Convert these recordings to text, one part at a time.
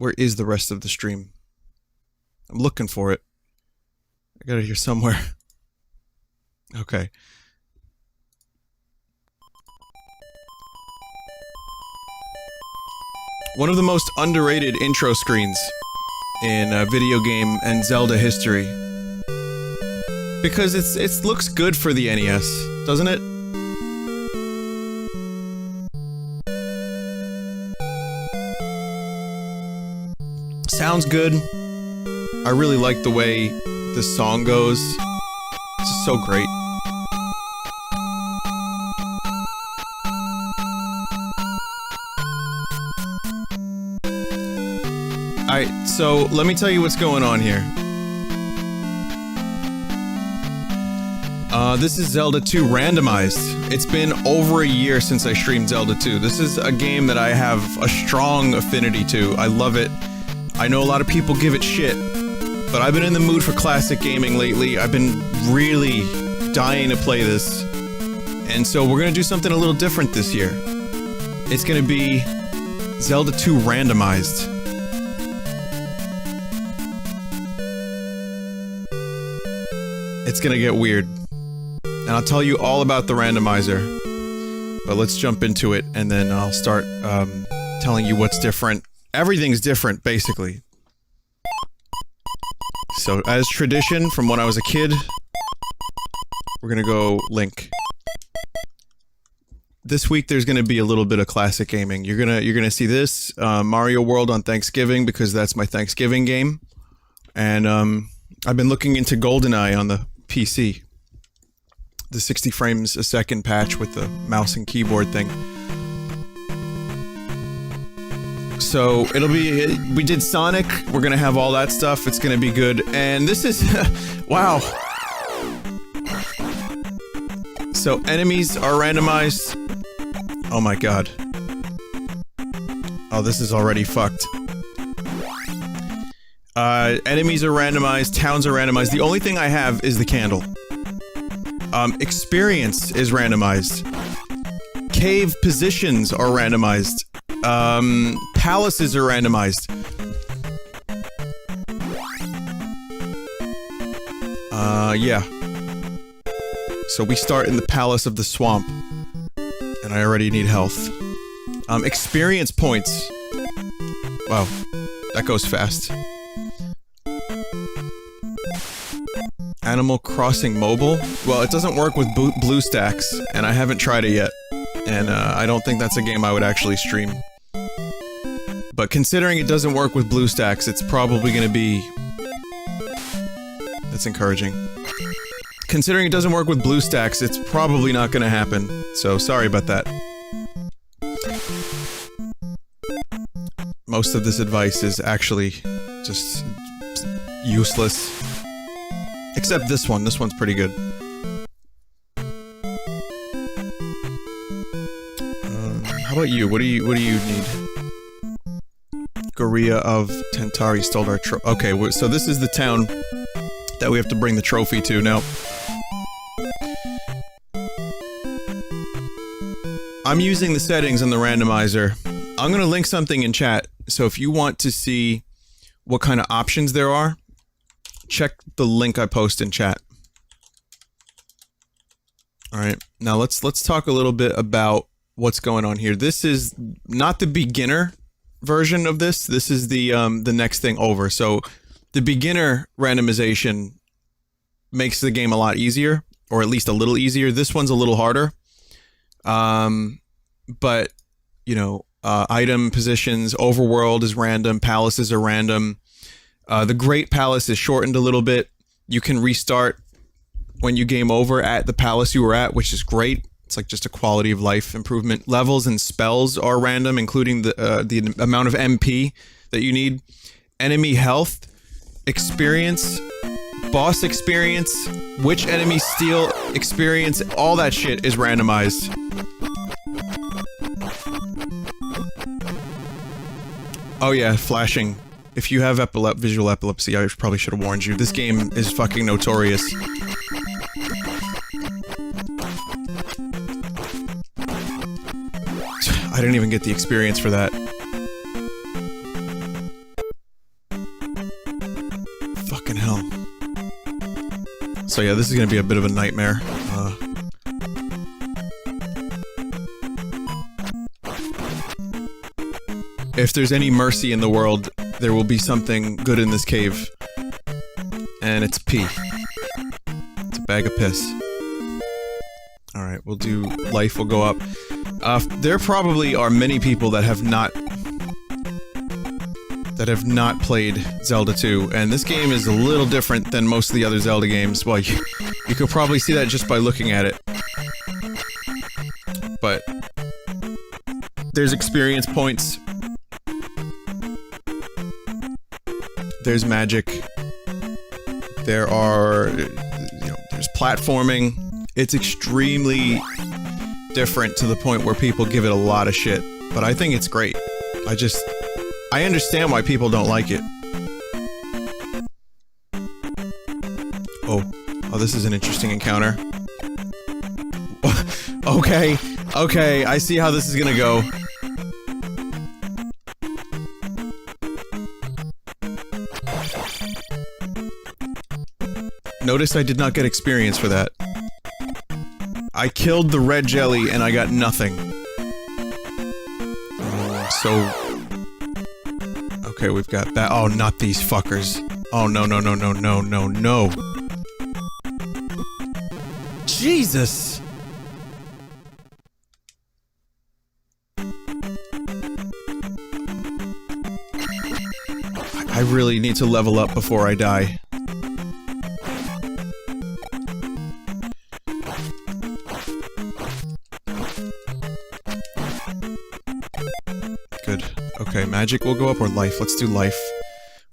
Where is the rest of the stream? I'm looking for it. I got it here somewhere. Okay. One of the most underrated intro screens in video game and Zelda history. Because it looks good for the NES, doesn't it? Sounds good. I really like the way the song goes. It's just so great. Alright, so let me tell you what's going on here. This is Zelda II Randomized. It's been over a year since I streamed Zelda 2. This is a game that I have a strong affinity to. I love it. I know a lot of people give it shit, but I've been in the mood for classic gaming lately. I've been really dying to play this. And so we're gonna do something a little different this year. It's gonna be Zelda 2 Randomized. It's gonna get weird. And I'll tell you all about the randomizer. But let's jump into it, and then I'll start telling you what's different. Everything's different, basically. So, as tradition from when I was a kid, we're gonna go Link. This week there's gonna be a little bit of classic gaming. You're gonna see this, Mario World on Thanksgiving, because that's my Thanksgiving game. And, I've been looking into GoldenEye on the PC. The 60 frames a second patch with the mouse and keyboard thing. So, it'll be... we did Sonic, we're gonna have all that stuff, it's gonna be good. And this is... wow. So, enemies are randomized. Oh my god. Oh, this is already fucked. Enemies are randomized, towns are randomized. The only thing I have is the candle. Experience is randomized. Cave positions are randomized. Palaces are randomized. Yeah. So we start in the Palace of the Swamp. And I already need health. Experience points. Wow. That goes fast. Animal Crossing Mobile? Well, it doesn't work with BlueStacks, and I haven't tried it yet. And, I don't think that's a game I would actually stream. But considering it doesn't work with BlueStacks, it's probably gonna be... That's encouraging. Considering it doesn't work with BlueStacks, it's probably not gonna happen. So, sorry about that. Most of this advice is actually just useless. Except this one. This one's pretty good. How about you? What do you need? Goria of Tentari stole our okay, so this is the town that we have to bring the trophy to now. I'm using the settings in the randomizer. I'm gonna link something in chat, so if you want to see what kind of options there are, check the link I post in chat. Alright, now let's talk a little bit about what's going on here. This is not the beginner version of this. This is the next thing over. So, the beginner randomization makes the game a lot easier, or at least a little easier. This one's a little harder. But, you know, item positions, overworld is random, palaces are random. The Great Palace is shortened a little bit. You can restart when you game over at the palace you were at, which is great. It's like just a quality of life improvement. Levels and spells are random, including the amount of MP that you need. Enemy health, experience, boss experience, which enemies steal experience, all that shit is randomized. Oh yeah, flashing. If you have visual epilepsy, I probably should have warned you. This game is fucking notorious. I didn't even get the experience for that. So yeah, this is gonna be a bit of a nightmare. If there's any mercy in the world, there will be something good in this cave. And it's pee. It's a bag of piss. Alright, we'll do life will go up. There probably are many people that have not played Zelda 2, and this game is a little different than most of the other Zelda games. Well, you could probably see that just by looking at it. But there's experience points. There's magic. There are, there's platforming. It's extremely different to the point where people give it a lot of shit. But I think it's great. I understand why people don't like it. Oh, this is an interesting encounter. Okay, I see how this is gonna go. Notice I did not get experience for that. I killed the red jelly and I got nothing. Okay, we've got that. Oh, not these fuckers. Oh, no. Jesus! I really need to level up before I die. Good. Okay, magic will go up or life. Let's do life.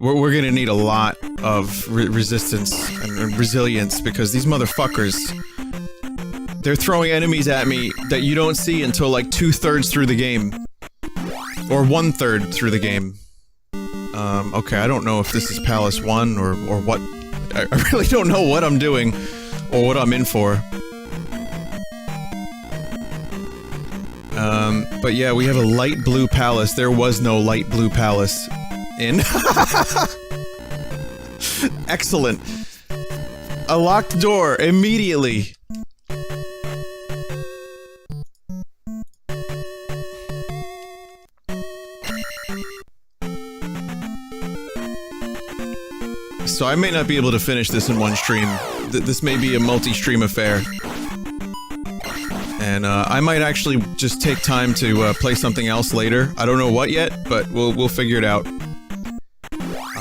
We're gonna need a lot of resistance and resilience because these motherfuckers... They're throwing enemies at me that you don't see until like 2/3 through the game. Or 1/3 through the game. Okay, I don't know if this is Palace 1 or what. I really don't know what I'm doing or what I'm in for. But yeah, we have a light blue palace. There was no light blue palace in... Excellent. A locked door, immediately. So I may not be able to finish this in one stream. This may be a multi-stream affair. And I might actually just take time to play something else later. I don't know what yet, but we'll figure it out.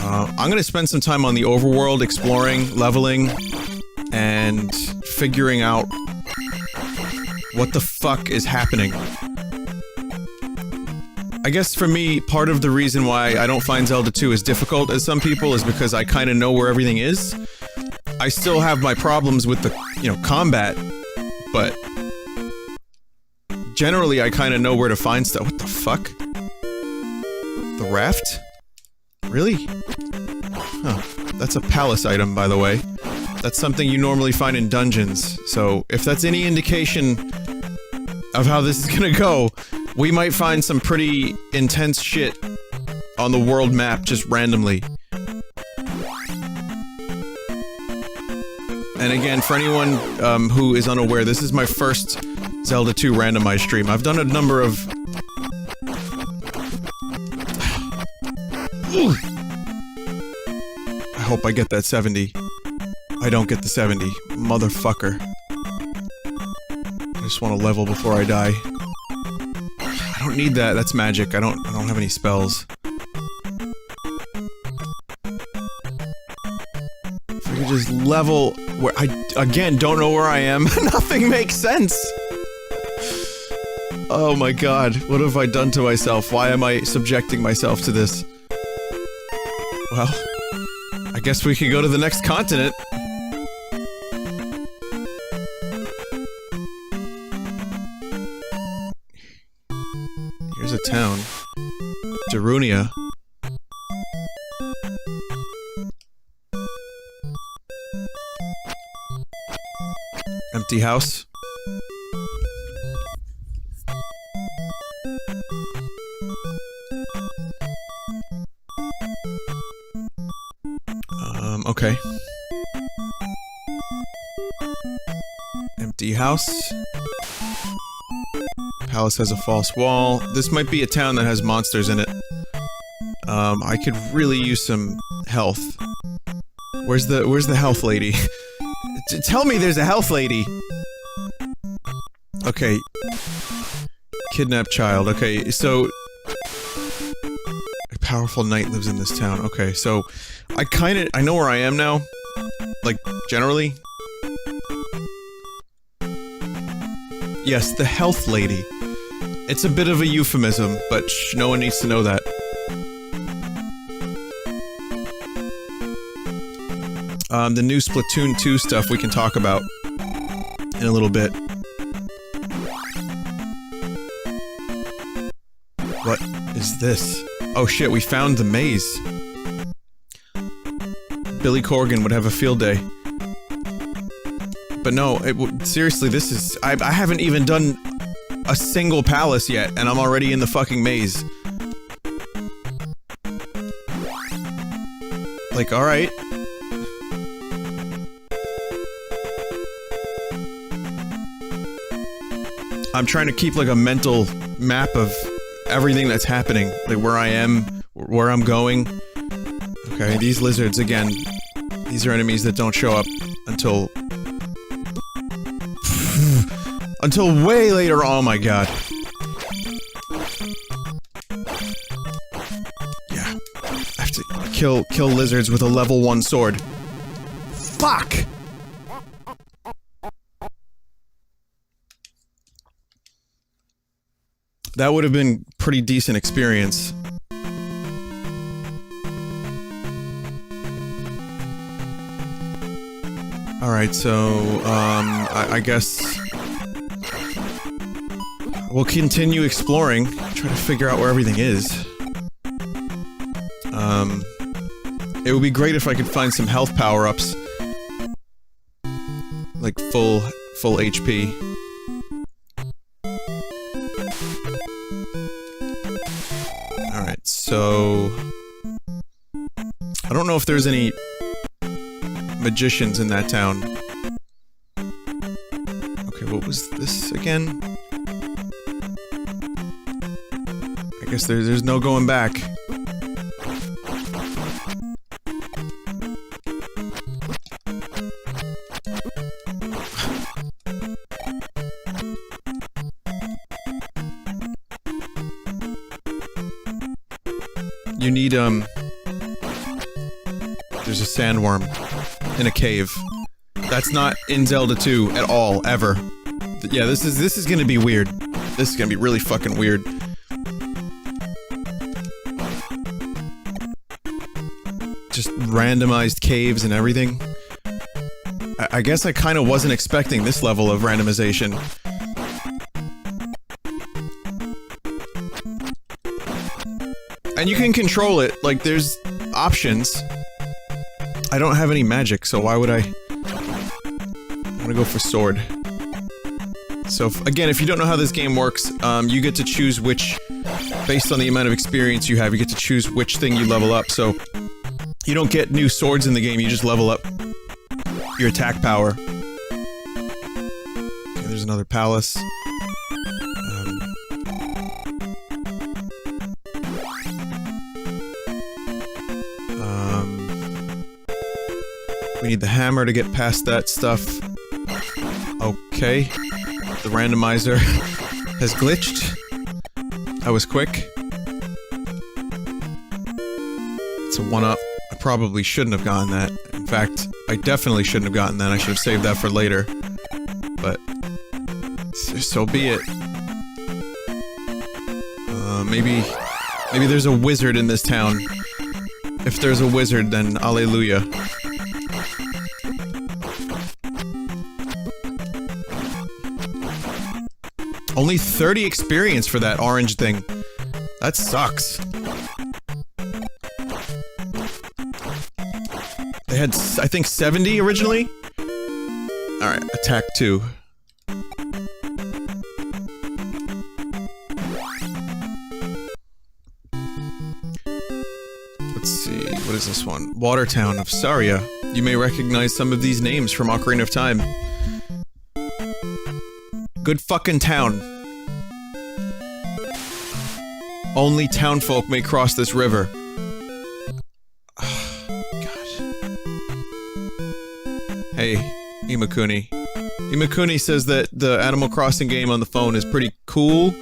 I'm gonna spend some time on the overworld, exploring, leveling, and figuring out what the fuck is happening. I guess for me, part of the reason why I don't find Zelda 2 as difficult as some people is because I kinda know where everything is. I still have my problems with the, combat, but... Generally, I kinda know where to find stuff. What the fuck? The raft? Really? Huh. That's a palace item, by the way. That's something you normally find in dungeons, so if that's any indication of how this is gonna go, we might find some pretty intense shit on the world map just randomly. And again, for anyone who is unaware, this is my first Zelda 2 randomized stream. I've done a number of... I hope I get that 70. I don't get the 70. Motherfucker. I just want to level before I die. I don't need that. That's magic. I don't have any spells. If I could just level where I, again, don't know where I am. Nothing makes sense. Oh my god, what have I done to myself? Why am I subjecting myself to this? Well, I guess we could go to the next continent. Here's a town. Darunia. Empty house. Okay. empty house. Palace has a false wall. This might be a town that has monsters in it. I could really use some health. Where's the health lady? Tell me there's a health lady! Okay. Kidnapped child. Okay, so... a powerful knight lives in this town. Okay, so... I know where I am now. Like, generally. Yes, the health lady. It's a bit of a euphemism, but no one needs to know that. The new Splatoon 2 stuff we can talk about in a little bit. What is this? Oh shit, we found the maze. Billy Corgan would have a field day. But no, seriously, this is... I haven't even done a single palace yet, and I'm already in the fucking maze. Like, alright. I'm trying to keep, like, a mental map of everything that's happening. Like, where I am, where I'm going. Okay, these lizards, again. These are enemies that don't show up until... until way later, oh my god. Yeah. I have to kill lizards with a level 1 sword. Fuck! That would have been pretty decent experience. Alright, so, I guess... we'll continue exploring, try to figure out where everything is. It would be great if I could find some health power-ups. Like, full HP. Alright, so... I don't know if there's any... magicians in that town. Okay, what was this again? I guess there's no going back. You need, there's a sandworm in a cave. That's not in Zelda 2 at all, ever. Yeah, this is gonna be weird. This is gonna be really fucking weird. Just randomized caves and everything. I guess I kinda wasn't expecting this level of randomization. And you can control it, like, there's options. I don't have any magic, so why would I... I'm gonna go for sword. So, again, if you don't know how this game works, you get to choose which... based on the amount of experience you have, you get to choose which thing you level up, so... you don't get new swords in the game, you just level up your attack power. Okay, there's another palace. We need the hammer to get past that stuff. Okay. The randomizer has glitched. That was quick. It's a 1-up. I probably shouldn't have gotten that. In fact, I definitely shouldn't have gotten that. I should have saved that for later. But... so be it. Maybe there's a wizard in this town. If there's a wizard, then alleluia. Only 30 experience for that orange thing. That sucks. They had, I think, 70 originally? Alright, attack 2. Let's see, what is this one? Watertown of Saria. You may recognize some of these names from Ocarina of Time. Good fucking town. Only townfolk may cross this river. Oh, God. Hey, Imakuni. Imakuni says that the Animal Crossing game on the phone is pretty cool,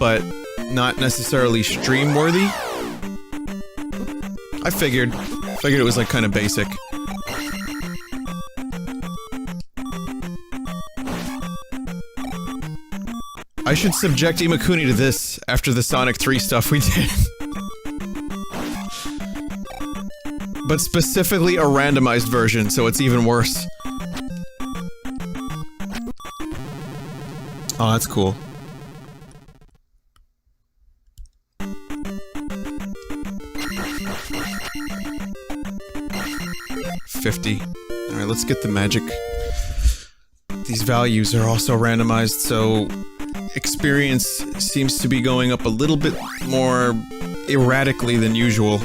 but not necessarily stream-worthy. I figured it was like kind of basic. I should subject Imakuni to this after the Sonic 3 stuff we did. But specifically a randomized version, so it's even worse. Oh, that's cool. $50. Alright, let's get the magic. These values are also randomized, so experience seems to be going up a little bit more erratically than usual.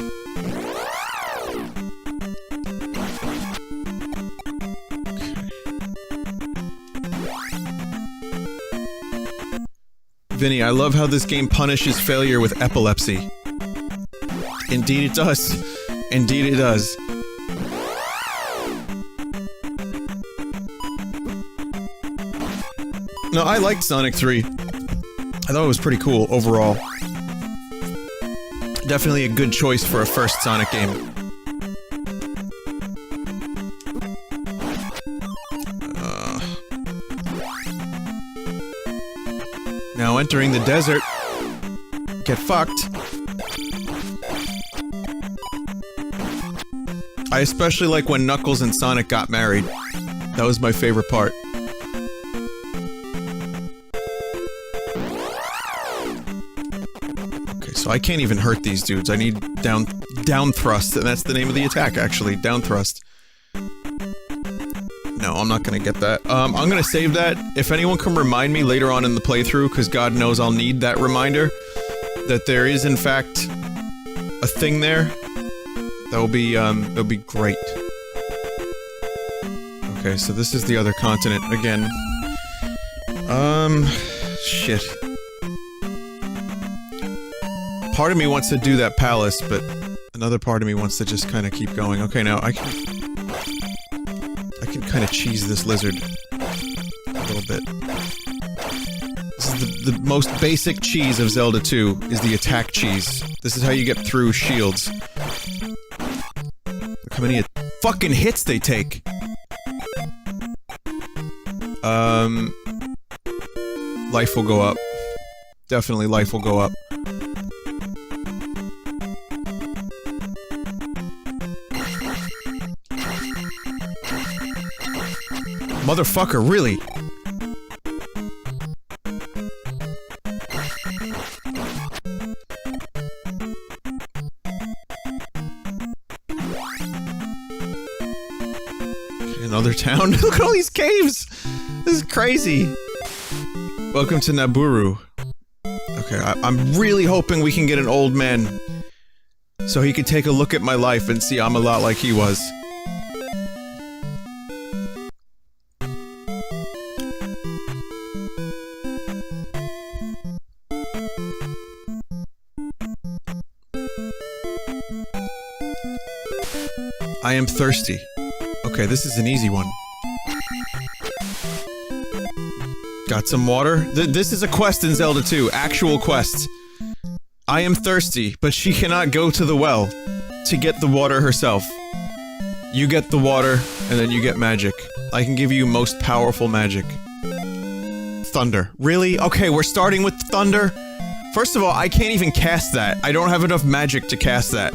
Vinny, I love how this game punishes failure with epilepsy. Indeed it does. Indeed it does. No, I liked Sonic 3. I thought it was pretty cool, overall. Definitely a good choice for a first Sonic game. Now entering the desert. Get fucked. I especially like when Knuckles and Sonic got married. That was my favorite part. Okay, so I can't even hurt these dudes. I need down thrust, and that's the name of the attack, actually. Down thrust. No, I'm not gonna get that. I'm gonna save that. If anyone can remind me later on in the playthrough, because God knows I'll need that reminder, that there is, in fact, a thing there, that'll be great. Okay, so this is the other continent again. Shit. Part of me wants to do that palace, but another part of me wants to just kind of keep going. Okay, now I can kind of cheese this lizard a little bit. This is the most basic cheese of Zelda 2, is the attack cheese. This is how you get through shields. Look how many fucking hits they take! Life will go up. Definitely life will go up. Motherfucker, really? Another town? Look at all these caves! This is crazy! Welcome to Naburu. Okay, I'm really hoping we can get an old man so he could take a look at my life and see I'm a lot like he was. I am thirsty. Okay, this is an easy one. Got some water? This is a quest in Zelda 2. Actual quest. I am thirsty, but she cannot go to the well to get the water herself. You get the water, and then you get magic. I can give you most powerful magic. Thunder. Really? Okay, we're starting with thunder? First of all, I can't even cast that. I don't have enough magic to cast that.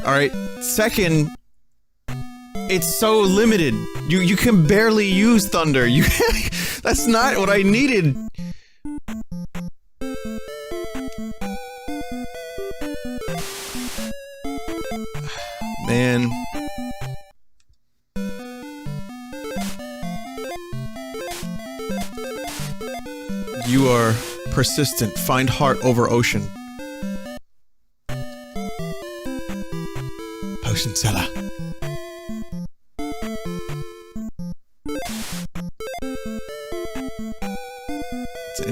Alright, second... It's so limited. You can barely use thunder. You that's not what I needed. Man. You are persistent. Find heart over ocean. Potion seller.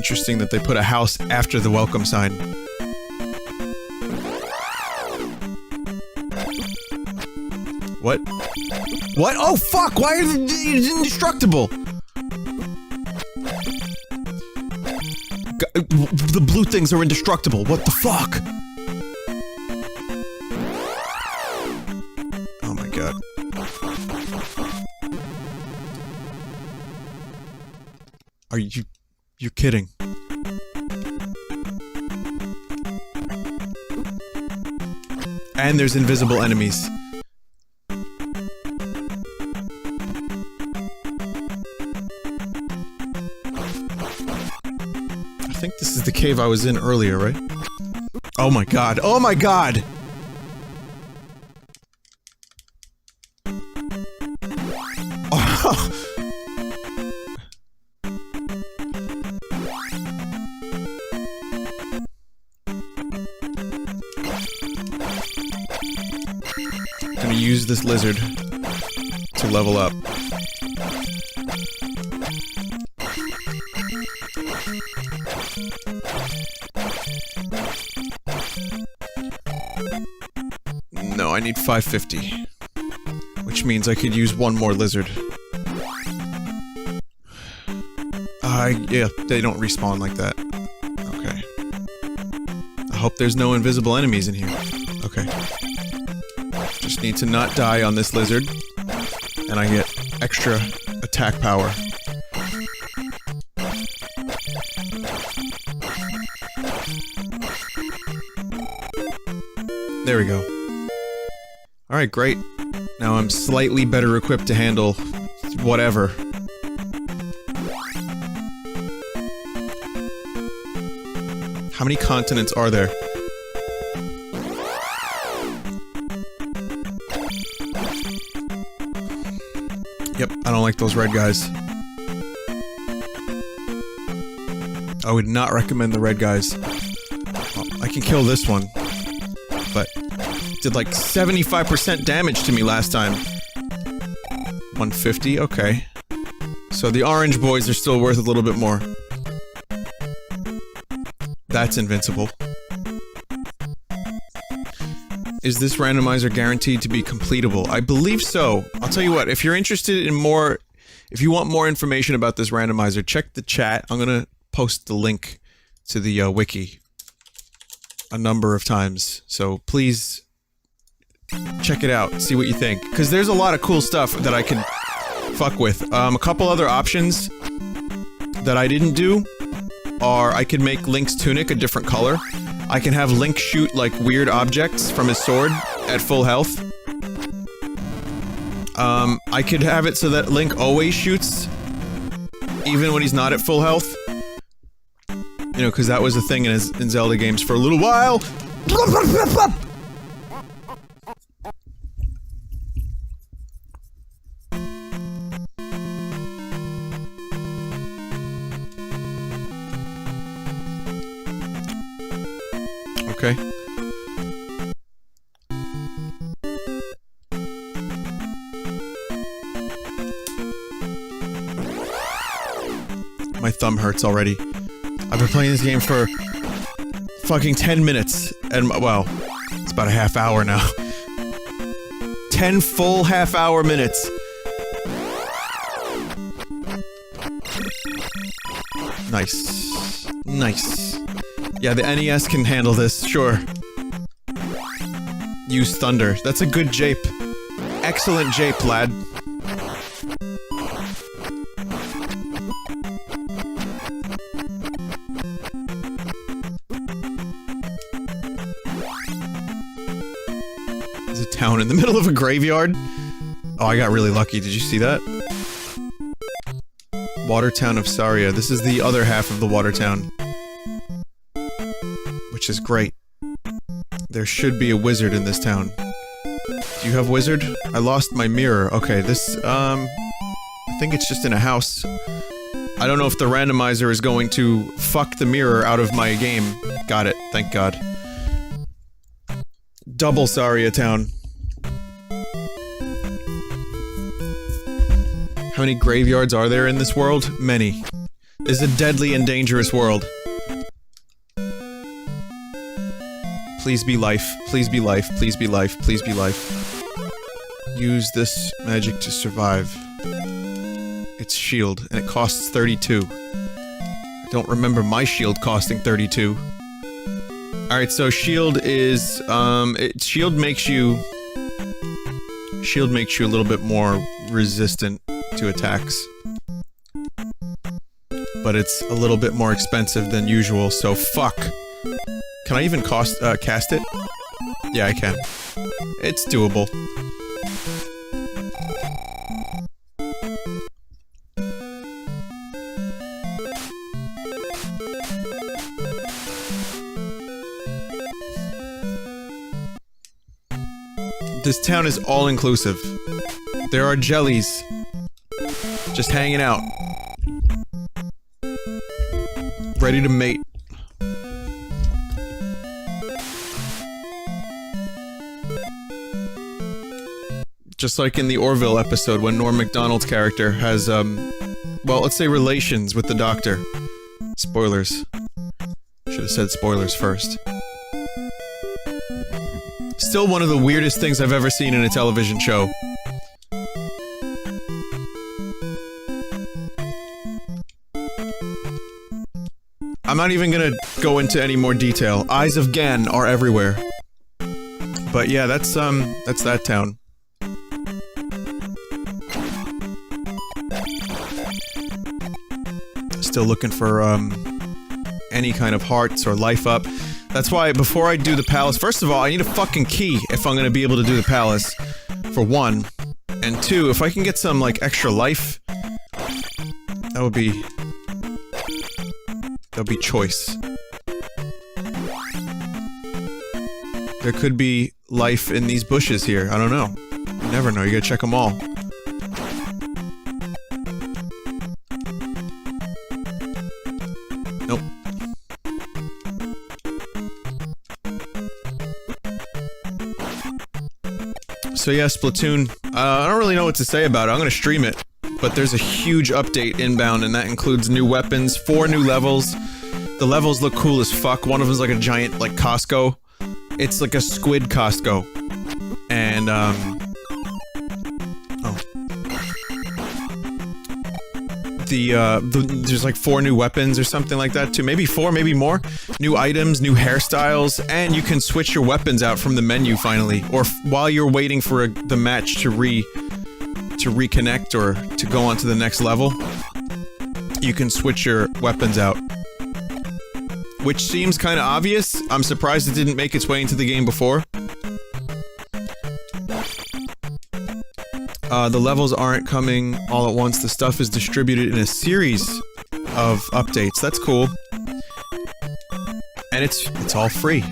interesting that they put a house after the welcome sign. What? What? Oh fuck! Why are they indestructible? The blue things are indestructible. What the fuck? Oh my god. Are you're kidding? And there's invisible enemies. I think this is the cave I was in earlier, right? Oh my god. Oh my god! Oh. Gonna use this lizard to level up. No, I need 550. Which means I could use one more lizard. Yeah, they don't respawn like that. Okay. I hope there's no invisible enemies in here. Okay. Just need to not die on this lizard. And I get extra attack power. There we go. Alright, great. Now I'm slightly better equipped to handle whatever. How many continents are there? Yep, I don't like those red guys. I would not recommend the red guys. Well, I can kill this one. But did like 75% damage to me last time. 150? Okay. So the orange boys are still worth a little bit more. That's invincible. Is this randomizer guaranteed to be completable? I believe so. I'll tell you what, if you're interested in more... If you want more information about this randomizer, check the chat. I'm gonna post the link to the wiki a number of times. So please check it out, see what you think. Because there's a lot of cool stuff that I can fuck with. A couple other options that I didn't do are I could make Link's tunic a different color. I can have Link shoot, like, weird objects from his sword at full health. I could have it so that Link always shoots, even when he's not at full health. You know, because that was a thing in Zelda games for a little while. Okay. My thumb hurts already. I've been playing this game for fucking 10 minutes, and well, it's about a half hour now. 10 full half-hour minutes. Nice. Nice. Yeah, the NES can handle this, sure. Use thunder. That's a good jape. Excellent jape, lad. There's a town in the middle of a graveyard? Oh, I got really lucky. Did you see that? Water Town of Saria. This is the other half of the water town. Which is great. There should be a wizard in this town. Do you have wizard? I lost my mirror. Okay, this, I think it's just in a house. I don't know if the randomizer is going to fuck the mirror out of my game. Got it. Thank God. Double Saria Town. How many graveyards are there in this world? Many. is a deadly and dangerous world. Please be life. Please be life. Please be life. Please be life. Use this magic to survive. It's shield, and it costs 32. I don't remember my shield costing 32. Alright, so shield is, shield makes you a little bit more resistant to attacks. But it's a little bit more expensive than usual, so fuck. Can I even cast it? Yeah, I can. It's doable. This town is all-inclusive. There are jellies. Just hanging out. Ready to mate. Just like in the Orville episode when Norm Macdonald's character has, well, let's say relations with the doctor. Spoilers. Should have said spoilers first. Still one of the weirdest things I've ever seen in a television show. I'm not even gonna go into any more detail. Eyes of Gan are everywhere. But yeah, that's that town. Still looking for, any kind of hearts or life up. That's why, before I do the palace, first of all, I need a fucking key if I'm gonna be able to do the palace, for one. And two, if I can get some, like, extra life, that would be choice. There could be life in these bushes here, I don't know. You never know, you gotta check them all. Nope. So yeah, Splatoon, I don't really know what to say about it. I'm gonna stream it, but there's a huge update inbound, and that includes new weapons, 4 new levels. The levels look cool as fuck. One of them's like a giant, like, Costco. It's like a squid Costco. And, there's like 4 new weapons or something like that too. Maybe 4, maybe more. New items, new hairstyles, and you can switch your weapons out from the menu finally. Or while you're waiting for the match to reconnect or to go on to the next level, you can switch your weapons out. Which seems kinda obvious. I'm surprised it didn't make its way into the game before. The levels aren't coming all at once. The stuff is distributed in a series of updates. That's cool. And it's all free.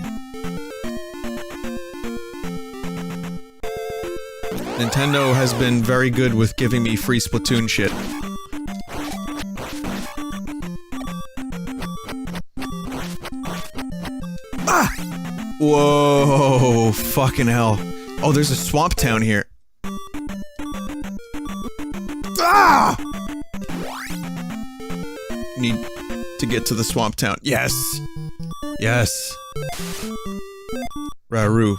Nintendo has been very good with giving me free Splatoon shit. Ah! Whoa, fucking hell. Oh, there's a swamp town here. Ah! Need to get to the swamp town. Yes! Yes. Raru.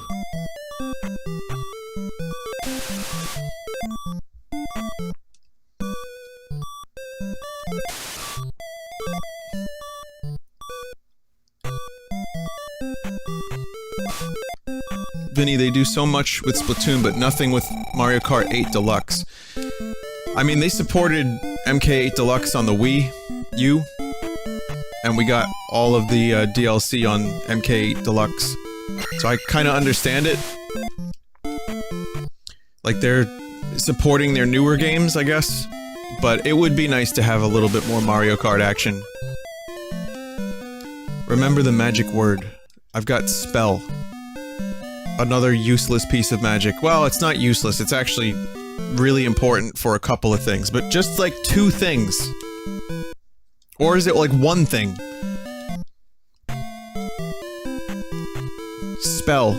Vinny, they do so much with Splatoon, but nothing with Mario Kart 8 Deluxe. I mean, they supported MK8 Deluxe on the Wii U, and we got all of the DLC on MK8 Deluxe. So I kinda understand it. Like, they're supporting their newer games, I guess. But it would be nice to have a little bit more Mario Kart action. Remember the magic word. I've got spell. Another useless piece of magic. Well, it's not useless, it's actually really important for a couple of things, but just like 2 things. Or is it like 1 thing? Spell.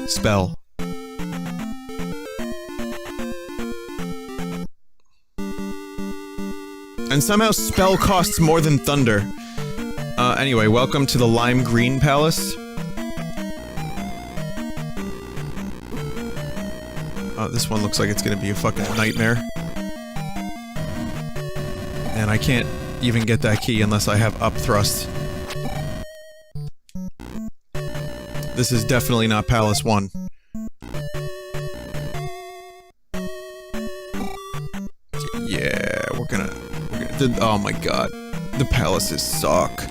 And And somehow spell costs more than thunder. Anyway, welcome to the Lime Green Palace. This one looks like it's gonna be a fucking nightmare. And I can't even get that key unless I have up thrust. This is definitely not Palace 1. Yeah, we're gonna oh my god. The palaces suck.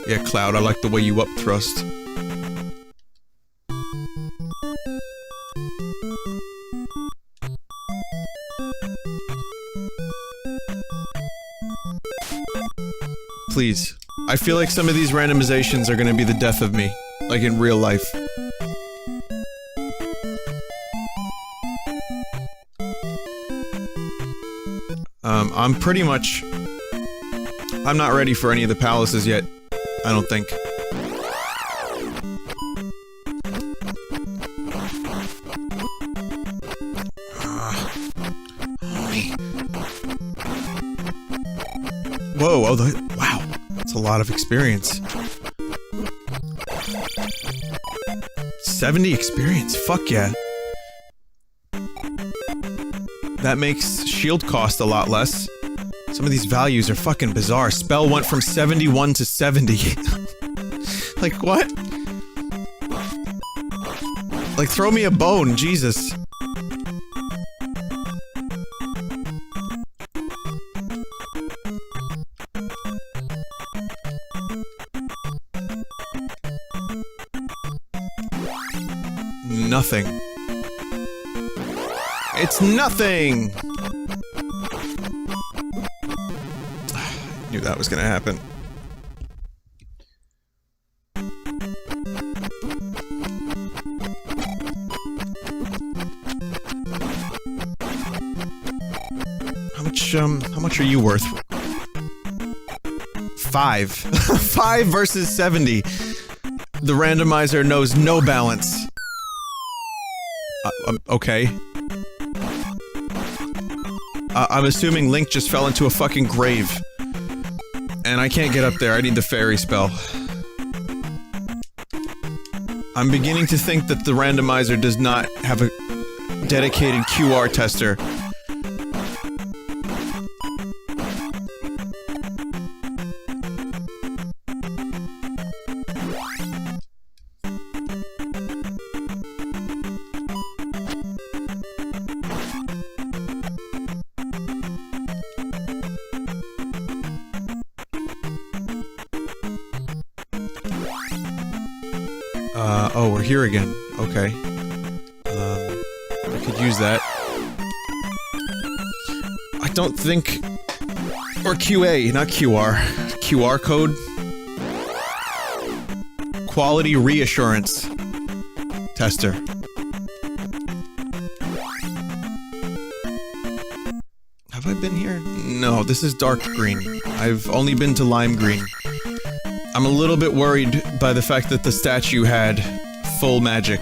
Yeah, Cloud, I like the way you up thrust. Please. I feel like some of these randomizations are gonna be the death of me. Like in real life. I'm pretty much... I'm not ready for any of the palaces yet. I don't think. Whoa, wow. That's a lot of experience. 70 experience, fuck yeah. That makes shield cost a lot less. Some of these values are fucking bizarre. Spell went from 71 to 70. Like, what? Like, throw me a bone, Jesus. Nothing. It's nothing! Knew that was gonna happen. How much are you worth? 5. 5 versus 70. The randomizer knows no balance. Okay. I'm assuming Link just fell into a fucking grave. And I can't get up there, I need the fairy spell. I'm beginning to think that the randomizer does not have a dedicated QR tester. Oh, we're here again. Okay. I could use that. I don't think... Or QA, not QR. QR code? Quality Reassurance Tester. Have I been here? No, this is dark green. I've only been to lime green. I'm a little bit worried by the fact that the statue had full magic.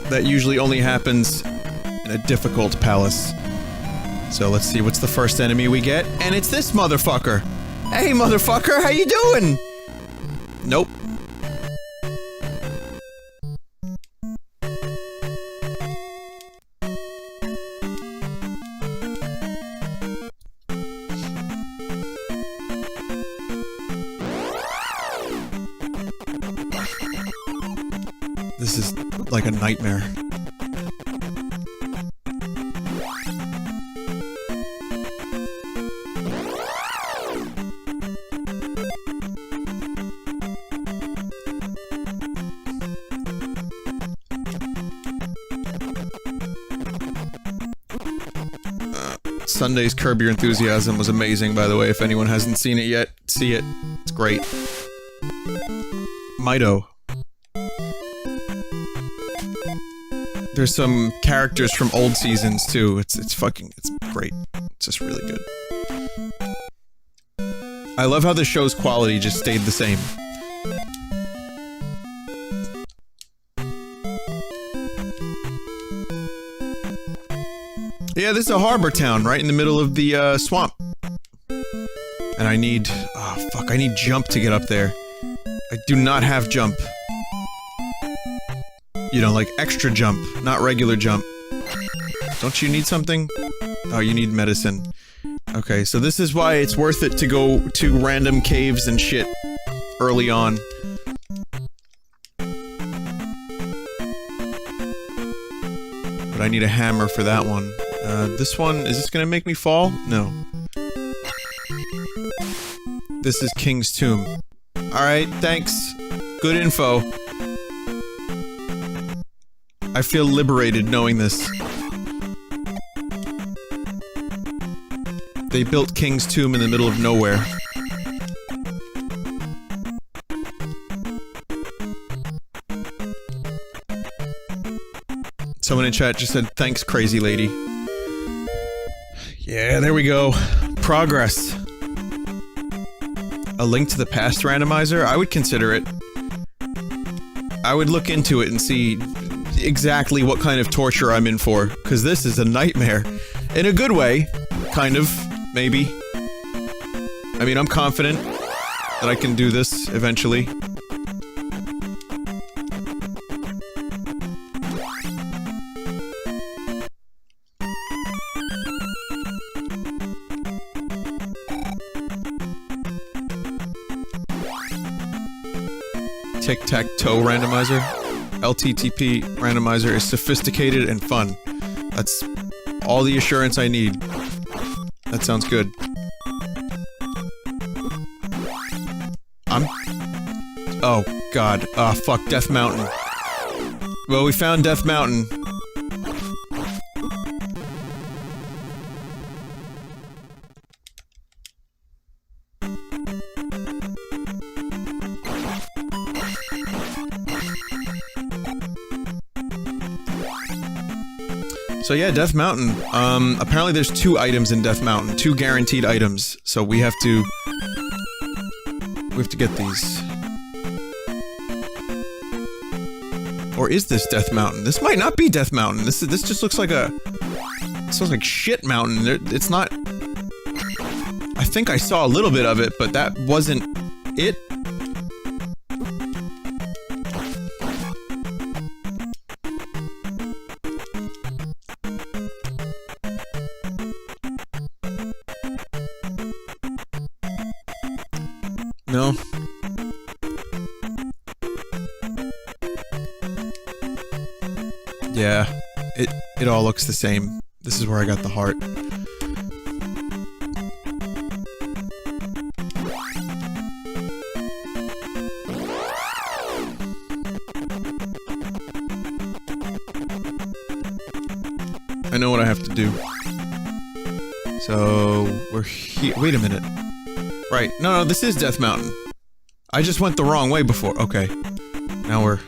That usually only happens in a difficult palace. So let's see, what's the first enemy we get? And it's this motherfucker! Hey motherfucker, how you doing? Nope. This is like a nightmare. Sunday's Curb Your Enthusiasm was amazing, by the way. If anyone hasn't seen it yet, see it. It's great. Mido. There's some characters from old seasons, too. It's great. It's just really good. I love how the show's quality just stayed the same. Yeah, this is a harbor town right in the middle of the swamp. And I need... oh, fuck, I need jump to get up there. I do not have jump. You know, like extra jump, not regular jump. Don't you need something? Oh, you need medicine. Okay, so this is why it's worth it to go to random caves and shit early on. But I need a hammer for that one. This one, is this gonna make me fall? No. This is King's Tomb. Alright, thanks. Good info. I feel liberated knowing this. They built King's Tomb in the middle of nowhere. Someone in chat just said, thanks, crazy lady. Yeah, there we go. Progress. A Link to the Past randomizer? I would consider it. I would look into it and see exactly what kind of torture I'm in for, because this is a nightmare. In a good way. Kind of. Maybe. I mean, I'm confident that I can do this eventually. Tic-tac-toe randomizer. LTTP randomizer is sophisticated and fun. That's all the assurance I need. That sounds good. Oh, God. Ah, fuck. Death Mountain. Well, we found Death Mountain. So yeah, Death Mountain. Apparently there's 2 items in Death Mountain. 2 guaranteed items. So we have to get these. Or is this Death Mountain? This might not be Death Mountain. This just looks like a... This looks like Shit Mountain. It's not... I think I saw a little bit of it, but that wasn't it. No. Yeah, it all looks the same. This is where I got the heart. I know what I have to do. So, we're here. Wait a minute. Right. No, this is Death Mountain. I just went the wrong way before. Okay. Now we're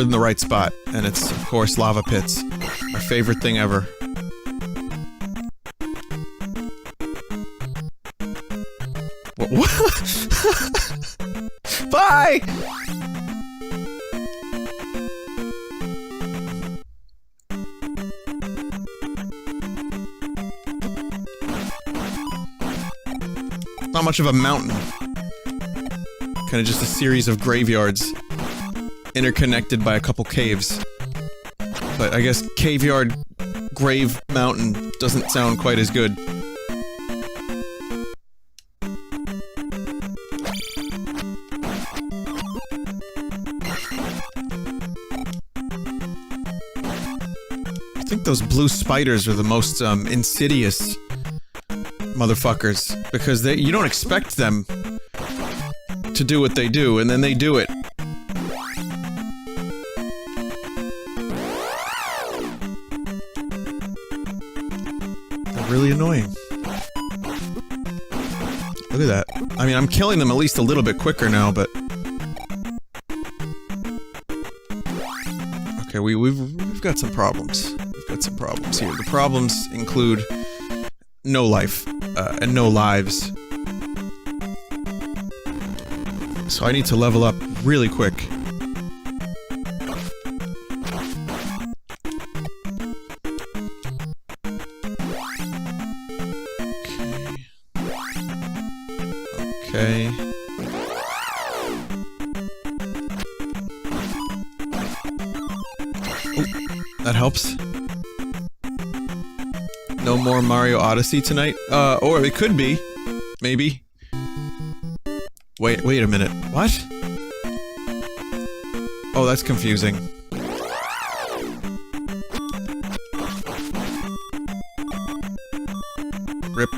in the right spot. And it's, of course, lava pits. My favorite thing ever. What? Bye! Not much of a mountain. Kind of just a series of graveyards. Interconnected by a couple caves. But I guess Caveyard Grave Mountain doesn't sound quite as good. I think those blue spiders are the most insidious motherfuckers, because you don't expect them to do what they do, and then they do it. They're really annoying. Look at that. I mean, I'm killing them at least a little bit quicker now, but... Okay, we've got some problems. We've got some problems here. The problems include no life, and no lives. So I need to level up really quick. Okay. Ooh, that helps. No more Mario Odyssey tonight? Or it could be. Maybe. Wait a minute. What? Oh, that's confusing. Rip.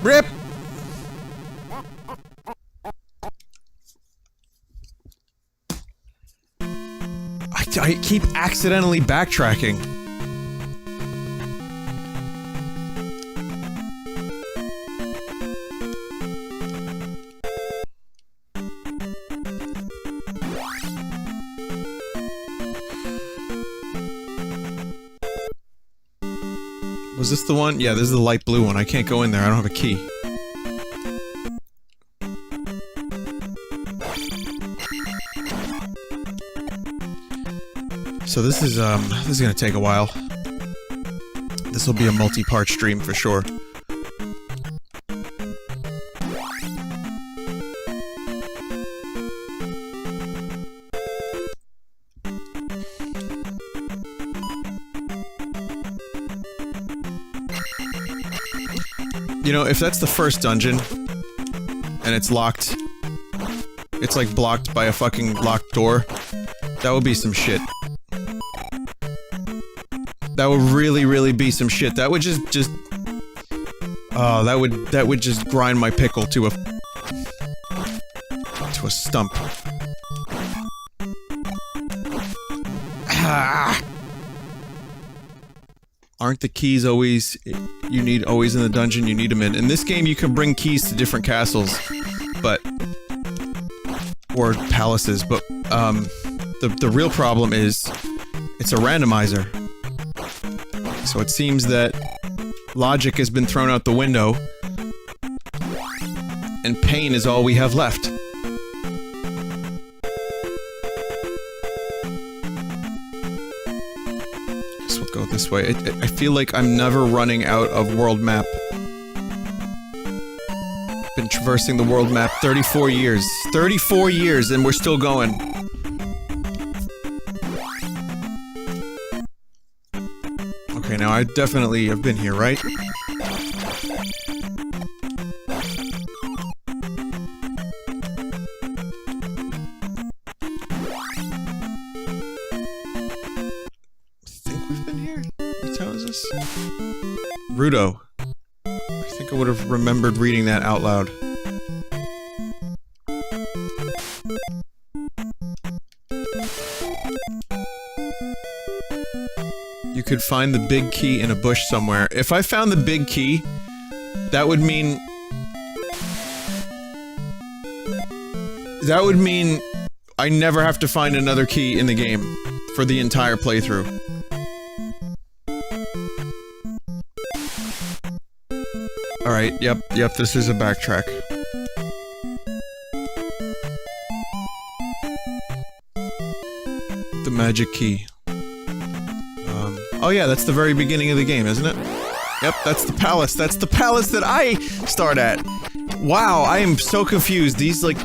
RIP! I keep accidentally backtracking. Was this the one? Yeah, this is the light blue one. I can't go in there. I don't have a key. So this is gonna take a while. This will be a multi-part stream for sure. You know, if that's the first dungeon, and it's locked, it's like blocked by a fucking locked door, that would be some shit. That would really be some shit. That would just oh, that would just grind my pickle to a stump. Ah. Aren't the keys always always in the dungeon you need them in? In this game you can bring keys to different castles, but or palaces, but the real problem is it's a randomizer. So it seems that logic has been thrown out the window, and pain is all we have left. Guess we'll go this way. I feel like I'm never running out of world map. Been traversing the world map 34 years. 34 years and we're still going. Okay, now I definitely have been here, right? Rudo. I think I would have remembered reading that out loud. You could find the big key in a bush somewhere. If I found the big key, that would mean... I never have to find another key in the game for the entire playthrough. Alright, yep, this is a backtrack. The magic key. Oh yeah, that's the very beginning of the game, isn't it? Yep, that's the palace. That's the palace that I start at! Wow, I am so confused. These, like,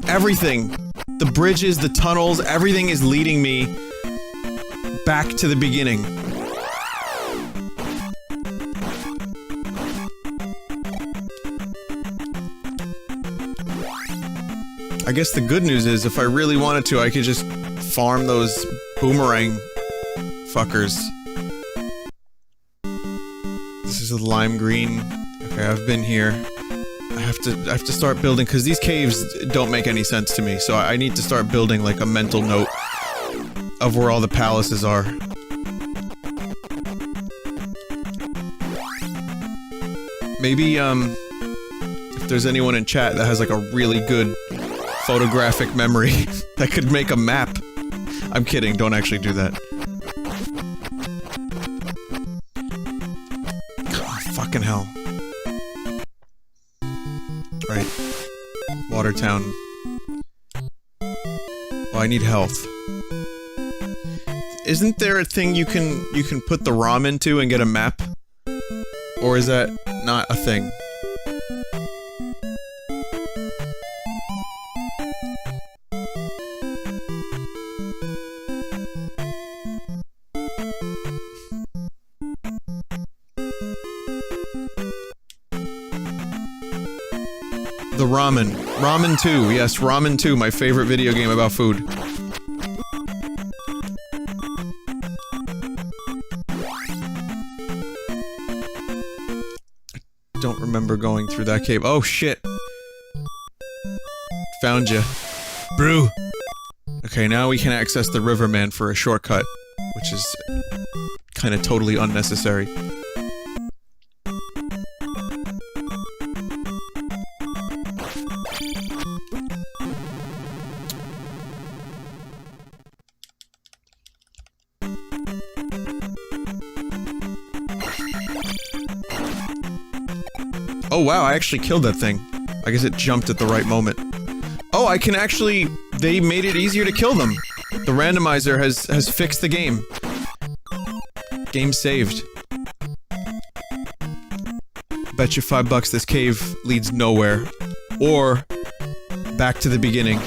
everything. The bridges, the tunnels, everything is leading me back to the beginning. I guess the good news is, if I really wanted to, I could just farm those boomerang fuckers. This is a lime green. Okay, I've been here. I have to start building, because these caves don't make any sense to me, so I need to start building, like, a mental note of where all the palaces are. Maybe, if there's anyone in chat that has, like, a really good photographic memory that could make a map. I'm kidding, don't actually do that. Fucking hell. Right. Watertown. Oh, I need health. Isn't there a thing you can put the ROM into and get a map? Or is that not a thing? The ramen. Ramen 2. Yes, Ramen 2, my favorite video game about food. I don't remember going through that cave. Oh, shit. Found you. Brew. Okay, now we can access the Riverman for a shortcut, which is kind of totally unnecessary. Oh wow, I actually killed that thing. I guess it jumped at the right moment. Oh, I can actually... They made it easier to kill them. The randomizer has fixed the game. Game saved. Bet you $5 this cave leads nowhere. Or... back to the beginning.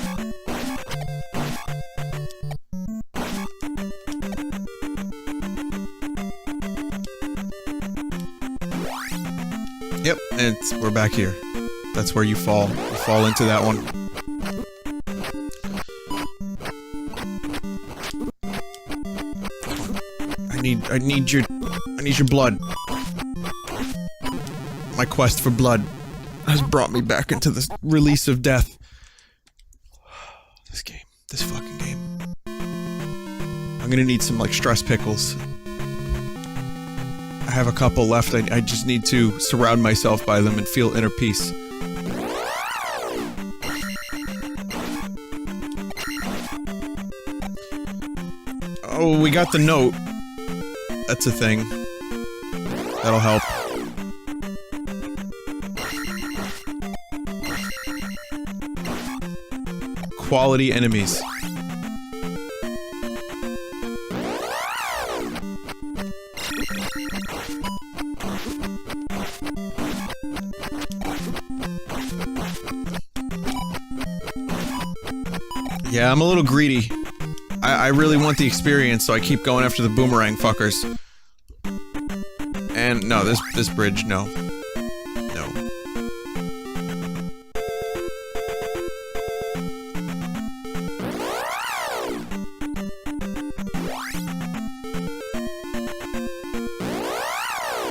Yep, and we're back here. That's where you fall. You fall into that one. I need your blood. My quest for blood has brought me back into this release of death. This game. This fucking game. I'm gonna need some, like, stress pickles. I have a couple left. I just need to surround myself by them and feel inner peace. Oh, we got the note. That's a thing. That'll help. Quality enemies. Yeah, I'm a little greedy. I really want the experience, so I keep going after the boomerang fuckers. And no, this bridge, no. No.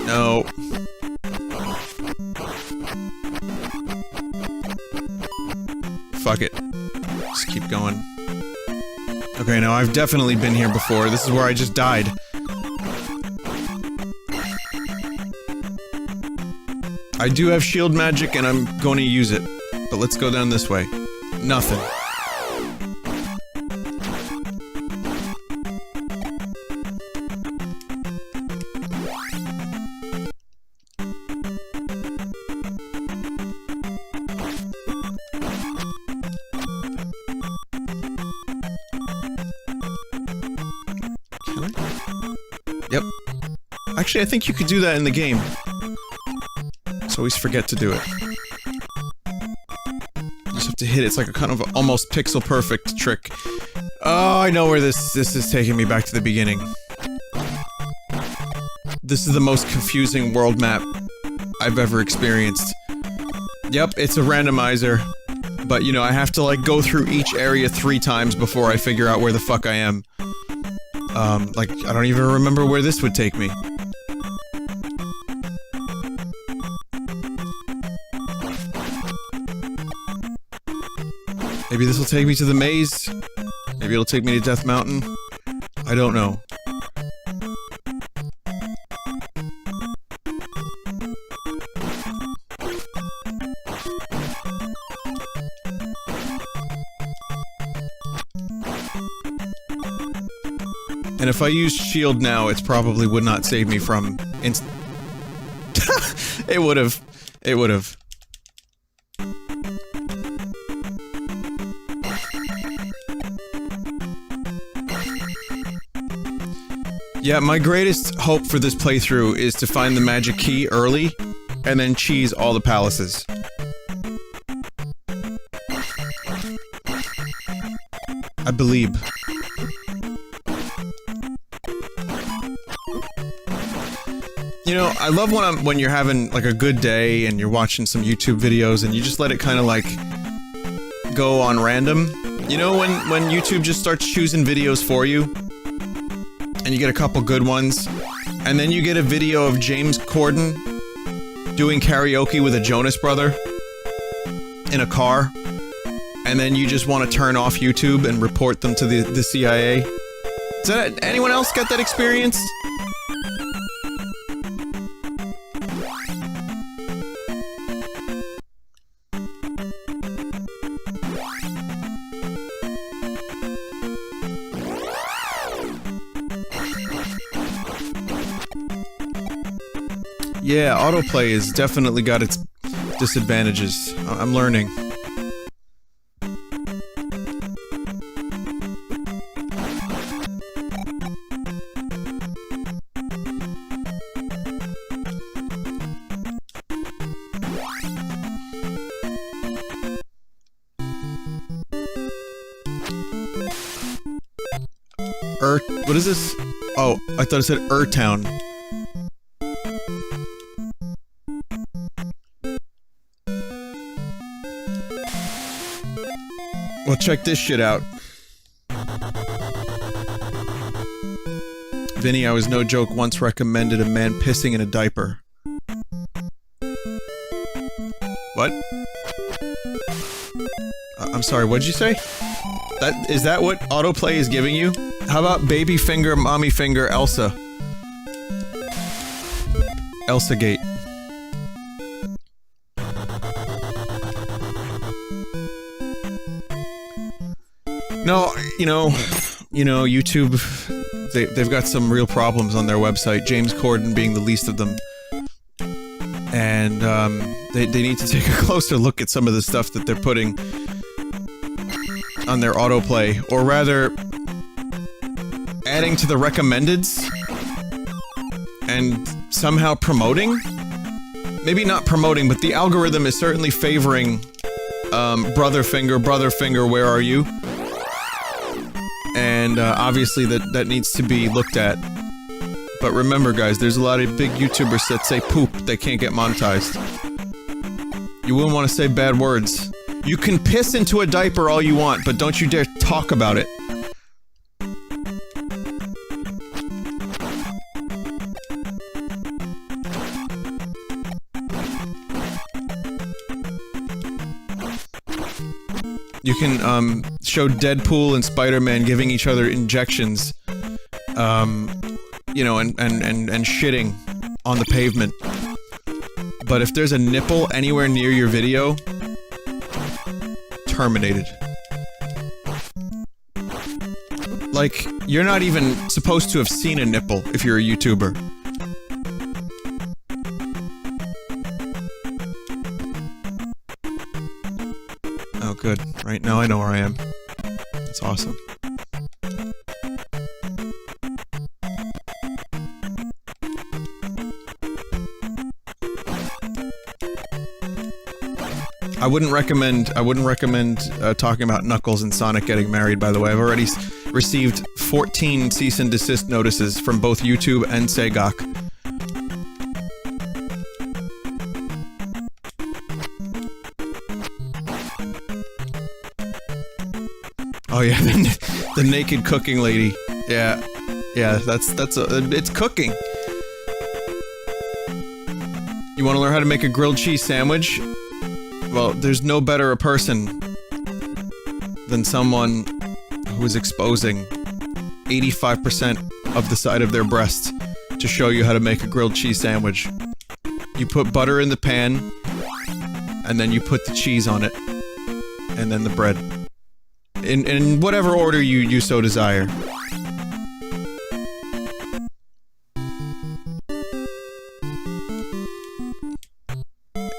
No. Fuck it. Just keep going. Okay, now I've definitely been here before. This is where I just died. I do have shield magic and I'm going to use it. But let's go down this way. Nothing. Yep. Actually, I think you could do that in the game. So always forget to do it. You just have to hit it. It's like a kind of almost pixel perfect trick. Oh, I know where this is taking me back to the beginning. This is the most confusing world map I've ever experienced. Yep, it's a randomizer. But, you know, I have to, like, go through each area 3 times before I figure out where the fuck I am. Like, I don't even remember where this would take me. Maybe this will take me to the maze. Maybe it'll take me to Death Mountain. I don't know. And if I used shield now, it probably would not save me from It would have. It would have. Yeah, my greatest hope for this playthrough is to find the magic key early, and then cheese all the palaces. I believe. You know, I love when you're having like a good day and you're watching some YouTube videos and you just let it kind of like go on random. You know, when YouTube just starts choosing videos for you and you get a couple good ones, and then you get a video of James Corden doing karaoke with a Jonas brother in a car, and then you just want to turn off YouTube and report them to the CIA. Does that, anyone else get that experience? Yeah, autoplay has definitely got its disadvantages. I'm learning. What is this? Oh, I thought it said Town. Well, check this shit out. Vinny, I was no joke, once recommended a man pissing in a diaper. What? I'm sorry, what'd you say? Is that what autoplay is giving you? How about baby finger, mommy finger, Elsa? Elsa Gate. No, you know, YouTube, they've got some real problems on their website, James Corden being the least of them. And, they need to take a closer look at some of the stuff that they're putting on their autoplay, or rather, adding to the recommendeds, and somehow promoting? Maybe not promoting, but the algorithm is certainly favoring, brother finger, where are you? And, obviously that needs to be looked at. But remember, guys, there's a lot of big YouTubers that say poop, they can't get monetized. You wouldn't want to say bad words. You can piss into a diaper all you want, but don't you dare talk about it. You can, show Deadpool and Spider-Man giving each other injections, you know, and shitting on the pavement. But if there's a nipple anywhere near your video, terminated. Like, you're not even supposed to have seen a nipple if you're a YouTuber. Oh, good. Right now I know where I am. That's awesome. I wouldn't recommend talking about Knuckles and Sonic getting married, by the way. I've already received 14 cease and desist notices from both YouTube and Segak. Oh yeah, the naked cooking lady. Yeah, it's cooking. You want to learn how to make a grilled cheese sandwich? Well, there's no better a person than someone who is exposing 85% of the side of their breast to show you how to make a grilled cheese sandwich. You put butter in the pan, and then you put the cheese on it, and then the bread. In whatever order you so desire.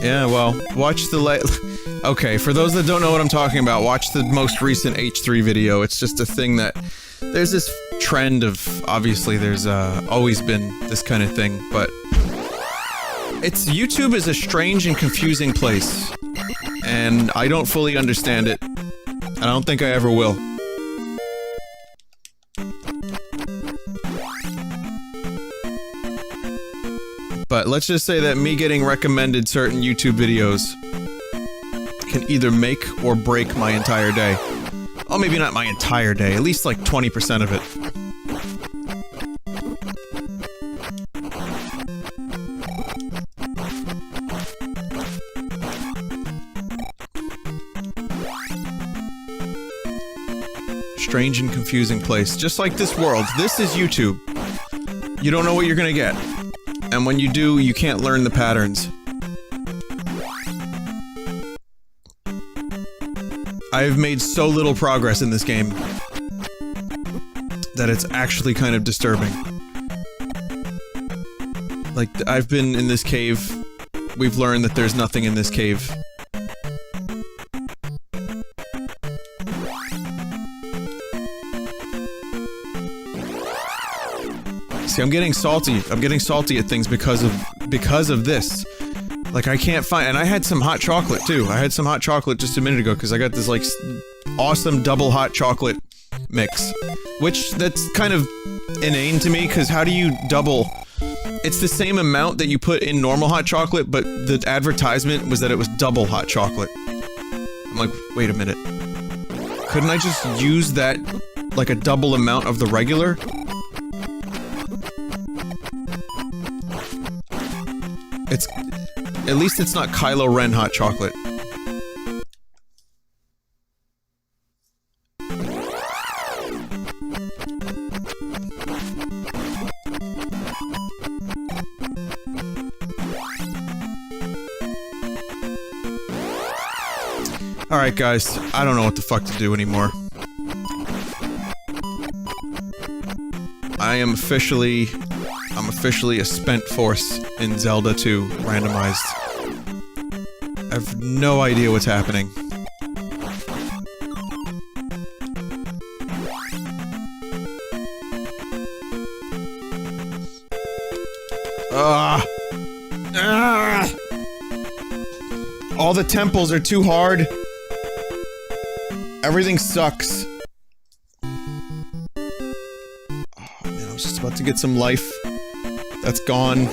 Yeah, well, watch the okay, for those that don't know what I'm talking about, watch the most recent H3 video. It's just a thing that... There's this trend of... Obviously, there's always been this kind of thing, but... YouTube is a strange and confusing place. And I don't fully understand it. And I don't think I ever will. But let's just say that me getting recommended certain YouTube videos can either make or break my entire day. Oh, maybe not my entire day, at least like 20% of it. Strange and confusing place. Just like this world. This is YouTube. You don't know what you're gonna get. And when you do, you can't learn the patterns. I've made so little progress in this game that it's actually kind of disturbing. Like, I've been in this cave. We've learned that there's nothing in this cave. See, I'm getting salty. I'm getting salty at things because of this. Like, I can't find... And I had some hot chocolate, too. I had some hot chocolate just a minute ago, because I got this, like, awesome double hot chocolate mix. Which, that's kind of inane to me, because how do you double... It's the same amount that you put in normal hot chocolate, but the advertisement was that it was double hot chocolate. I'm like, wait a minute. Couldn't I just use that, like, a double amount of the regular? It's... At least it's not Kylo Ren hot chocolate. Alright guys, I don't know what the fuck to do anymore. I'm officially a spent force in Zelda II Randomized. I have no idea what's happening. All the temples are too hard. Everything sucks. Oh man, I was just about to get some life. That's gone.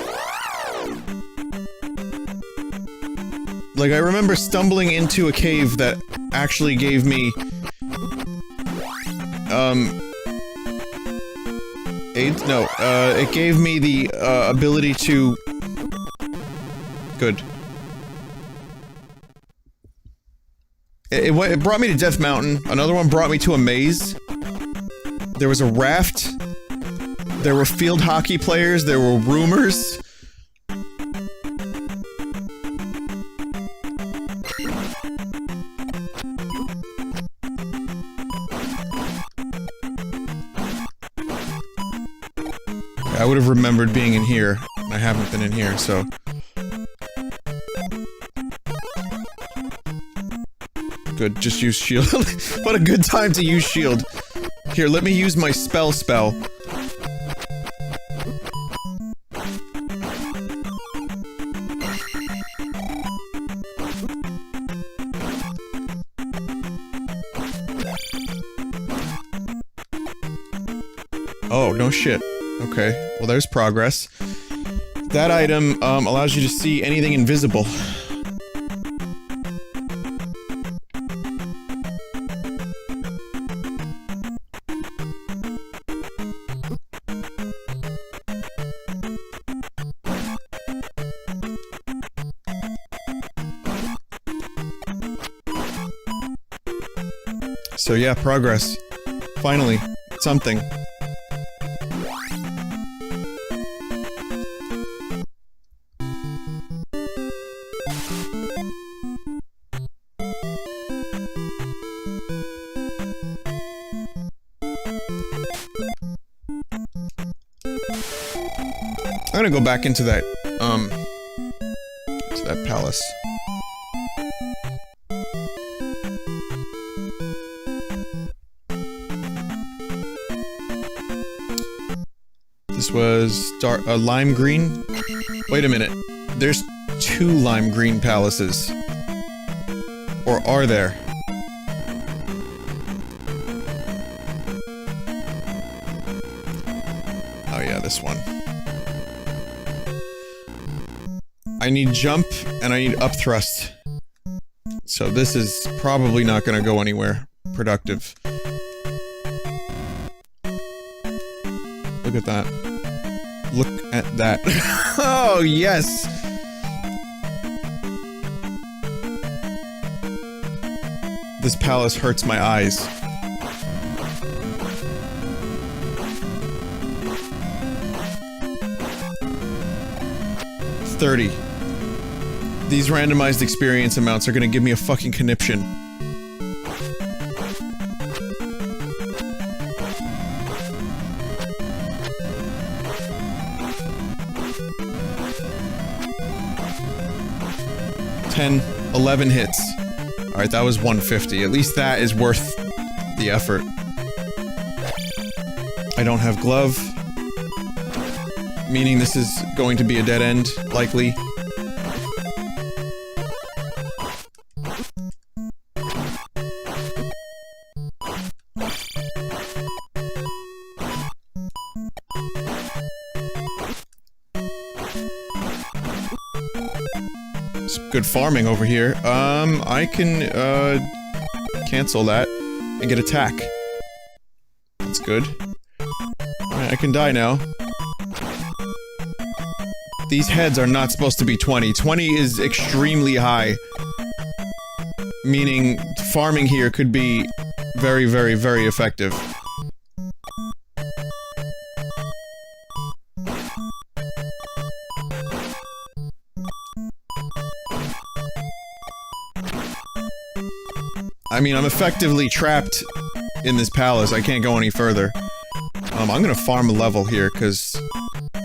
Like, I remember stumbling into a cave that actually gave me... AIDS? No, it gave me the, ability to... Good. It brought me to Death Mountain. Another one brought me to a maze. There was a raft. There were field hockey players. There were rumors. I would have remembered being in here. I haven't been in here, so... Good, just use shield. What a good time to use shield. Here, let me use my spell. Oh, no shit. Okay, well there's progress. That item, allows you to see anything invisible. So yeah, progress. Finally, something. I'm gonna go back into that that palace. This was dark, lime green? Wait a minute. There's 2 lime green palaces. Or are there? Oh yeah, this one. I need jump, and I need up thrust. So this is probably not gonna go anywhere productive. Look at that. Look at that. Oh, yes! This palace hurts my eyes. $30. These randomized experience amounts are gonna give me a fucking conniption. $10, 11 hits. Alright, that was 150. At least that is worth the effort. I don't have glove. Meaning this is going to be a dead end, likely. Good farming over here. I can, cancel that and get attack. That's good. Alright, I can die now. These heads are not supposed to be 20. 20 is extremely high. Meaning, farming here could be very, very, very effective. I mean, I'm effectively trapped in this palace. I can't go any further. I'm gonna farm a level here, cause... you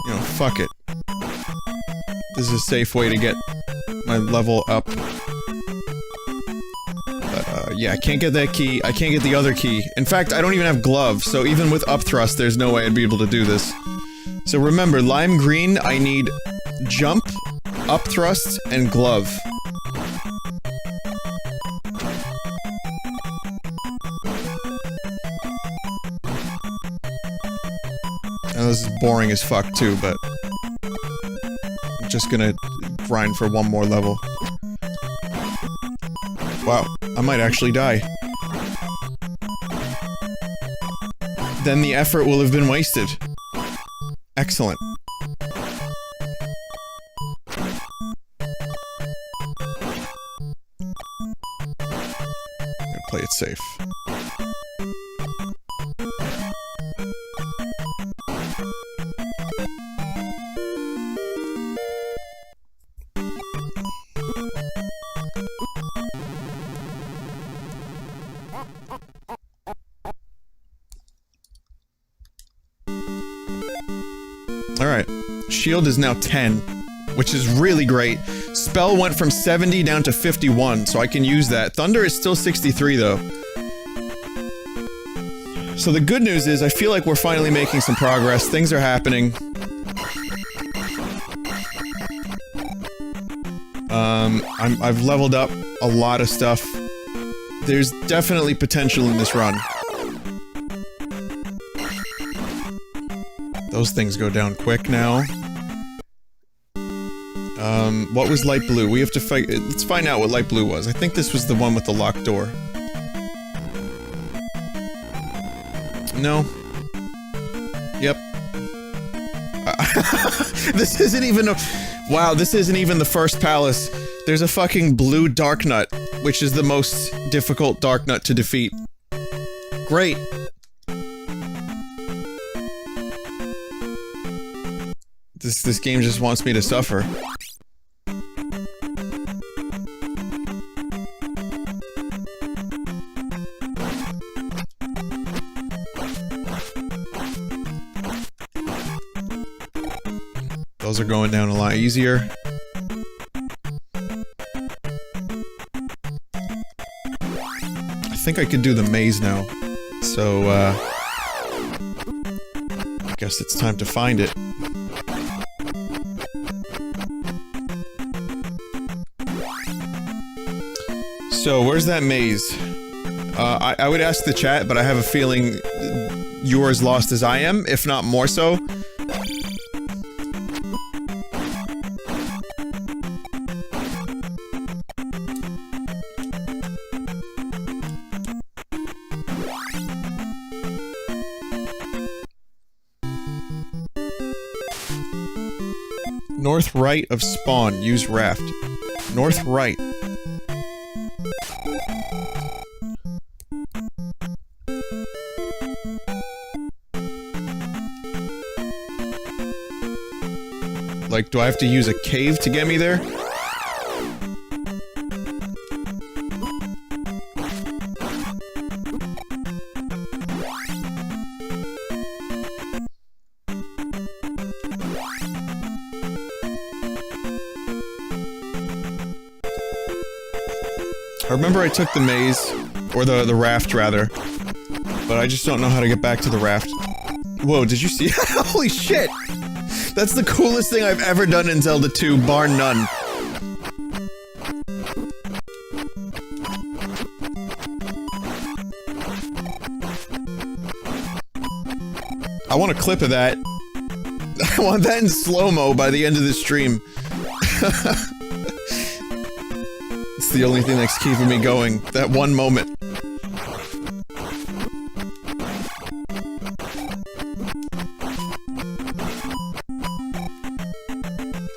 know, fuck it. This is a safe way to get my level up. But, yeah, I can't get that key. I can't get the other key. In fact, I don't even have gloves, so even with up thrust, there's no way I'd be able to do this. So remember, lime green, I need jump, up thrust, and glove. Now, this is boring as fuck too, but I'm just gonna grind for one more level. Wow, I might actually die. Then the effort will have been wasted. Excellent. I'm gonna play it safe. Alright. Shield is now 10, which is really great. Spell went from 70 down to 51, so I can use that. Thunder is still 63, though. So the good news is, I feel like we're finally making some progress. Things are happening. I've leveled up a lot of stuff. There's definitely potential in this run. Those things go down quick now. What was light blue? We have to fight- let's find out what light blue was. I think this was the one with the locked door. No. Yep. This isn't even a- wow, this isn't even the first palace. There's a fucking blue dark nut, which is the most difficult dark nut to defeat. Great. This game just wants me to suffer. Those are going down a lot easier. think I could do the maze now. So, I guess it's time to find it. So, where's that maze? I would ask the chat, but I have a feeling you're as lost as I am, if not more so. North right of spawn, use raft. North right. Like, do I have to use a cave to get me there? I remember I took the maze, or the raft rather, but I just don't know how to get back to the raft. Whoa, did you see? Holy shit! That's the coolest thing I've ever done in Zelda 2, bar none. I want a clip of that. I want that in slow-mo by the end of the stream. It's the only thing that's keeping me going. That one moment.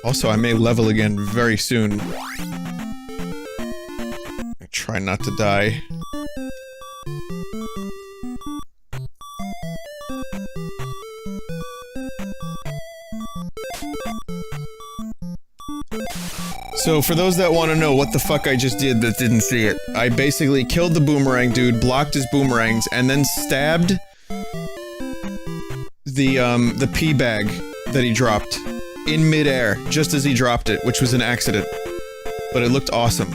Also, I may level again very soon. I try not to die. So, for those that want to know what the fuck I just did that didn't see it, I basically killed the boomerang dude, blocked his boomerangs, and then stabbed the pea bag that he dropped in midair, just as he dropped it, which was an accident. But it looked awesome.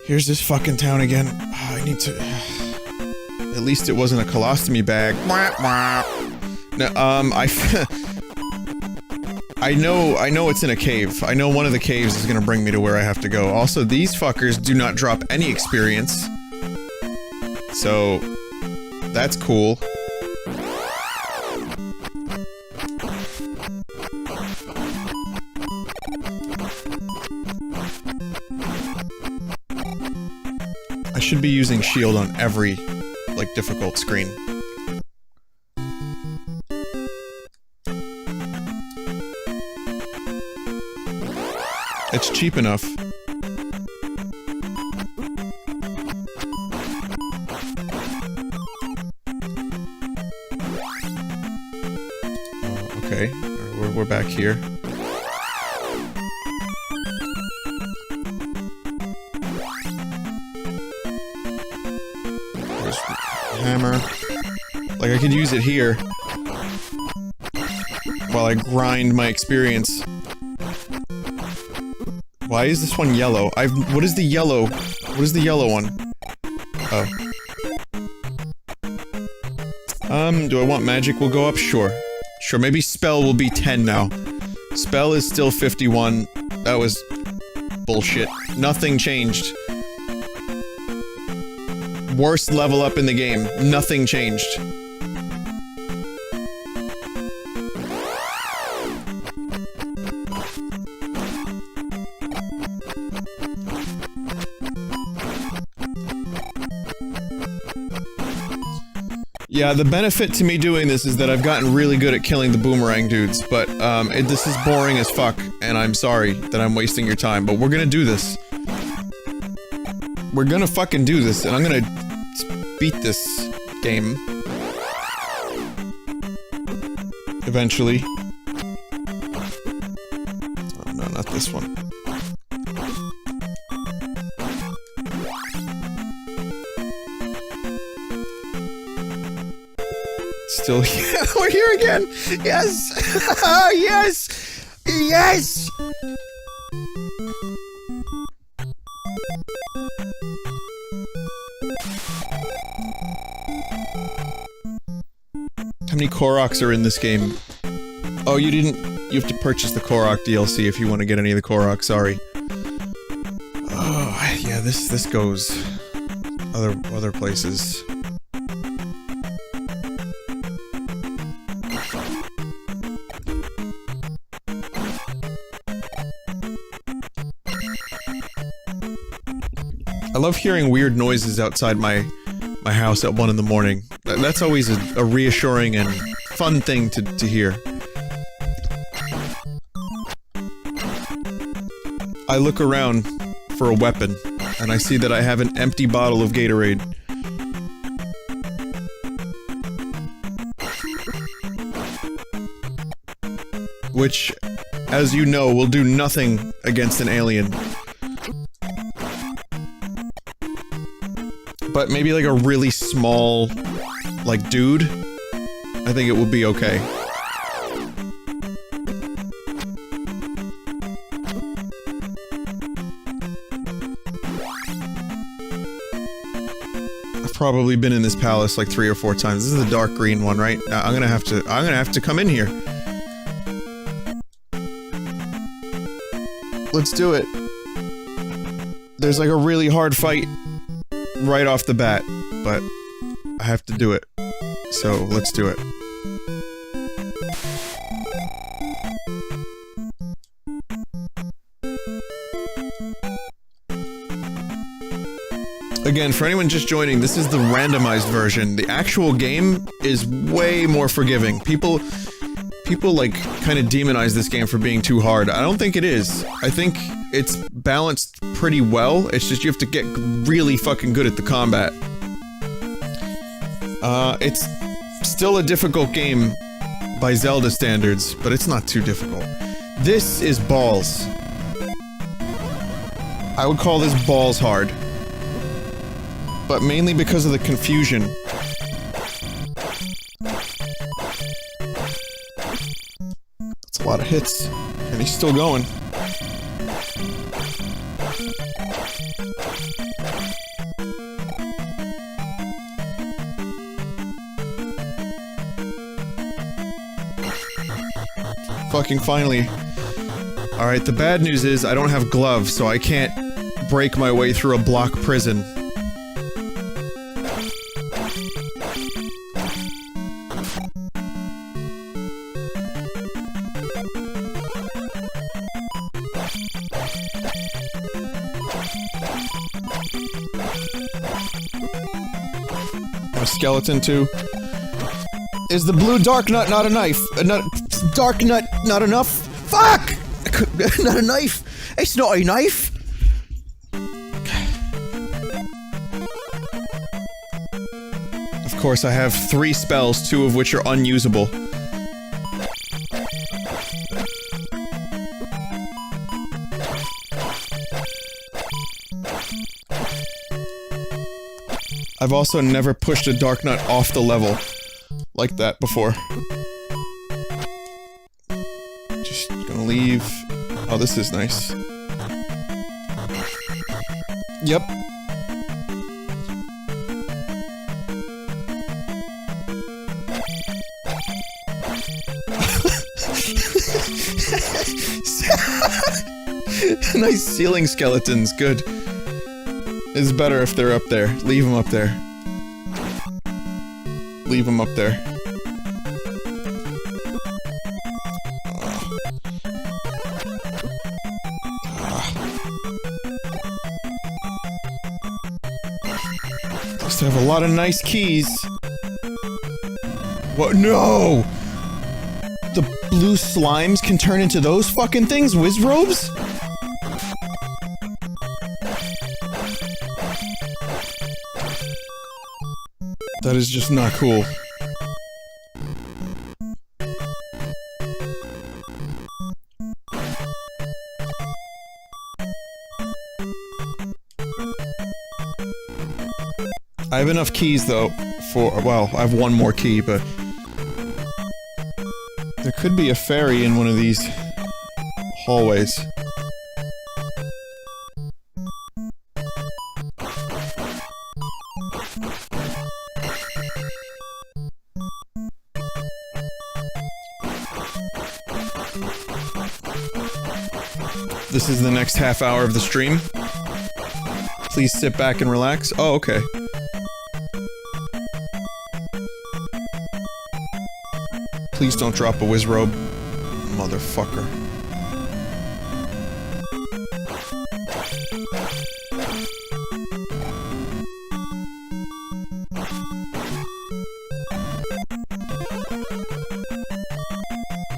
Here's this fucking town again. Oh, I need to... At least it wasn't a colostomy bag. No, I know it's in a cave. I know one of the caves is gonna bring me to where I have to go. Also, these fuckers do not drop any experience. So... that's cool. I should be using shield on every, like, difficult screen. It's cheap enough. Okay, we're back here. Hammer. Like, I could use it here while I grind my experience. Why is this one yellow? What is the yellow? What is the yellow one? Oh. Do I want magic will go up? Sure. Sure, maybe spell will be 10 now. Spell is still 51. That was bullshit. Nothing changed. Worst level up in the game. Nothing changed. Yeah, the benefit to me doing this is that I've gotten really good at killing the boomerang dudes, but, this is boring as fuck, and I'm sorry that I'm wasting your time, but we're gonna do this. We're gonna fucking do this, and I'm gonna beat this game. Still here. We're here again! Yes! Yes! Yes! How many Koroks are in this game? Oh, you didn't... You have to purchase the Korok DLC if you want to get any of the Koroks, sorry. Oh, yeah, this goes... other places. I love hearing weird noises outside my house at 1 in the morning. That's always a reassuring and fun thing to hear. I look around for a weapon, and I see that I have an empty bottle of Gatorade. Which, as you know, will do nothing against an alien. But maybe like a really small, like, dude? I think it would be okay. I've probably been in this palace like 3 or 4 times. This is the dark green one, right? I'm gonna have to come in here. Let's do it. There's like a really hard fight right off the bat, but I have to do it. So, let's do it. Again, for anyone just joining, this is the randomized version. The actual game is way more forgiving. People like kind of demonize this game for being too hard. I don't think it is. I think it's balanced pretty well. It's just you have to get really fucking good at the combat. It's still a difficult game by Zelda standards, but it's not too difficult. This is balls. I would call this balls hard. But mainly because of the confusion. That's a lot of hits. And he's still going. Fucking finally. Alright, the bad news is I don't have gloves, so I can't break my way through a block prison. A skeleton too. Is the blue dark nut not a knife? Dark nut not enough? Fuck! Not a knife! It's not a knife! Of course, I have 3 spells, 2 of which are unusable. I've also never pushed a dark nut off the level like that before. Just gonna leave. Oh, this is nice. Yep. Nice ceiling skeletons, good. It's better if they're up there. Leave them up there. Leave them up there. Must have a lot of nice keys. What? No! The blue slimes can turn into those fucking things? Wizrobes? That is just not cool. I have enough keys though for, well, I have 1 more key, but There could be a fairy in one of these hallways. This is the next half hour of the stream. Please sit back and relax. Oh, okay. Please don't drop a whiz robe, motherfucker.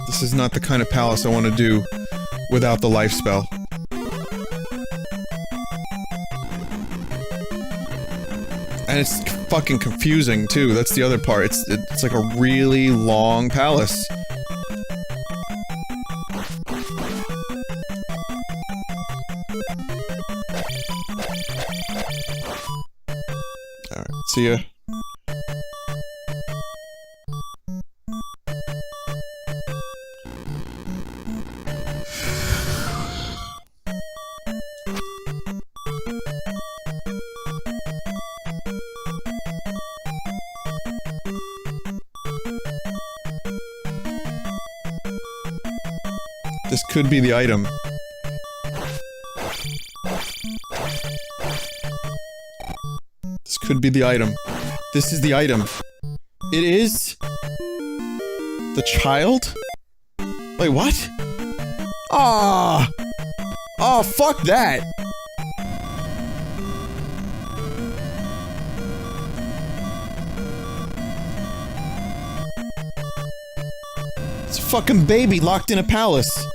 This is not the kind of palace I want to do without the life spell. And it's fucking confusing, too. That's the other part. It's like a really long palace. Alright, see ya. This could be the item. This could be the item. This is the item. It is... the child? Wait, what? Ah! Oh, fuck that! It's a fucking baby locked in a palace.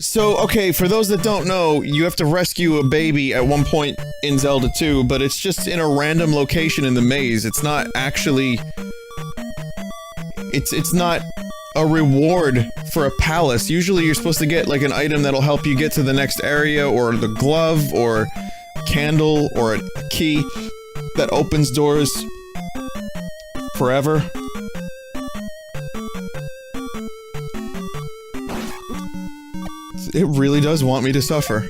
So, okay, for those that don't know, you have to rescue a baby at one point in Zelda II, but it's just in a random location in the maze. It's not actually... It's not a reward for a palace. Usually you're supposed to get, like, an item that'll help you get to the next area, or the glove, or a candle, or a key that opens doors forever. It really does want me to suffer.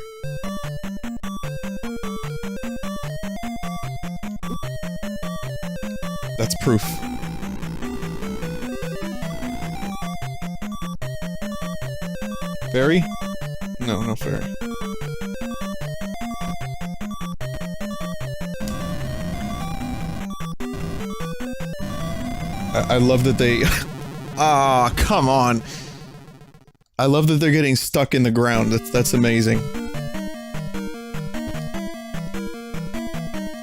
That's proof. Fairy? No, no fairy. I love that they... Ah, come on! I love that they're getting stuck in the ground. That's amazing.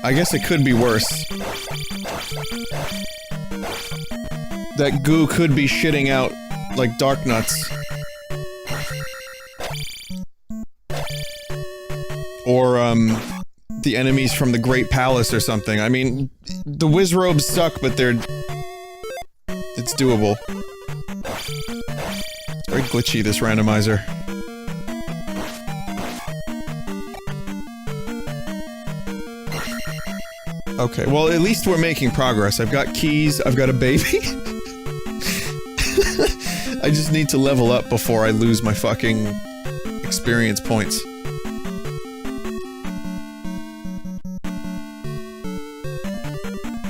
I guess it could be worse. That goo could be shitting out like dark nuts. Or, the enemies from the Great Palace or something. I mean, the whiz robes suck, but they're... it's doable. Very glitchy, this randomizer. Okay, well, at least we're making progress. I've got keys, I've got a baby. I just need to level up before I lose my fucking experience points.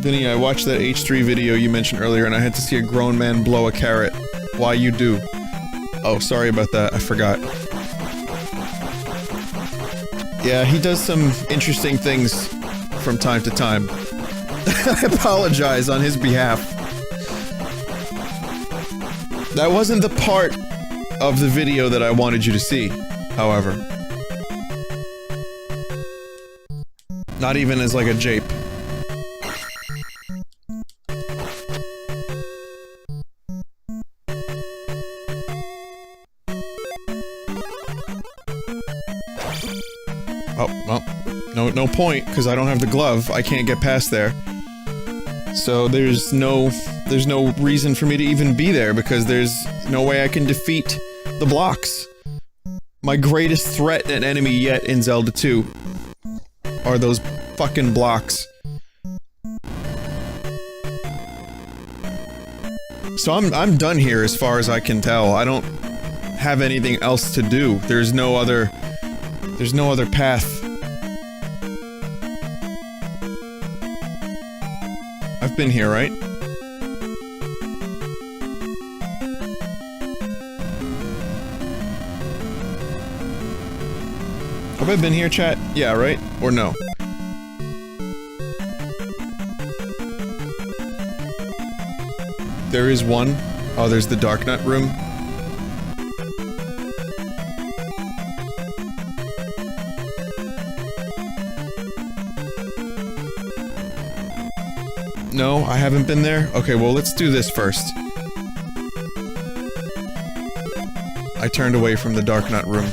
Vinny, I watched that H3 video you mentioned earlier and I had to see a grown man blow a carrot. Why you do? Oh, sorry about that, I forgot. Yeah, he does some interesting things from time to time. I apologize on his behalf. That wasn't the part of the video that I wanted you to see, however. Not even as like a jape. Oh, well, no point, because I don't have the glove. I can't get past there. So there's no reason for me to even be there, because there's no way I can defeat the blocks. My greatest threat and enemy yet in Zelda II are those fucking blocks. So I'm done here as far as I can tell. I don't have anything else to do. There's no other path. I've been here, right? Have I been here, chat? Yeah, right? Or no? There is one. Oh, there's the Dark Nut room. No, I haven't been there? Okay, well, let's do this first. I turned away from the Dark Nut room.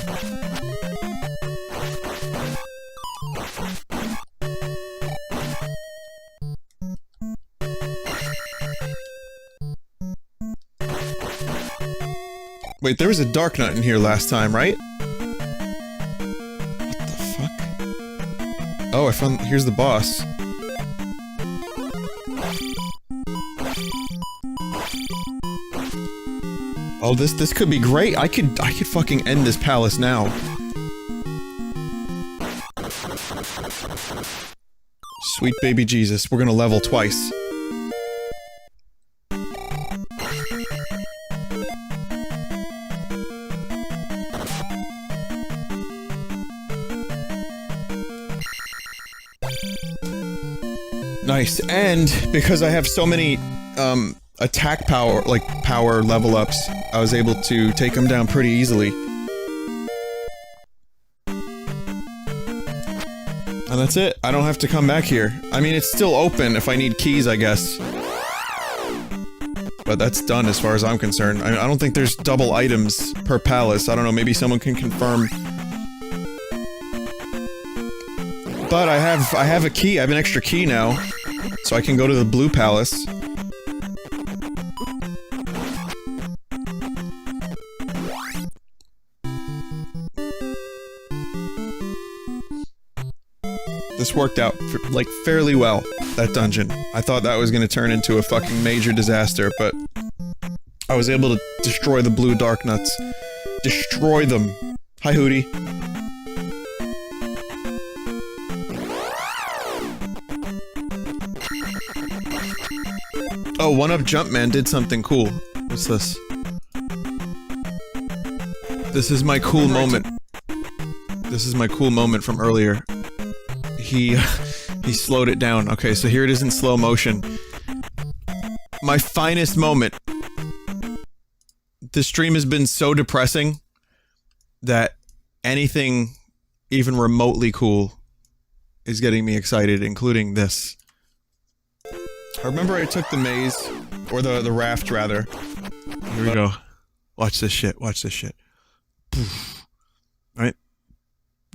Wait, there was a Dark Nut in here last time, right? What the fuck? Oh, I found- here's the boss. Oh, this could be great. I could fucking end this palace now. Sweet baby Jesus, we're gonna level twice. Nice, and because I have so many, attack power, like, power level ups, I was able to take them down pretty easily. And that's it. I don't have to come back here. I mean, it's still open if I need keys, I guess. But that's done as far as I'm concerned. I don't think there's double items per palace. I don't know, maybe someone can confirm. But I have a key. I have an extra key now. So I can go to the blue palace. This worked out, like, fairly well, that dungeon. I thought that was gonna turn into a fucking major disaster, but I was able to destroy the blue Dark Nuts. Destroy them. Hi, Hootie. Oh, One Up Jumpman did something cool. What's this? This is my cool moment. This is my cool moment from earlier. He slowed it down. Okay, so here it is in slow motion. My finest moment. The stream has been so depressing that anything even remotely cool is getting me excited, including this. I remember I took the maze, or the raft rather. Here we go. Watch this shit, watch this shit. Right?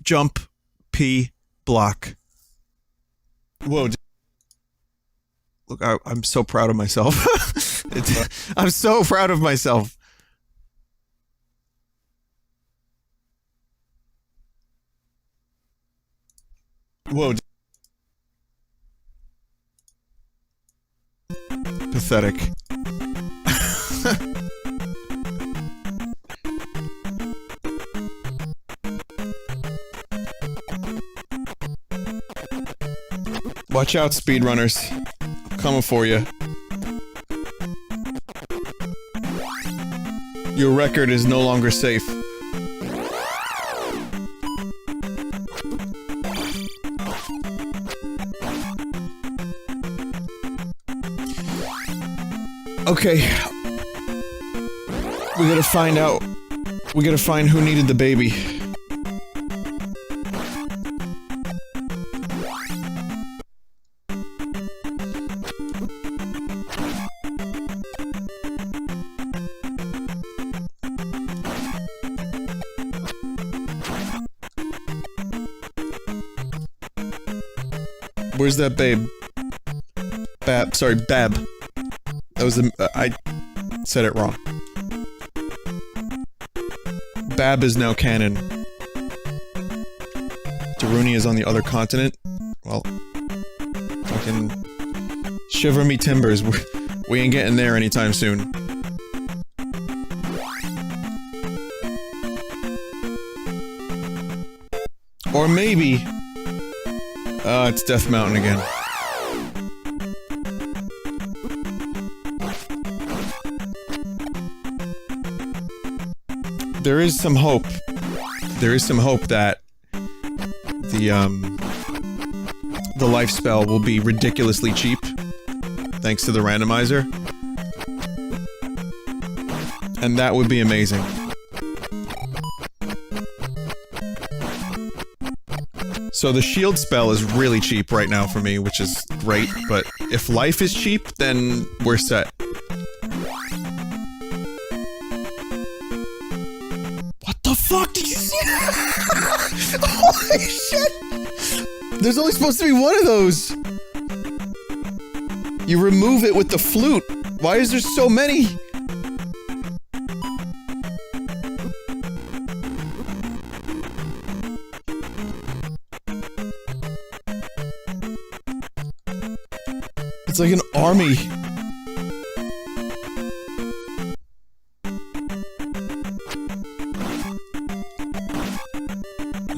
Jump, P, block. Whoa. Look, I'm so proud of myself. I'm so proud of myself. Whoa. Pathetic. Watch out, speedrunners. I'm coming for you. Your record is no longer safe. Okay. We gotta find out. We gotta find who needed the baby. Where's that babe? Bab. Sorry, Bab. That was the... I said it wrong. Bab is now canon. Daruni is on the other continent. Well... Fucking... Shiver me timbers. We ain't getting there anytime soon. Or maybe... it's Death Mountain again. There is some hope. There is some hope that the life spell will be ridiculously cheap, thanks to the randomizer. And that would be amazing. So the shield spell is really cheap right now for me, which is great, but if life is cheap, then we're set. What the fuck? Did you see that? Holy shit! There's only supposed to be one of those! You remove it with the flute. Why is there so many? It's like an army.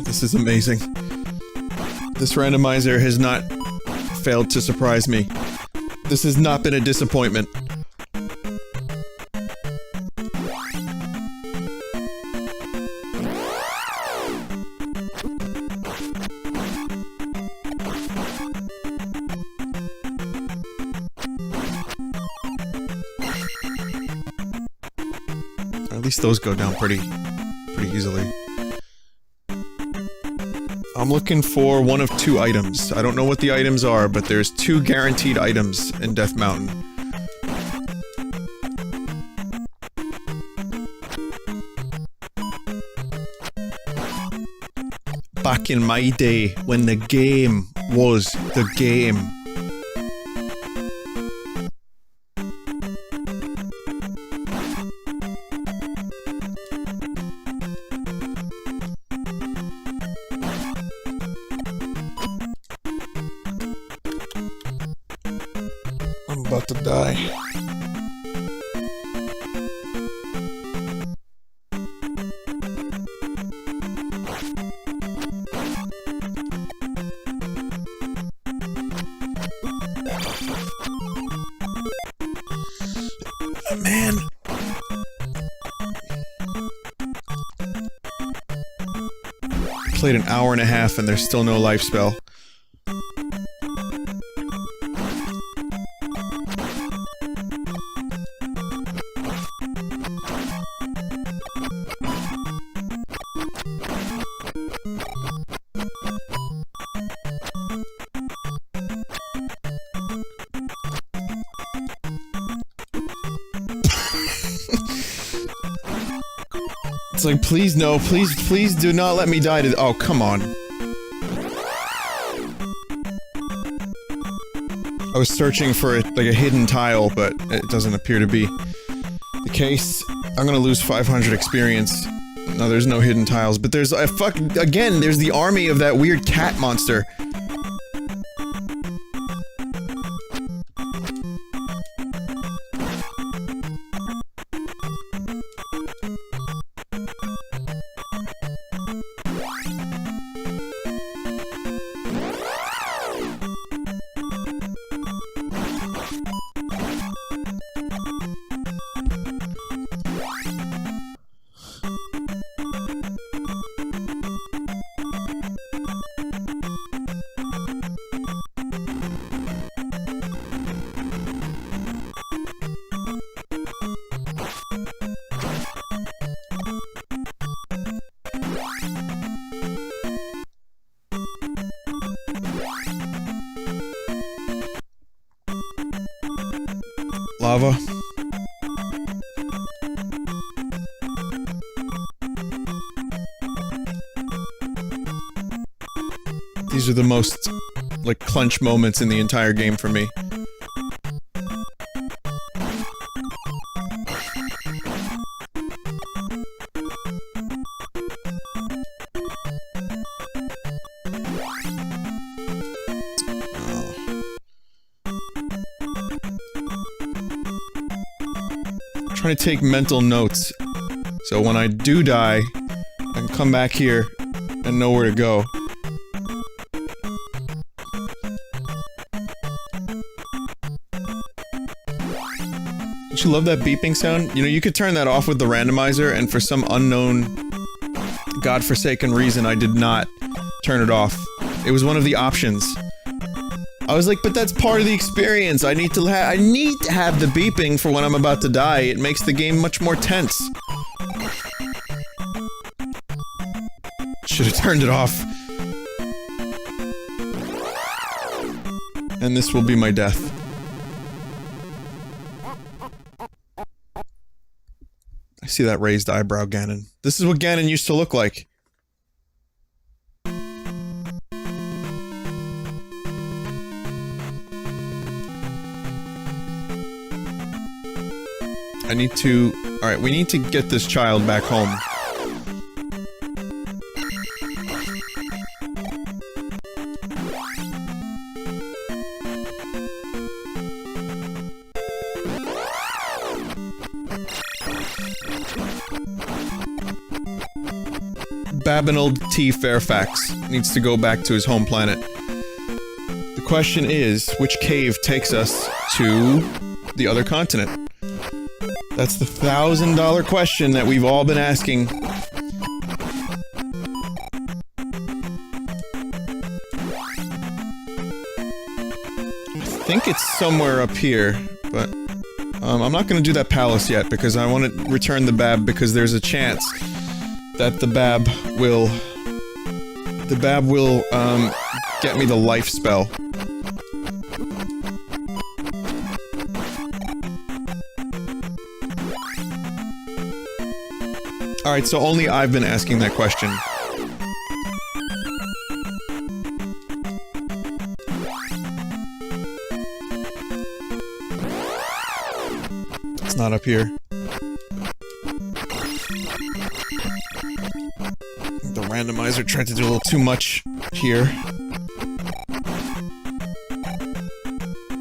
This is amazing. This randomizer has not failed to surprise me. This has not been a disappointment. At least those go down pretty easily. I'm looking for one of two items. I don't know what the items are, but there's 2 guaranteed items in Death Mountain. Back in my day, when the game was the game. I'm about to die. Man. Played an hour and a half and there's still no life spell. It's like, please no, please do not let me die to- oh, come on. I was searching for like a hidden tile, but it doesn't appear to be the case. I'm gonna lose 500 experience. No, there's no hidden tiles, but there's a again, there's the army of that weird cat monster. Lava. These are the most, like, clench moments in the entire game for me. trying to take mental notes. So when I do die, I can come back here and know where to go. Don't you love that beeping sound? You know, you could turn that off with the randomizer, and for some unknown, godforsaken reason, I did not turn it off. It was one of the options. I was like, but that's part of the experience. I need to have the beeping for when I'm about to die. It makes the game much more tense. Should have turned it off. And this will be my death. I see that raised eyebrow, Ganon. This is what Ganon used to look like. I need to... Alright, we need to get this child back home. Babinold T. Fairfax needs to go back to his home planet. The question is, which cave takes us to the other continent? That's the $1,000 question that we've all been asking. I think it's somewhere up here, but I'm not gonna do that palace yet because I want to return the Bab because there's a chance that the Bab will get me the life spell. Alright, so only I've been asking that question. It's not up here. The randomizer tried to do a little too much here.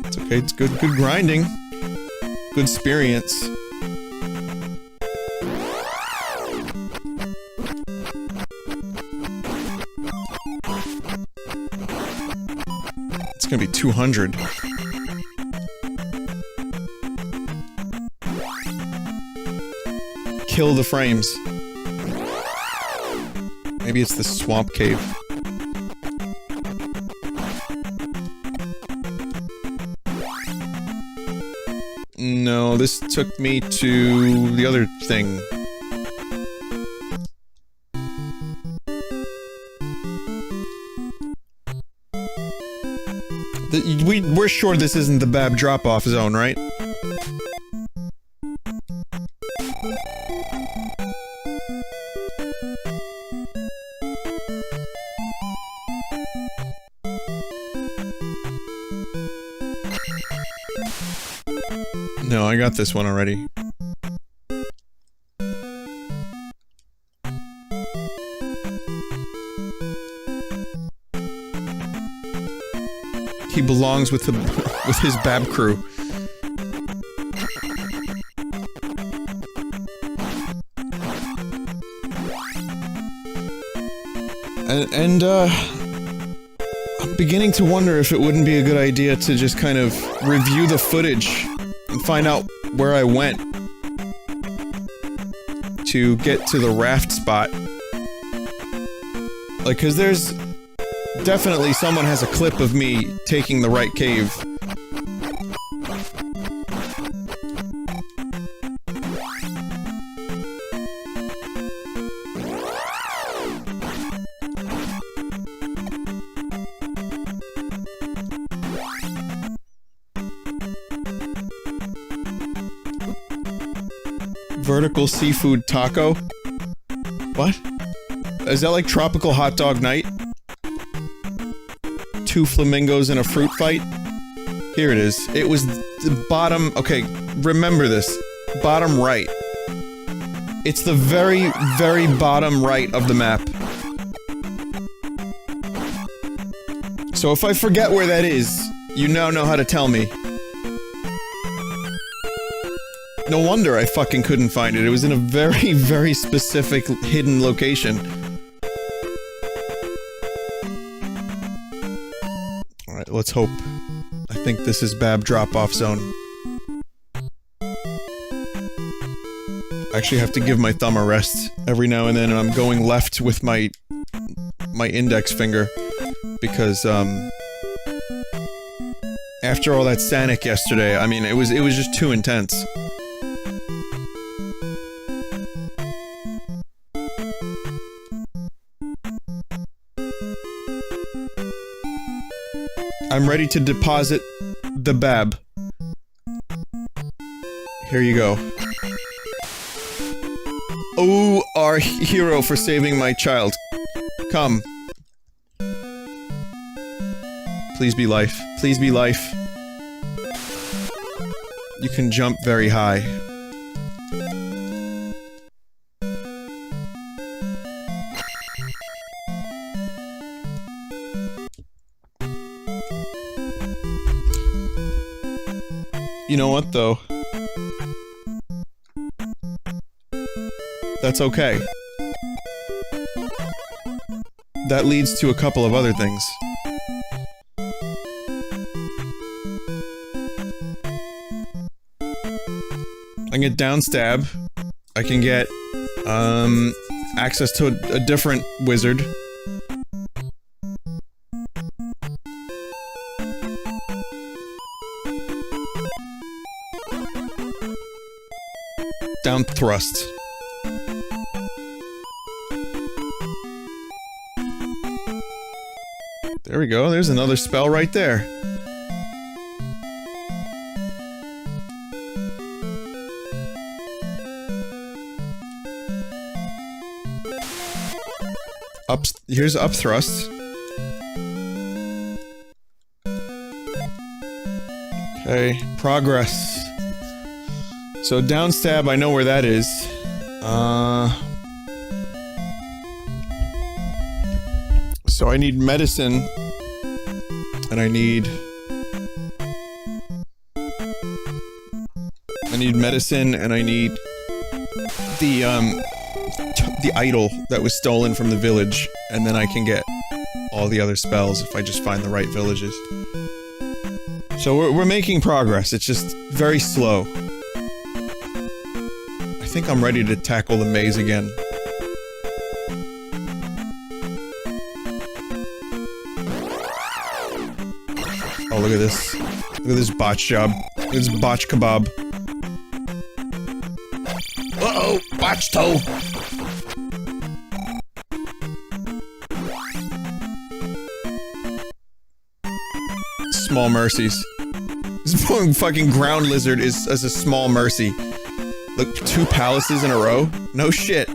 It's okay, it's good grinding. Good experience. It's gonna be 200. Kill the frames. Maybe it's the swamp cave. No, this took me to the other thing. We're sure this isn't the Bab drop-off zone, right? No, I got this one already. He belongs with his Bab crew. And I'm beginning to wonder if it wouldn't be a good idea to just kind of review the footage and find out where I went to get to the raft spot. Like, 'cause there's definitely someone has a clip of me taking the right cave. Vertical seafood taco? What? Is that like tropical hot dog night? 2 flamingos in a fruit fight? Here it is. It was the bottom... Okay, remember this. Bottom right. It's the very, very bottom right of the map. So if I forget where that is, you now know how to tell me. No wonder I fucking couldn't find it. It was in a very, very specific hidden location. Alright, let's hope. I think this is Bab drop-off zone. I actually have to give my thumb a rest every now and then, and I'm going left with my index finger. Because, after all that Sanic yesterday, I mean, it was just too intense. I'm ready to deposit the Bab. Here you go. Oh, our hero for saving my child. Come. Please be life. Please be life. You can jump very high. You know what, though? That's okay. That leads to a couple of other things. I can get down stab. I can get, access to a different wizard. Down thrust. There we go, there's another spell right there. Here's up thrust. Okay, progress. So down stab, I know where that is. So I need medicine. And I need medicine, and I need the idol that was stolen from the village, and then I can get all the other spells if I just find the right villages. So we're making progress, it's just very slow. I think I'm ready to tackle the maze again. Oh, look at this. Look at this botch job. Look at this botch kebab. Uh-oh! Botch toe! Small mercies. This fucking ground lizard is as a small mercy. Look, 2 palaces in a row? No shit.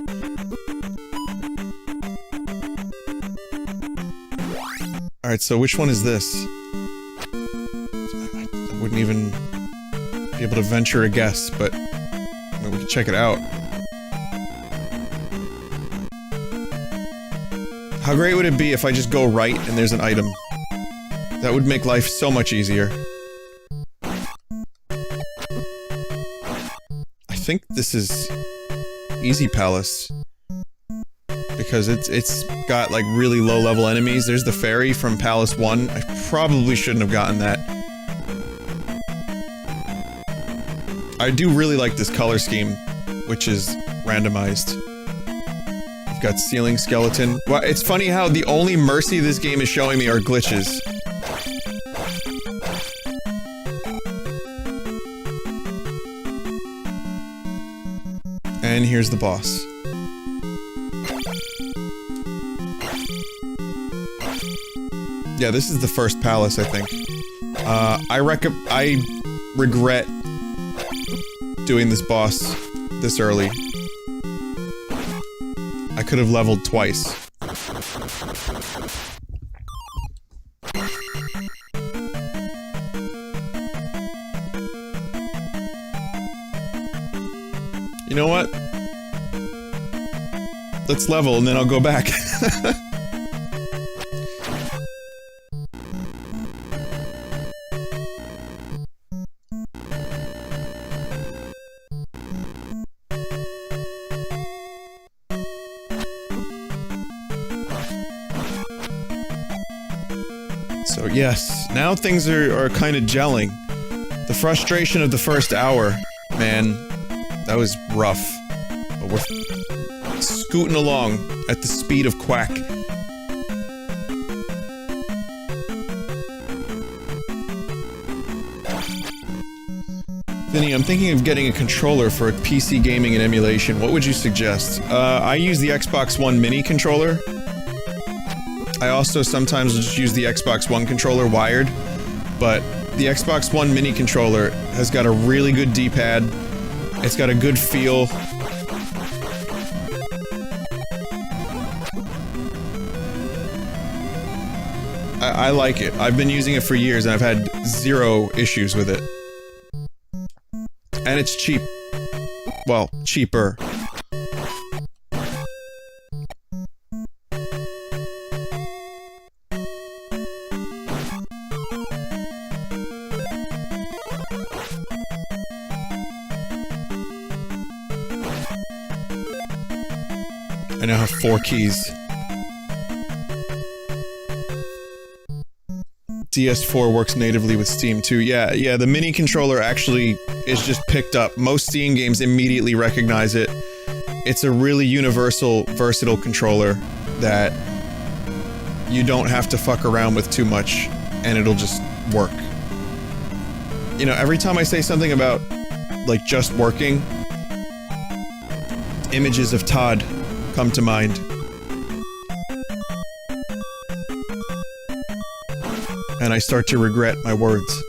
Alright, so which one is this? I wouldn't even be able to venture a guess, but I mean, we can check it out. How great would it be if I just go right and there's an item? That would make life so much easier. I think this is Easy Palace. Because it's got like really low level enemies. There's the fairy from Palace 1. I probably shouldn't have gotten that. I do really like this color scheme, which is randomized. I've got ceiling skeleton. Well, it's funny how the only mercy this game is showing me are glitches. And here's the boss. Yeah, this is the first palace, I think. I regret doing this boss this early. I could have leveled twice. You know what? Let's level and then I'll go back. So yes, now things are kind of gelling. The frustration of the first hour, man, that was rough. But we're scooting along at the speed of Quack. Vinny, I'm thinking of getting a controller for PC gaming and emulation. What would you suggest? I use the Xbox One Mini controller. I also sometimes just use the Xbox One controller wired, but the Xbox One Mini controller has got a really good D-pad. It's got a good feel. I like it. I've been using it for years and I've had zero issues with it. And it's cheap. Well, cheaper. I now have 4 keys. DS4 works natively with Steam too. Yeah, the mini controller actually is just picked up. Most Steam games immediately recognize it. It's a really universal, versatile controller that you don't have to fuck around with too much, and it'll just work. You know, every time I say something about, like, just working, images of Todd come to mind. And I start to regret my words.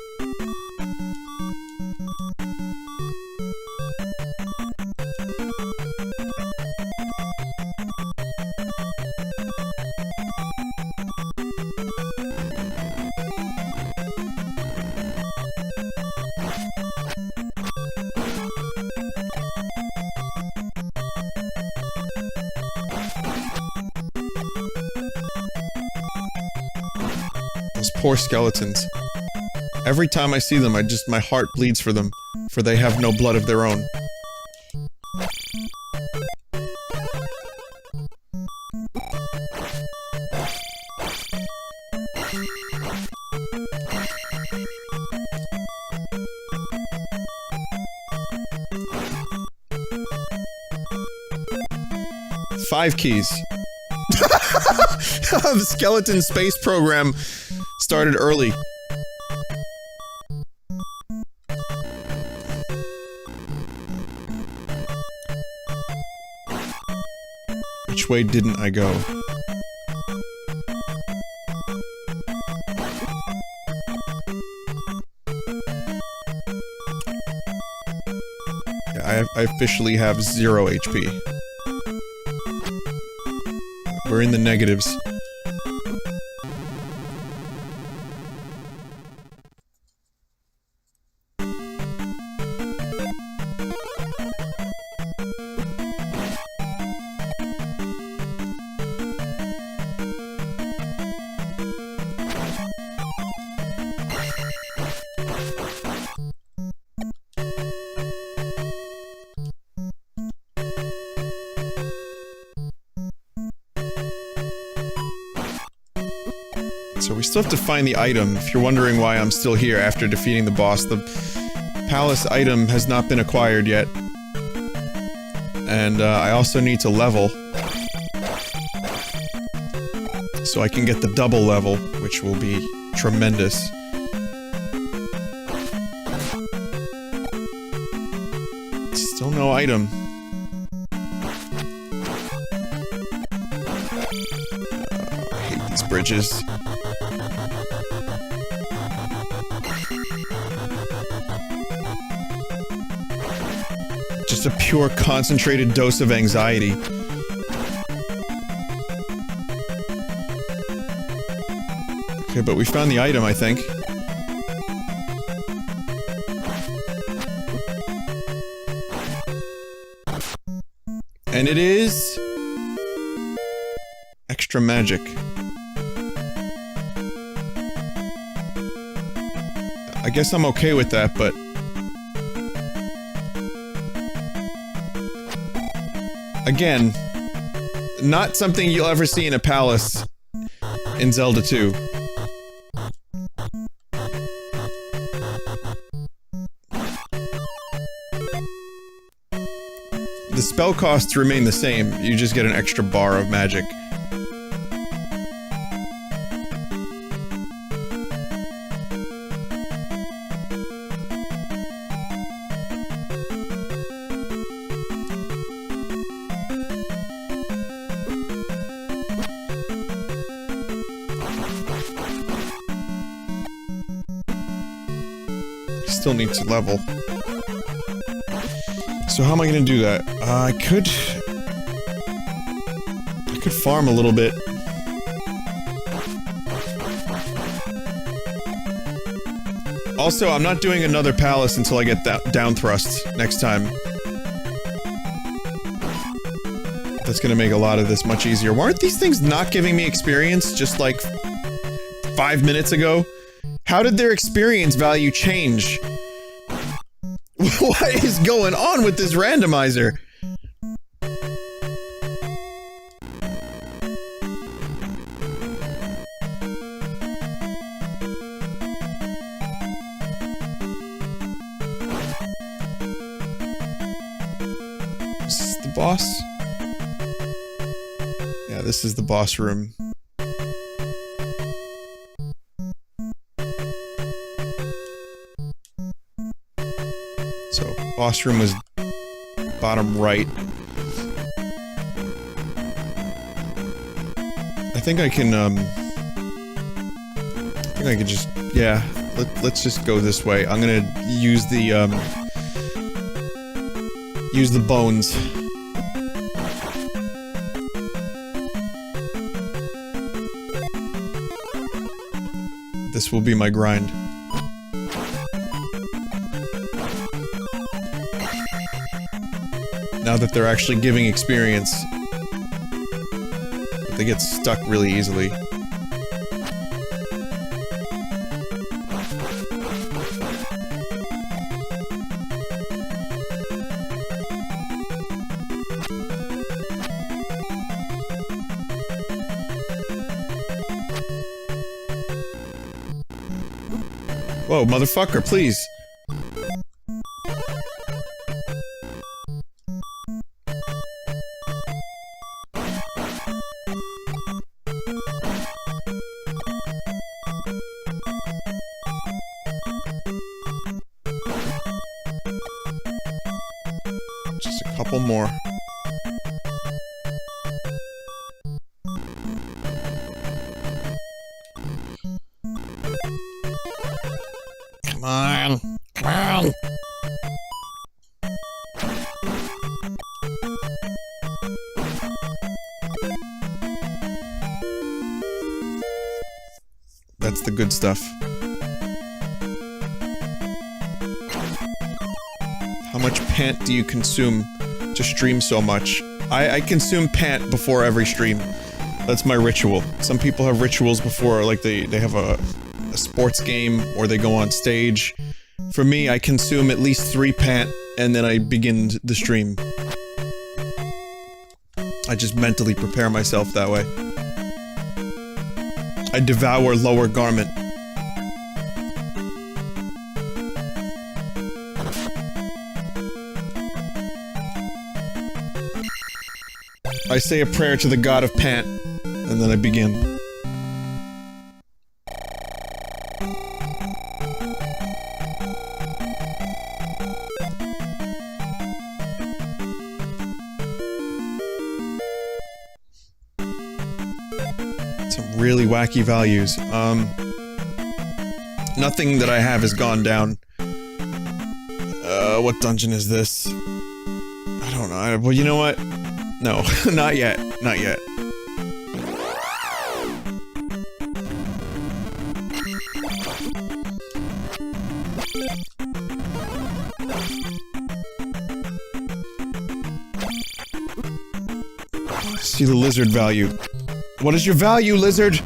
Poor skeletons. Every time I see them, my heart bleeds for them, for they have no blood of their own. Five keys. The skeleton space program started early. Which way didn't I go? Yeah, I officially have 0 HP. We're in the negatives. So we still have to find the item. If you're wondering why I'm still here after defeating the boss, the palace item has not been acquired yet. And I also need to level. So I can get the double level, which will be tremendous. Still no item. I hate these bridges. Just a pure concentrated dose of anxiety. Okay, but we found the item, I think. And it is... extra magic. I guess I'm okay with that, but... again, not something you'll ever see in a palace in Zelda II. The spell costs remain the same, you just get an extra bar of magic. Still need to level. So how am I gonna do that? I could farm a little bit. Also, I'm not doing another palace until I get that down thrust next time. That's gonna make a lot of this much easier. Weren't these things not giving me experience just like 5 minutes ago? How did their experience value change? What is going on with this randomizer? Is this the boss? Yeah, this is the boss room. Boss room was bottom right. I think I can, just, yeah, let's just go this way. I'm gonna use the bones. This will be my grind. Now that they're actually giving experience. But they get stuck really easily. Whoa, motherfucker, please. Just a couple more. Come on. Come on. That's the good stuff. How much pant do you consume to stream so much? I consume pant before every stream. That's my ritual. Some people have rituals before, like they have a sports game or they go on stage. For me, I consume at least 3 pant and then I begin the stream. I just mentally prepare myself that way. I devour lower garment. I say a prayer to the god of pant, and then I begin. Some really wacky values. Nothing that I have has gone down. What dungeon is this? I don't know. Well, you know what? No, not yet. Not yet. See the lizard value. What is your value, lizard?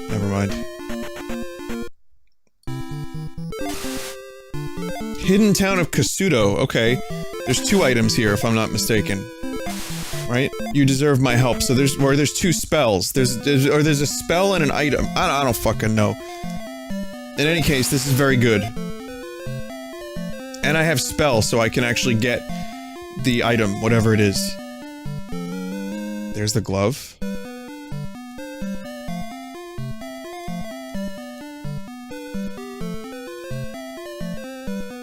Never mind. Hidden town of Kasuto. Okay. There's 2 items here, if I'm not mistaken. Right? You deserve my help. So there's 2 spells. There's a spell and an item. I don't fucking know. In any case, this is very good. And I have spell, so I can actually get the item, whatever it is. There's the glove.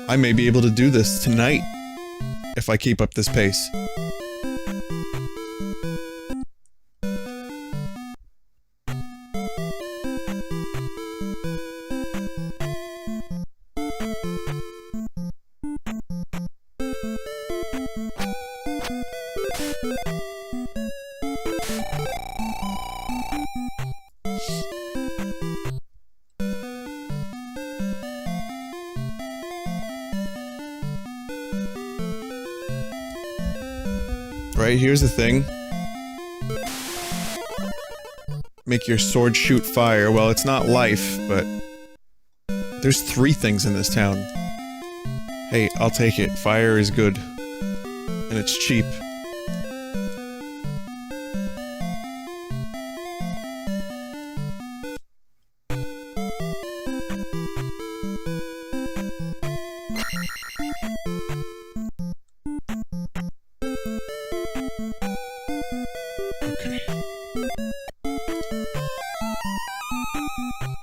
I may be able to do this tonight, if I keep up this pace. Right, here's the thing. Make your sword shoot fire. Well, it's not life, but... There's 3 things in this town. Hey, I'll take it. Fire is good. And it's cheap.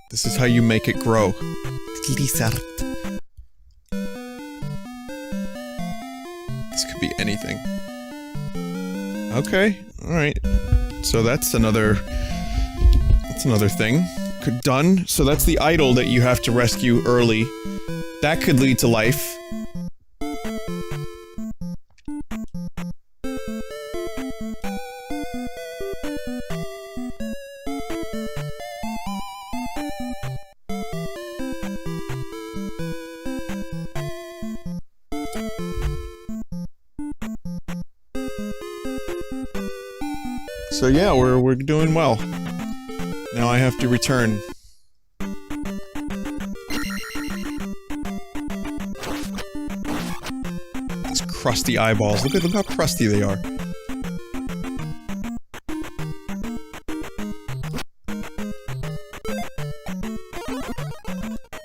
This is how you make it grow. This could be anything. Okay, alright. So that's another thing. Done. So that's the idol that you have to rescue early. That could lead to life. So yeah, we're doing well. Now I have to return. These crusty eyeballs. Look how crusty they are.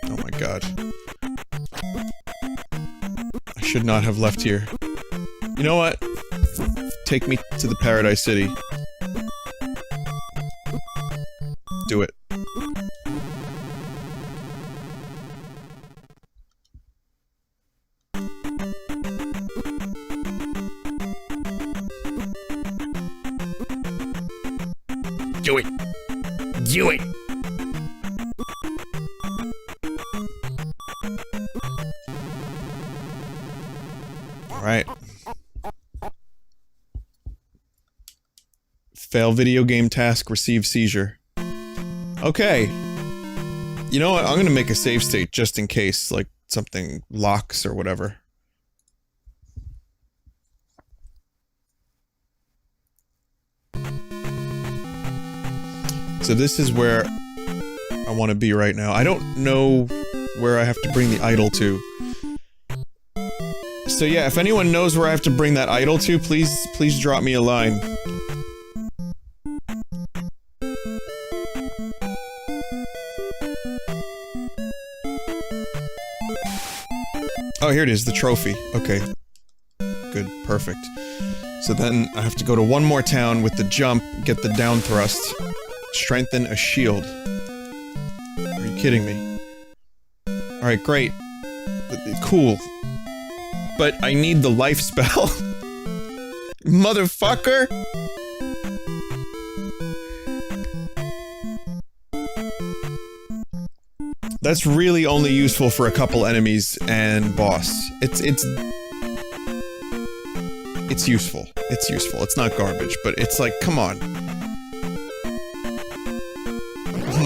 Oh my god. I should not have left here. You know what? Take me to the Paradise City. Do it. Do it. Do it. All right. Fail video game task, receive seizure. Okay. You know what? I'm gonna make a save state just in case, like, something locks or whatever. So this is where I want to be right now. I don't know where I have to bring the idol to. So yeah, if anyone knows where I have to bring that idol to, please drop me a line. Oh, here it is, the trophy. Okay. Good, perfect. So then I have to go to one more town with the jump, get the down thrust, strengthen a shield. Are you kidding me? Alright, great. Cool. But I need the life spell. Motherfucker! That's really only useful for a couple enemies and boss. It's useful. It's useful. It's not garbage, but it's like, come on.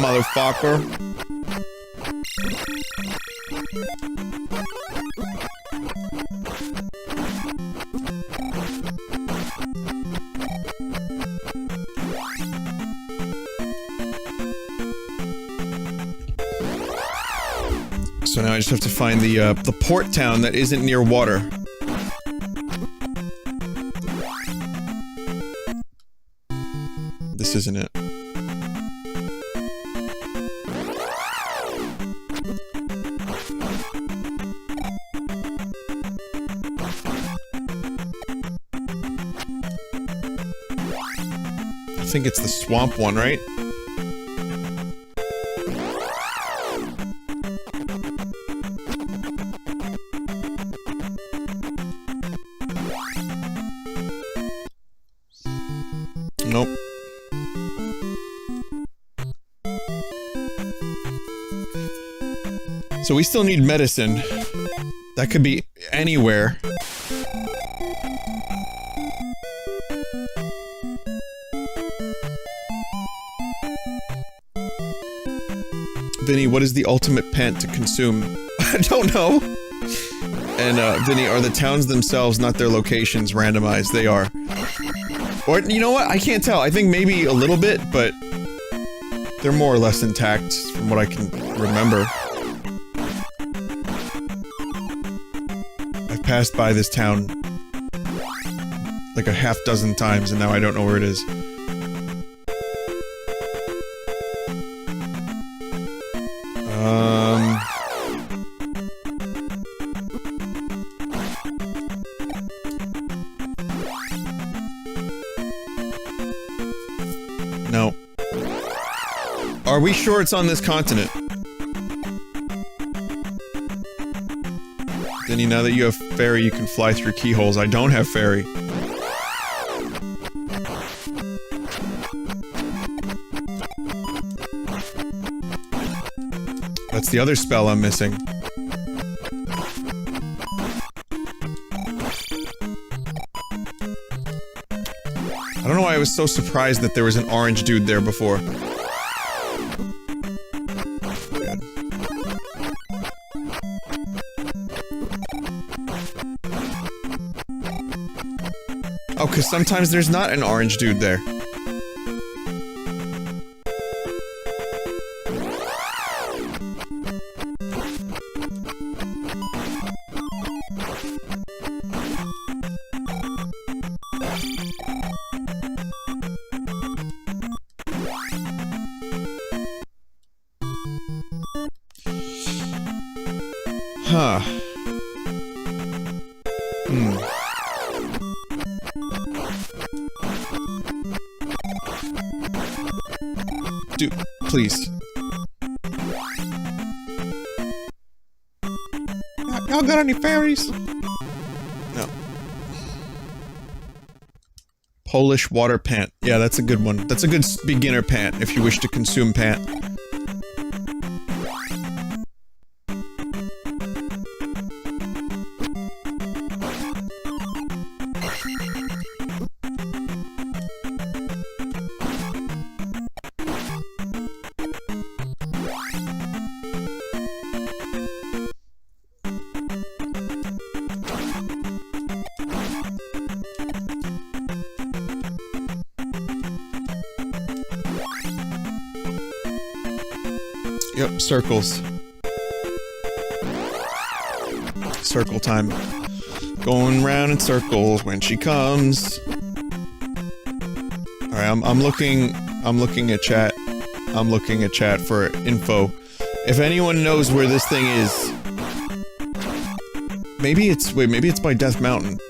Motherfucker. So now I just have to find the port town that isn't near water. This isn't it. think it's the swamp one, right? Nope. So we still need medicine. That could be anywhere. Vinny, what is the ultimate pant to consume? I don't know. And, Vinny, are the towns themselves, not their locations, randomized? They are. Or, you know what? I can't tell. I think maybe a little bit, but they're more or less intact from what I can remember. I've passed by this town like a half dozen times and now I don't know where it is. No. Are we sure it's on this continent? Vinny, now that you have fairy, you can fly through keyholes. I don't have fairy. That's the other spell I'm missing. I don't know why I was so surprised that there was an orange dude there before. God. Oh, because sometimes there's not an orange dude there. Huh. Dude, please. Y'all got any fairies? No. Polish water pant. Yeah, that's a good one. That's a good beginner pant if you wish to consume pant. Yep, circles. Circle time. Going round in circles when she comes. Alright, I'm looking at chat. I'm looking at chat for info. If anyone knows where this thing is... Maybe it's... Wait, maybe it's by Death Mountain.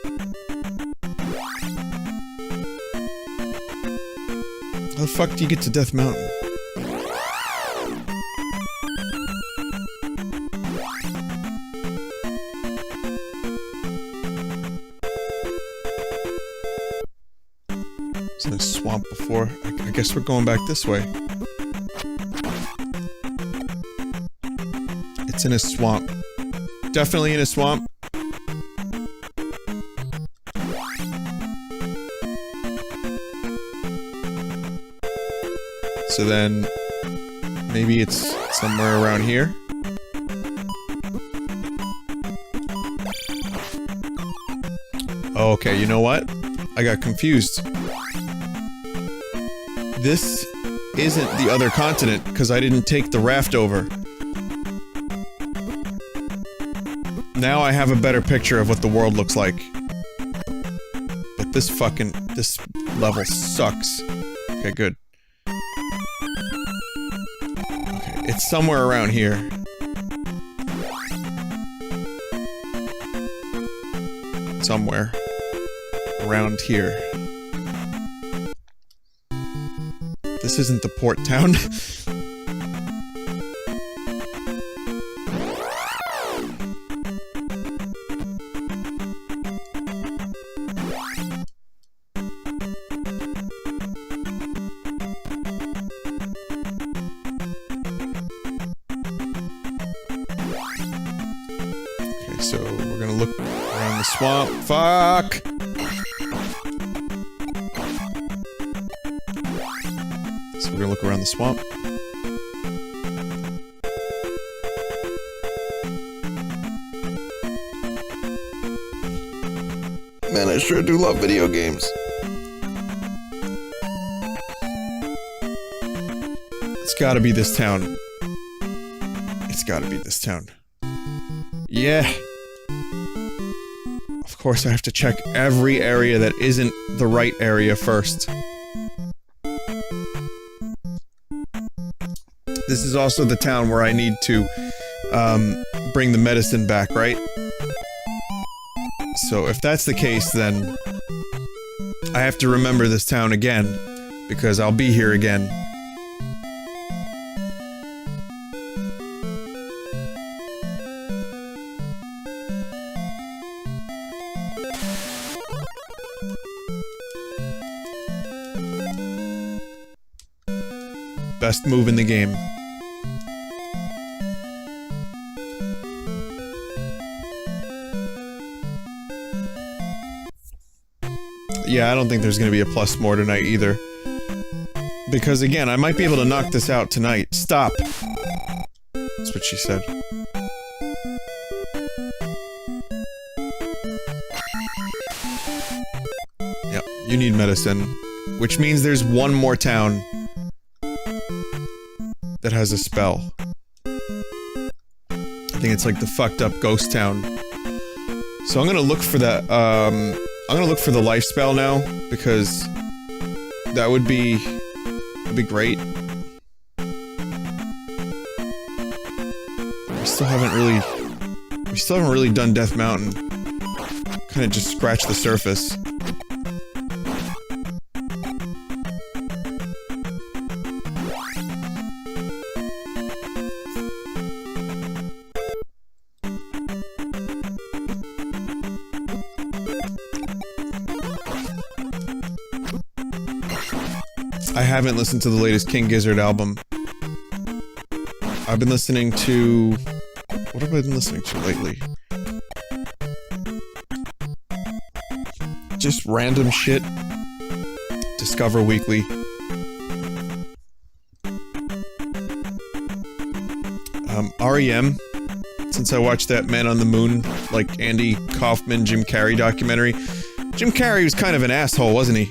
How the fuck do you get to Death Mountain? It's in a swamp before. I guess we're going back this way. It's in a swamp. Definitely in a swamp. So then, maybe it's somewhere around here. Oh, okay, you know what? I got confused. This isn't the other continent, because I didn't take the raft over. Now I have a better picture of what the world looks like. But this level sucks. Okay, good. Okay, it's somewhere around here. Somewhere. Around here. This isn't the port town. Okay, so we're gonna look around the swamp. Fuck! So we're gonna look around the swamp. Man, I sure do love video games. It's gotta be this town. It's gotta be this town. Yeah. Of course I have to check every area that isn't the right area first. This is also the town where I need to, bring the medicine back, right? So if that's the case, then I have to remember this town again, because I'll be here again. Best move in the game. Yeah, I don't think there's gonna be a plus more tonight either. Because again, I might be able to knock this out tonight. Stop! That's what she said. Yep, you need medicine. Which means there's one more town that has a spell. I think it's like the fucked up ghost town. So I'm gonna look for that, I'm gonna look for the life spell now, because that would be great. We still haven't really done Death Mountain. Kinda just scratched the surface. I haven't listened to the latest King Gizzard album. I've been listening to... What have I been listening to lately? Just random shit. Discover Weekly. REM. Since I watched that Man on the Moon, like Andy Kaufman, Jim Carrey documentary. Jim Carrey was kind of an asshole, wasn't he?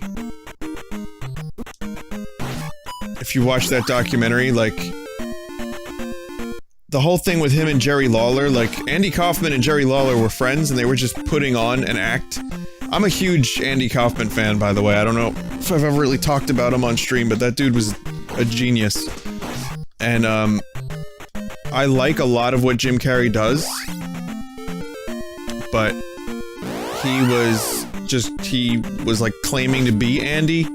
If you watch that documentary, like, the whole thing with him and Jerry Lawler, like, Andy Kaufman and Jerry Lawler were friends and they were just putting on an act. I'm a huge Andy Kaufman fan, by the way. I don't know if I've ever really talked about him on stream, but that dude was a genius. And, I like a lot of what Jim Carrey does, but he was like claiming to be Andy.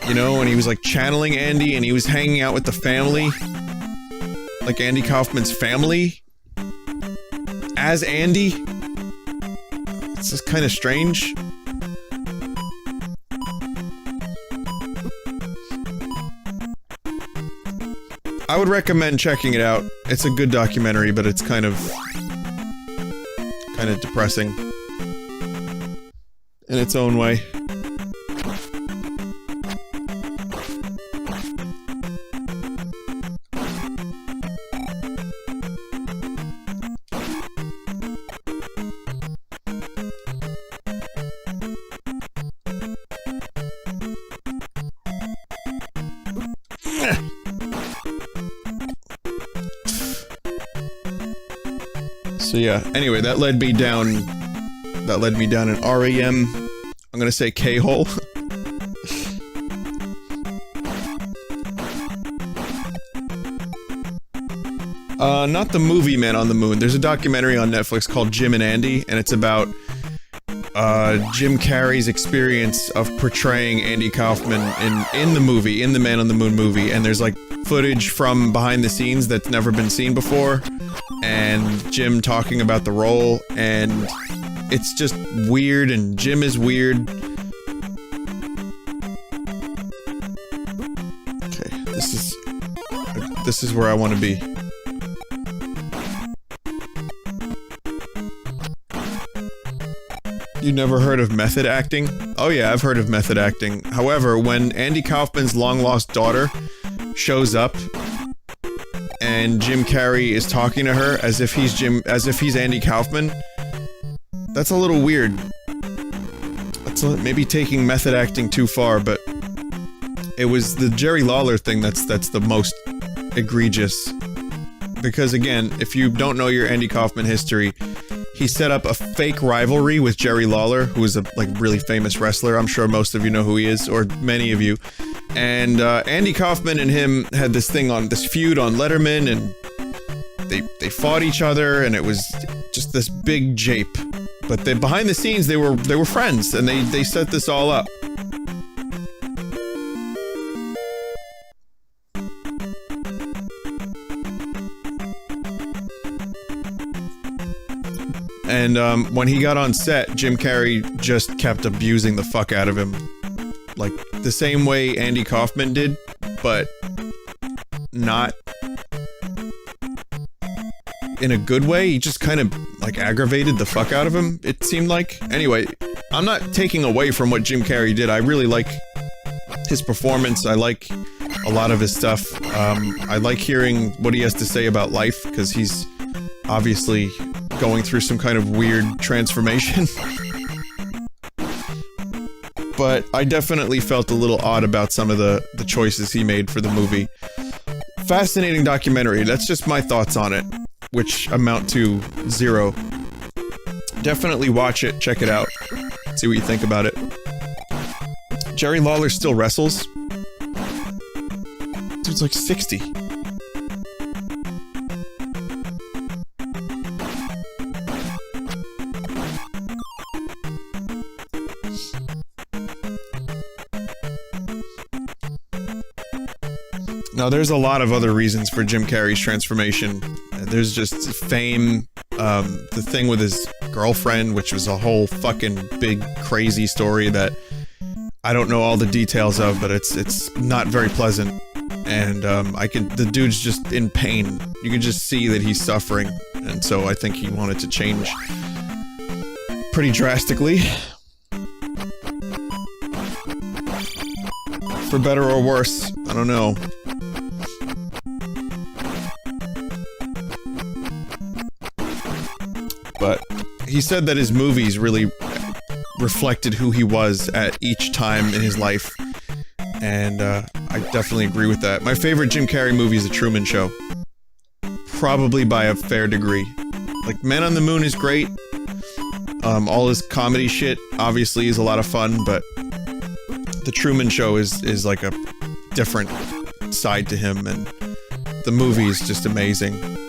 You know, and he was like channeling Andy, and he was hanging out with the family. Like Andy Kaufman's family. As Andy. It's just kind of strange. I would recommend checking it out. It's a good documentary, but it's kind of depressing. In its own way. So yeah, anyway, that led me down an REM, I'm gonna say K-hole. Not the movie Man on the Moon. There's a documentary on Netflix called Jim and Andy, and it's about Jim Carrey's experience of portraying Andy Kaufman in the movie, in the Man on the Moon movie, and there's like footage from behind the scenes that's never been seen before, and Jim talking about the role, and it's just weird, and Jim is weird. Okay, this is where I want to be. You never heard of method acting? Oh yeah, I've heard of method acting. However, when Andy Kaufman's long-lost daughter shows up and Jim Carrey is talking to her as if he's Andy Kaufman, that's a little weird. That's maybe taking method acting too far, but it was the Jerry Lawler thing that's the most egregious. Because again, if you don't know your Andy Kaufman history, he set up a fake rivalry with Jerry Lawler, who is a really famous wrestler. I'm sure most of you know who he is, or many of you. And Andy Kaufman and him had this feud on Letterman, and they fought each other, and it was just this big jape. But behind the scenes, they were friends, and they set this all up. And when he got on set, Jim Carrey just kept abusing the fuck out of him. Like, the same way Andy Kaufman did, but not in a good way. He just kind of, like, aggravated the fuck out of him, it seemed like. Anyway, I'm not taking away from what Jim Carrey did. I really like his performance. I like a lot of his stuff. I like hearing what he has to say about life, because he's obviously going through some kind of weird transformation. But I definitely felt a little odd about some of the choices he made for the movie. Fascinating documentary, that's just my thoughts on it, which amount to 0. Definitely watch it, check it out, see what you think about it. Jerry Lawler still wrestles? Dude's like 60. Now, there's a lot of other reasons for Jim Carrey's transformation. There's just fame, the thing with his girlfriend, which was a whole fucking big, crazy story that I don't know all the details of, but it's not very pleasant. And, the dude's just in pain. You can just see that he's suffering, and so I think he wanted to change pretty drastically. For better or worse, I don't know. But he said that his movies really reflected who he was at each time in his life, and I definitely agree with that. My favorite Jim Carrey movie is The Truman Show. Probably by a fair degree. Like, Man on the Moon is great. All his comedy shit obviously is a lot of fun, but The Truman Show is like a different side to him, and the movie is just amazing.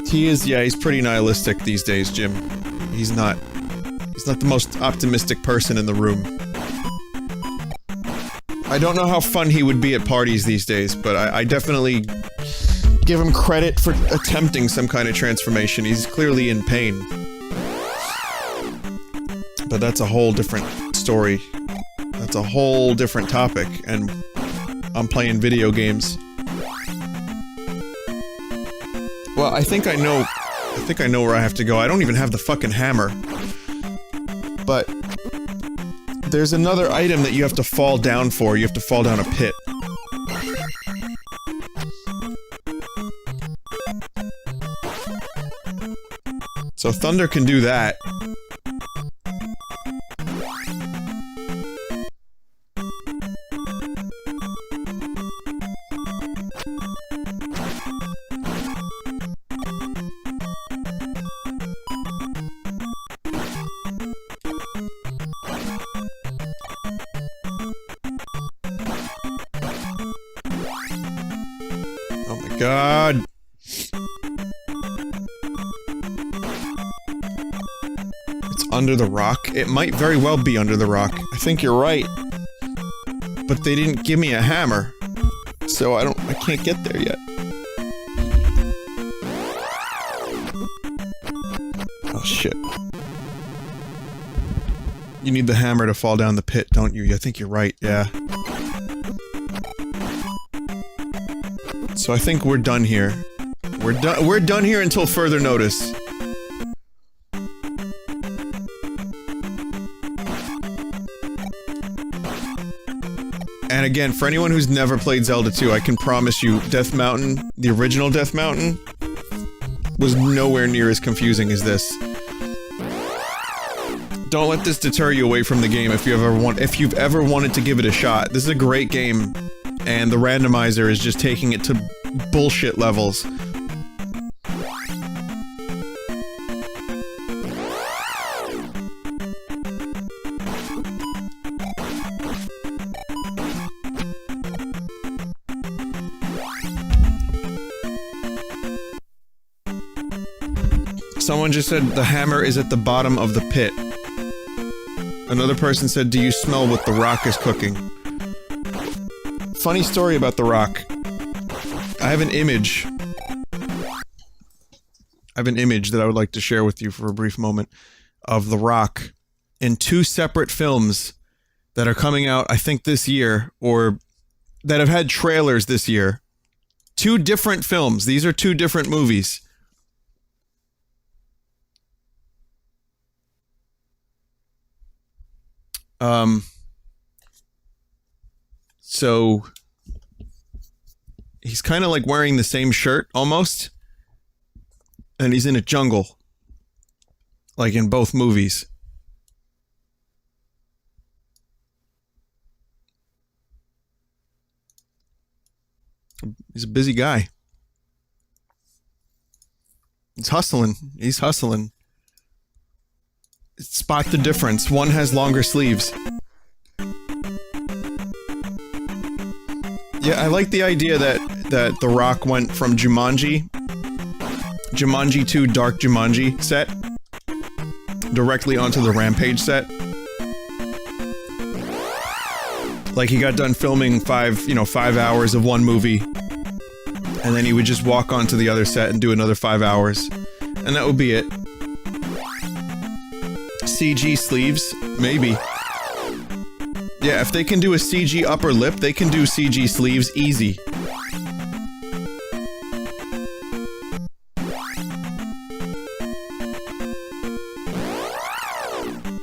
He's pretty nihilistic these days, Jim. He's not the most optimistic person in the room. I don't know how fun he would be at parties these days, but I definitely give him credit for attempting some kind of transformation. He's clearly in pain. But that's a whole different story. That's a whole different topic, and I'm playing video games. Well, I think I know where I have to go. I don't even have the fucking hammer. But there's another item that you have to fall down for. You have to fall down a pit. So Thunder can do that. God. under the rock? It might very well be under the rock. I think you're right. But they didn't give me a hammer. So I can't get there yet. Oh shit. You need the hammer to fall down the pit, don't you? I think you're right, yeah. So I think we're done here. We're done here until further notice. And again, for anyone who's never played Zelda 2, I can promise you, Death Mountain, the original Death Mountain, was nowhere near as confusing as this. Don't let this deter you away from the game if you've ever wanted to give it a shot. This is a great game, and the randomizer is just taking it to bullshit levels. Someone just said the hammer is at the bottom of the pit. Another person said, do you smell what the rock is cooking? Funny story about the rock. I have an image. That I would like to share with you for a brief moment of the rock in 2 separate films that are coming out, I think this year, or that have had trailers this year. 2 different films. These are 2 different movies. So he's kind of like wearing the same shirt almost, and he's in a jungle, like in both movies. He's a busy guy. He's hustling. Spot the difference. One has longer sleeves. Yeah, I like the idea that The Rock went from Jumanji 2 Dark Jumanji set directly onto the Rampage set. Like he got done filming 5 hours of one movie, and then he would just walk onto the other set and do another 5 hours. And that would be it. CG sleeves? Maybe. Yeah, if they can do a CG upper lip, they can do CG sleeves easy.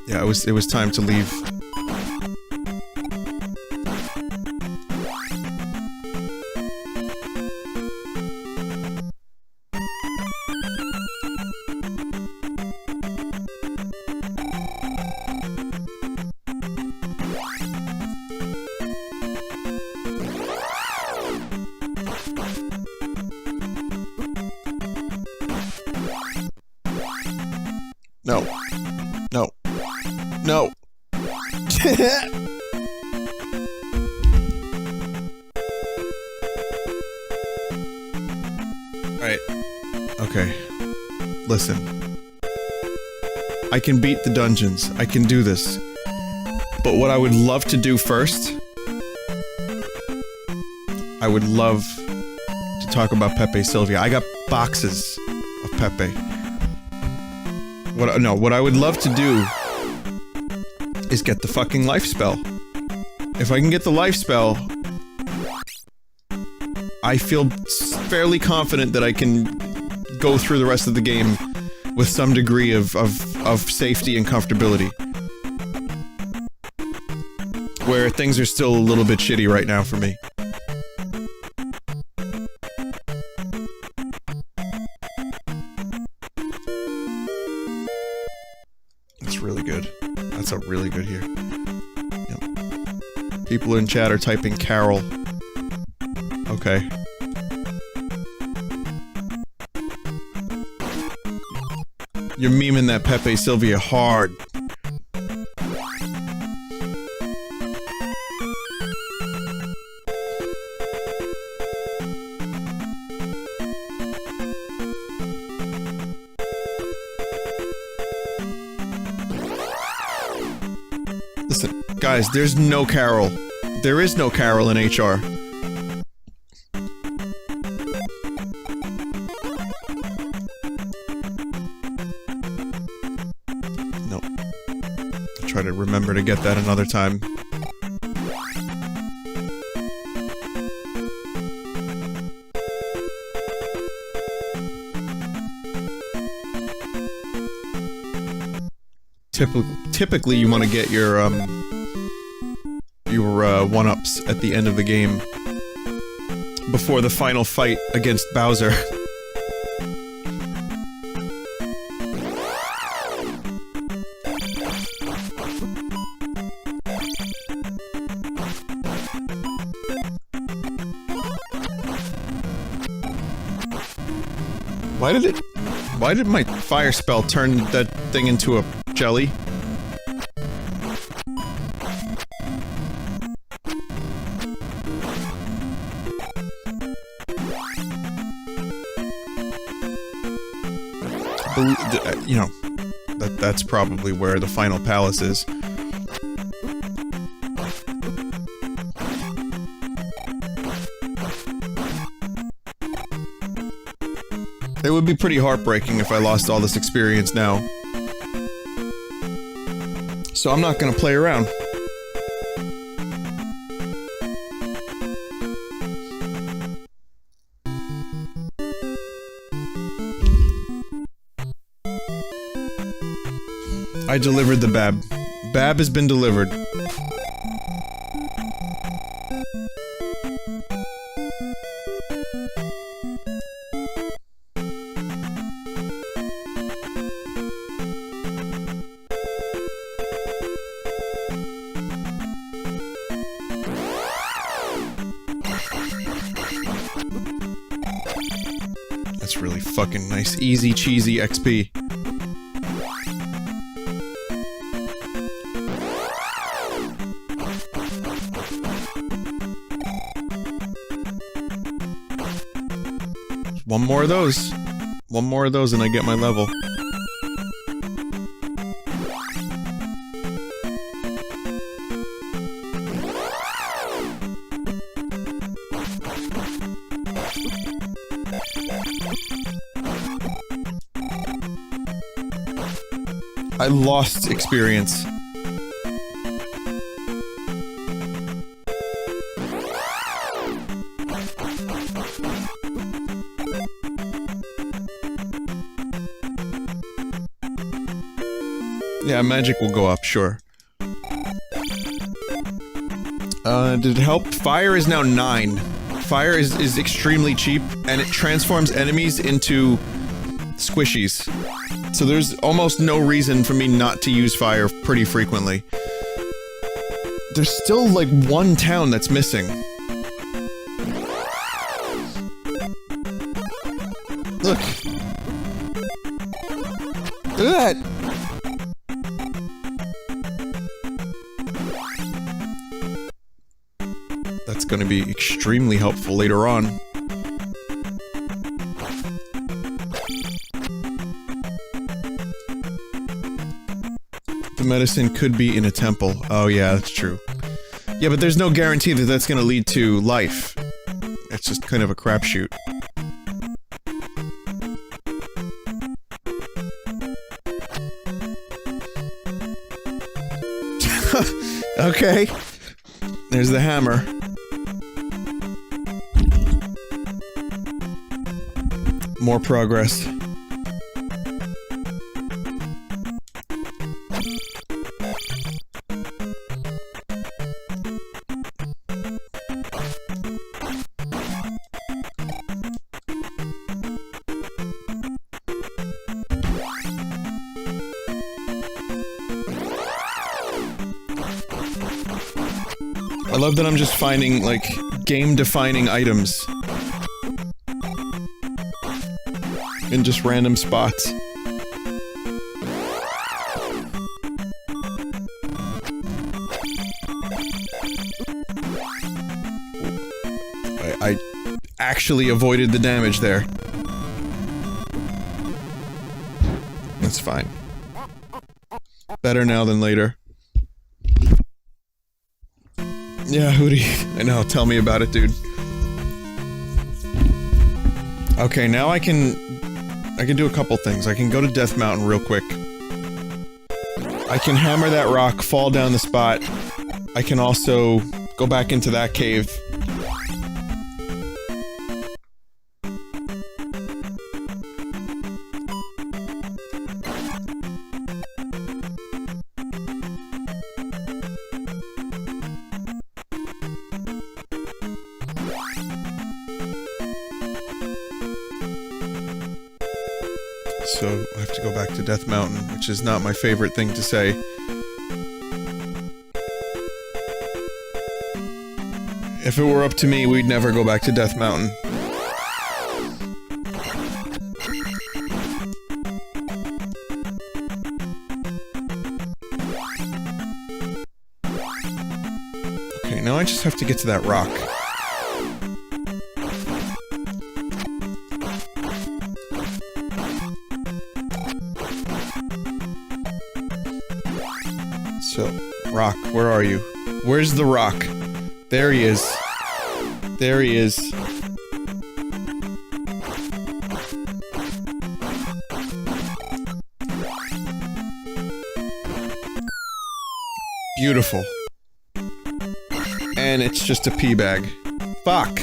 Yeah, it was time to leave. No. Right. Okay. Listen. I can beat the dungeons. I can do this. But what I would love to do first... I would love to talk about Pepe Sylvia. I got boxes of Pepe. What I would love to do is get the fucking life spell. If I can get the life spell, I feel fairly confident that I can go through the rest of the game with some degree of safety and comfortability. Where things are still a little bit shitty right now for me. That's really good. That's a really good here. Yep. People in chat are typing Carol. Okay. You're memeing that Pepe Sylvia hard. Listen, guys, there's no Carol. There is no Carol in HR. Nope. I'll try to remember to get that another time. Typically, you want to get your one-ups at the end of the game before the final fight against Bowser. Why did my fire spell turn that thing into a jelly? You know, that's probably where the final palace is. It would be pretty heartbreaking if I lost all this experience now. So I'm not gonna play around. I delivered the Bab. Bab has been delivered. That's really fucking nice, easy, cheesy XP. One more of those. One more of those and I get my level. I lost experience. Yeah, magic will go up, sure. Did it help? Fire is now 9. Fire is extremely cheap, and it transforms enemies into squishies. So there's almost no reason for me not to use fire pretty frequently. There's still, like, one town that's missing. Look. Look at that! That's gonna be extremely helpful later on. The medicine could be in a temple. Oh yeah, that's true. Yeah, but there's no guarantee that that's gonna lead to life. It's just kind of a crapshoot. Okay. There's the hammer. More progress. I love that I'm just finding, like, game-defining items. In just random spots. I actually avoided the damage there. That's fine. Better now than later. Yeah, Hootie. I know, tell me about it, dude. Okay, now I can do a couple things. I can go to Death Mountain real quick. I can hammer that rock, fall down the spot. I can also go back into that cave. So, I have to go back to Death Mountain, which is not my favorite thing to say. If it were up to me, we'd never go back to Death Mountain. Okay, now I just have to get to that rock. So, rock, where are you? Where's the rock? There he is. There he is. Beautiful. And it's just a pea bag. Fuck.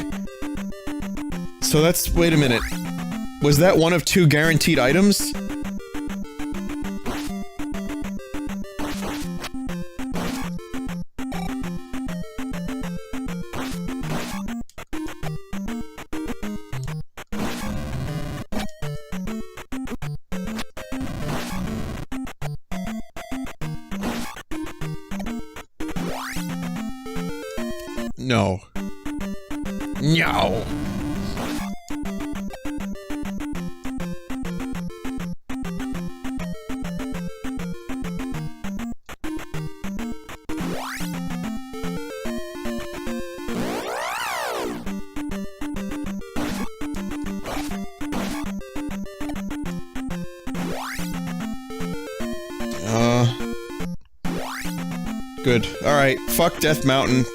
So that's... wait a minute. Was that one of 2 guaranteed items? No. No. Good. Alright, fuck Death Mountain.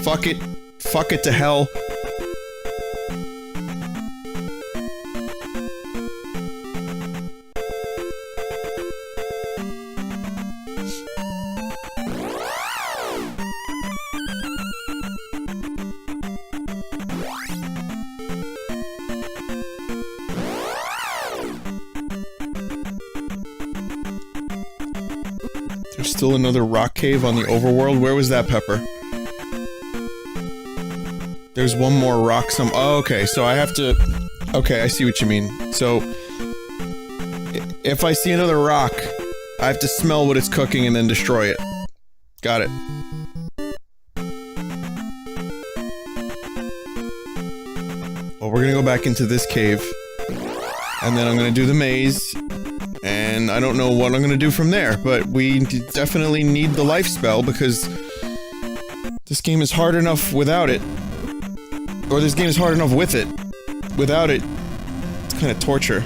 Fuck it. Fuck it to hell. There's still another rock cave on the overworld. Where was that, Pepper? There's one more rock oh, okay, so I have to... okay, I see what you mean. So... if I see another rock, I have to smell what it's cooking and then destroy it. Got it. Well, we're gonna go back into this cave. And then I'm gonna do the maze. And I don't know what I'm gonna do from there, but we definitely need the life spell because... this game is hard enough without it. Or this game is hard enough with it. Without it, it's kind of torture.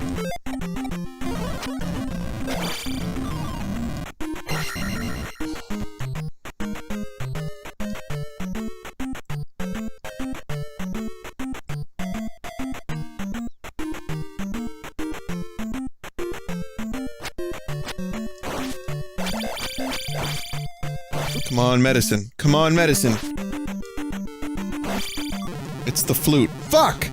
Come on, medicine. Come on, medicine. It's the flute. Fuck!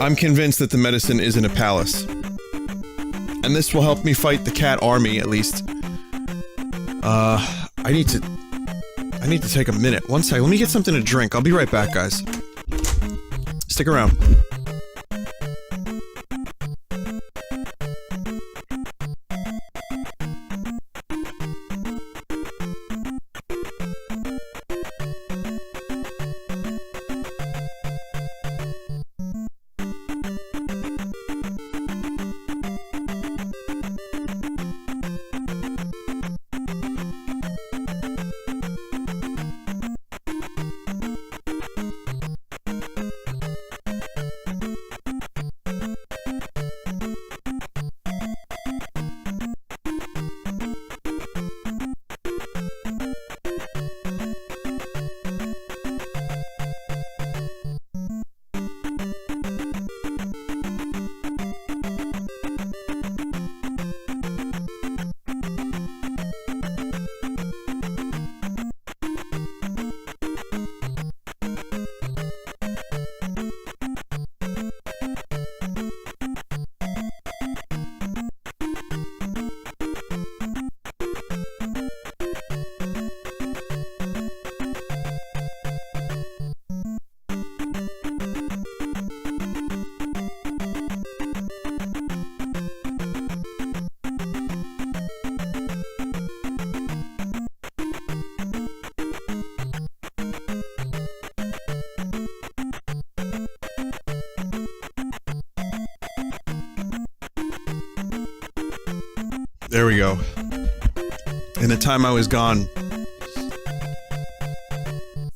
I'm convinced that the medicine is in a palace. And this will help me fight the cat army, at least. I need to take a minute. One sec, let me get something to drink. I'll be right back, guys. Stick around. There we go. In the time I was gone,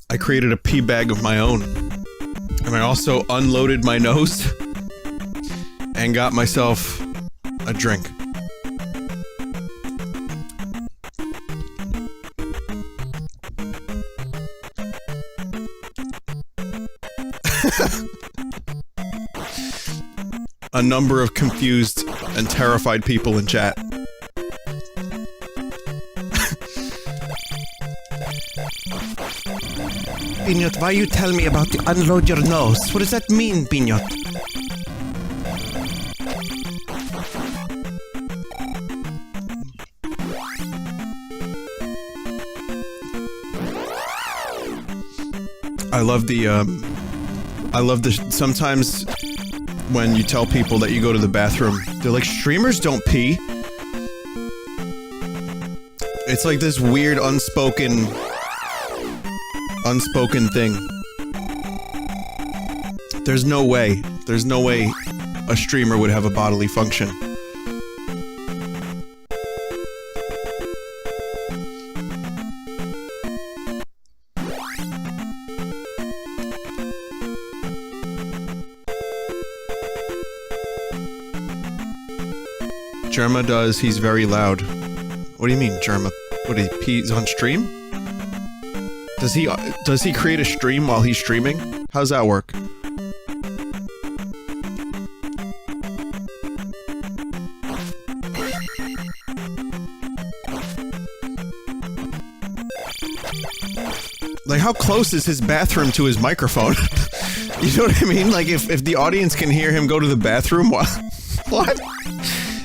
I created a pee bag of my own. And I also unloaded my nose and got myself a drink. A number of confused and terrified people in chat. Pinot, why you tell me about to unload your nose? What does that mean, Pinot? I love the sometimes when you tell people that you go to the bathroom, they're like, streamers don't pee. It's like this weird unspoken thing. There's no way a streamer would have a bodily function. Germa does, he's very loud. What do you mean, Germa? What, he pees on stream? Does he create a stream while he's streaming? How's that work? Like, how close is his bathroom to his microphone? You know what I mean? Like, if the audience can hear him go to the bathroom, what? What?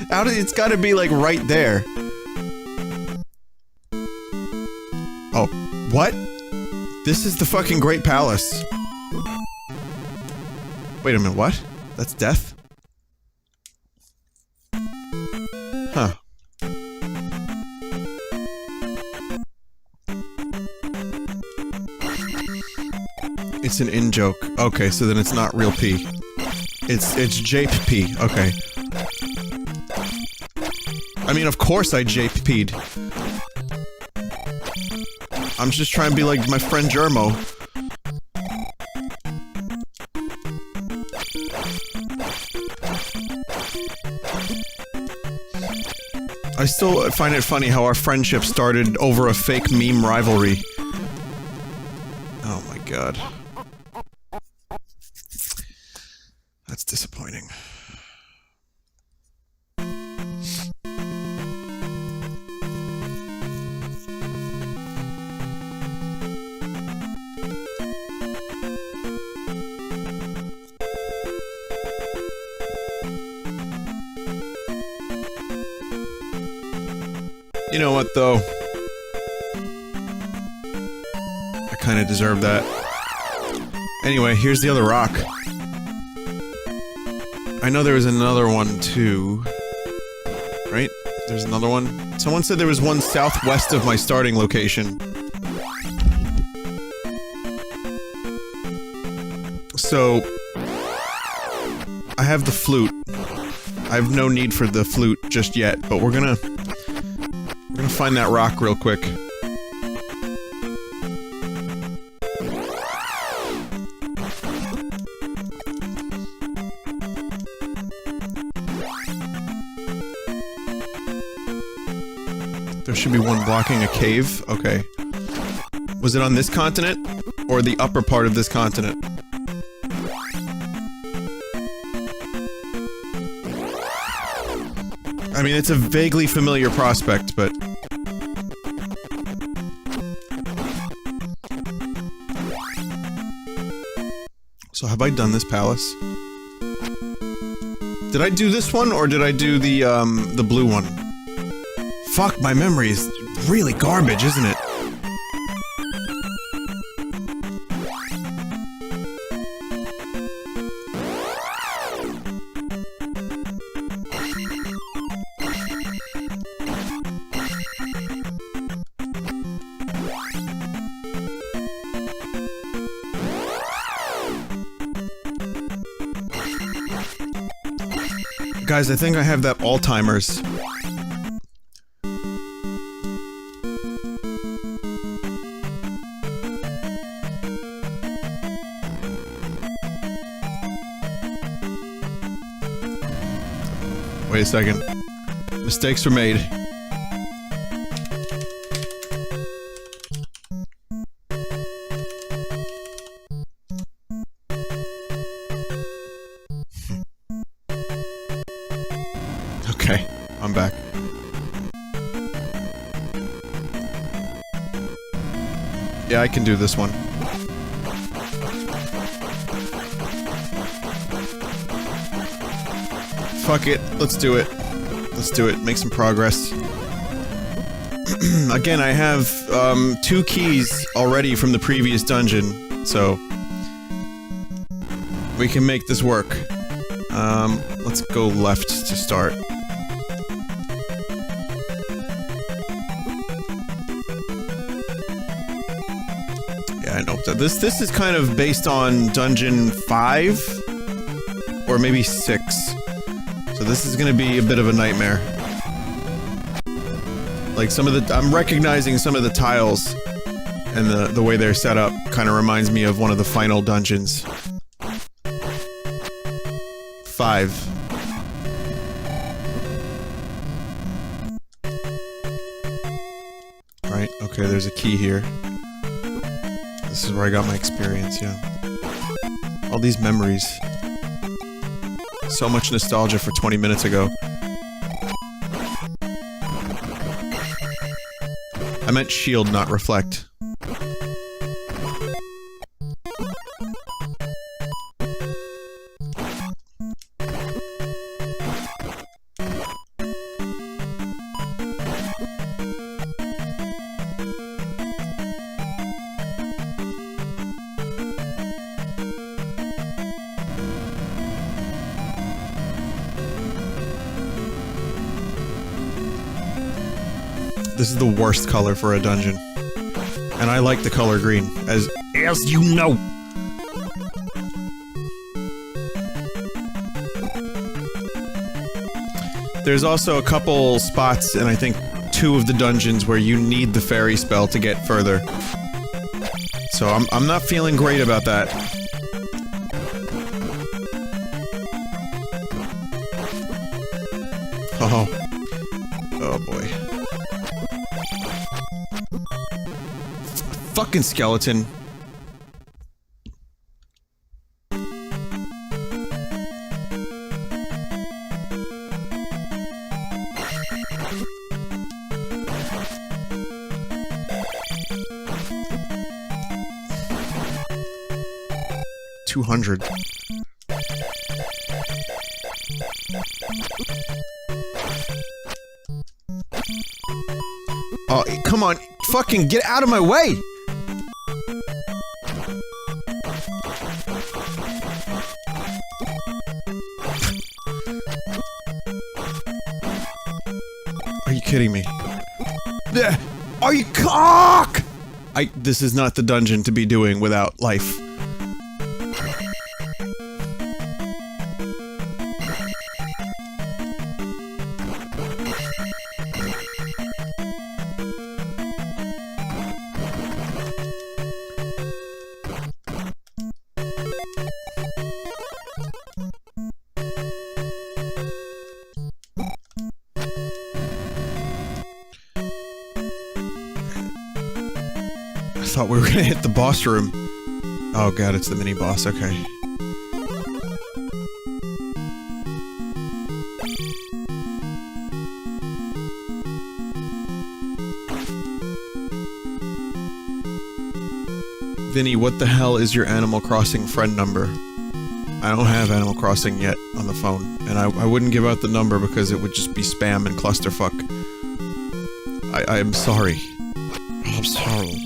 It's gotta be, like, right there. Oh, what? This is the fucking Great Palace. Wait a minute, what? That's death? Huh. It's an in-joke. Okay, so then it's not real pee. It's jape pee. Okay. I mean, of course I jape peed. I'm just trying to be like my friend Germo. I still find it funny how our friendship started over a fake meme rivalry. Oh my god. That's disappointing. You know what, though? I kinda deserve that. Anyway, here's the other rock. I know there was another one, too. Right? There's another one? Someone said there was one southwest of my starting location. So... I have the flute. I have no need for the flute just yet, but we're gonna find that rock real quick. There should be one blocking a cave? Okay. Was it on this continent? Or the upper part of this continent? I mean, it's a vaguely familiar prospect, but... So have I done this palace? Did I do this one, or did I do the blue one? Fuck, my memory is really garbage, isn't it? Guys, I think I have that Alzheimer's. Wait a second. Mistakes were made. Okay, I'm back. Yeah, I can do this one. Fuck it, let's do it. Let's do it, make some progress. Again, I have, 2 keys already from the previous dungeon, so... we can make this work. Let's go left to start. Yeah, I know. This is kind of based on Dungeon 5? Or maybe 6. So this is gonna be a bit of a nightmare. Like, some of the- I'm recognizing some of the tiles, and the way they're set up kinda reminds me of one of the final dungeons. 5. Right, okay, there's a key here. This is where I got my experience, yeah. All these memories. So much nostalgia for 20 minutes ago. I meant shield, not reflect. This is the worst color for a dungeon. And I like the color green, as you know! There's also a couple spots, and I think 2 of the dungeons, where you need the fairy spell to get further. So I'm not feeling great about that. Oh. Oh boy. Fucking skeleton. $200. Oh, come on. Fucking get out of my way! Are you kidding me? Are you cock? This is not the dungeon to be doing without life. I thought we were gonna hit the boss room. Oh god, it's the mini boss, okay. Vinny, what the hell is your Animal Crossing friend number? I don't have Animal Crossing yet on the phone, and I wouldn't give out the number because it would just be spam and clusterfuck. I'm sorry. I'm sorry.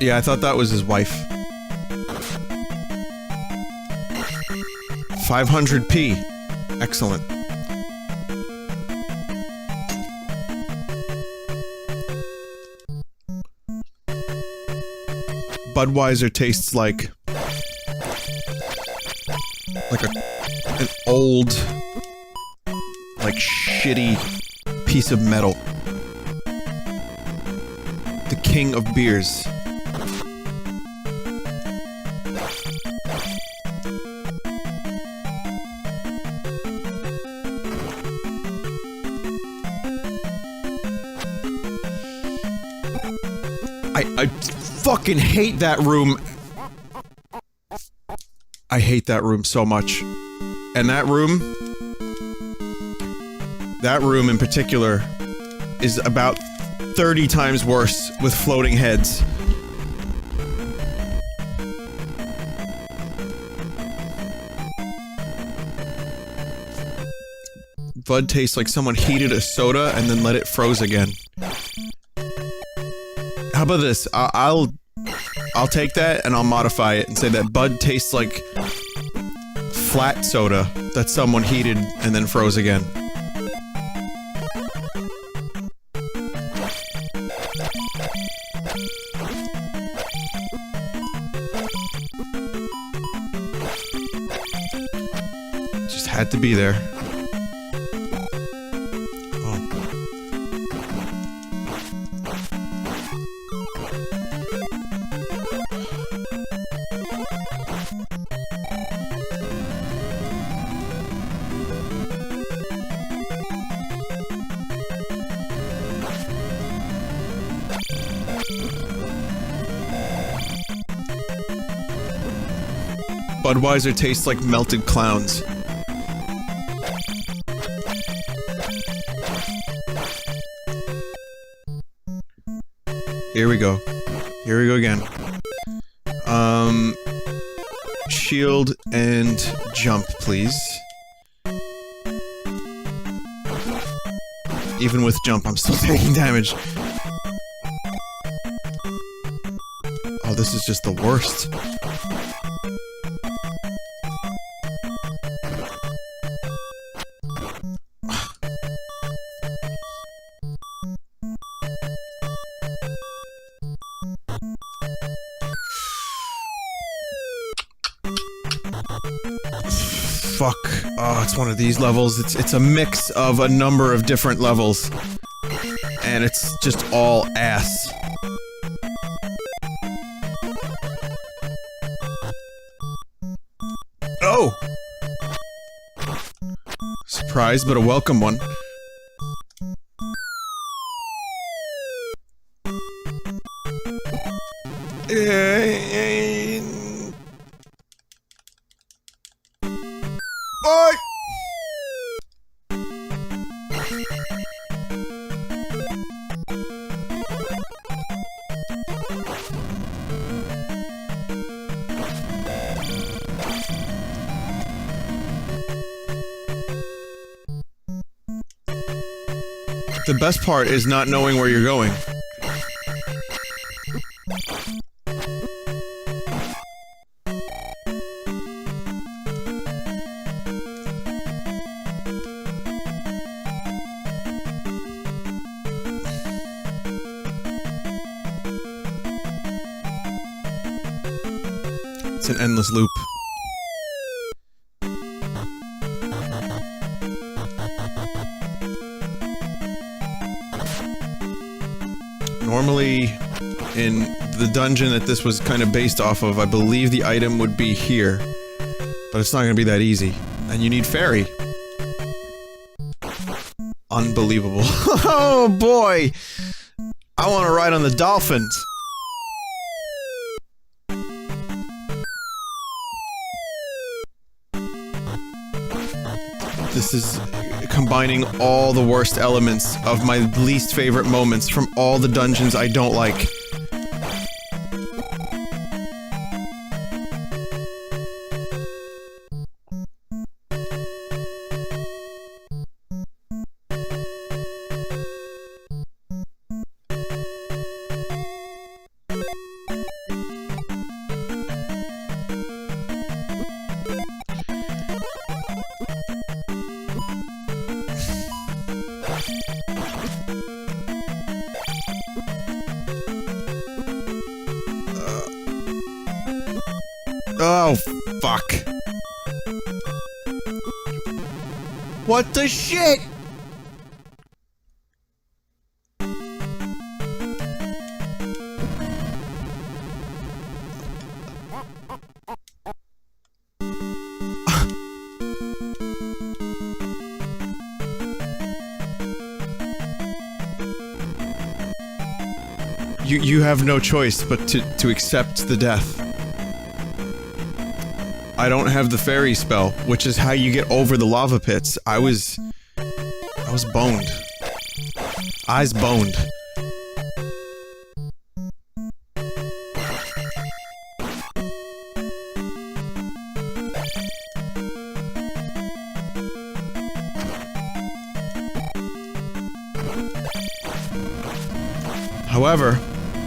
Yeah, I thought that was his wife. 500p. Excellent. Budweiser tastes like an old, like, shitty piece of metal. The king of beers. I fucking hate that room. I hate that room so much. And that room in particular is about 30 times worse with floating heads. Bud tastes like someone heated a soda and then let it froze again. How about this? I'll take that and I'll modify it and say that Bud tastes like flat soda that someone heated and then froze again. Just had to be there. Budweiser tastes like melted clowns. Here we go. Here we go again. Shield and jump, please. Even with jump, I'm still taking damage. Oh, this is just the worst. Fuck. Oh, it's one of these levels. It's a mix of a number of different levels. And it's just all ass. Oh! Surprise, but a welcome one. Oi! The best part is not knowing where you're going. It's an endless loop. Normally, in the dungeon that this was kind of based off of, I believe the item would be here. But it's not gonna be that easy. And you need fairy. Unbelievable. Oh boy! I wanna ride on the dolphins! This is combining all the worst elements of my least favorite moments from all the dungeons I don't like. Oh, fuck. What the shit? You have no choice but to accept the death. I don't have the fairy spell, which is how you get over the lava pits. I was boned. Eyes boned.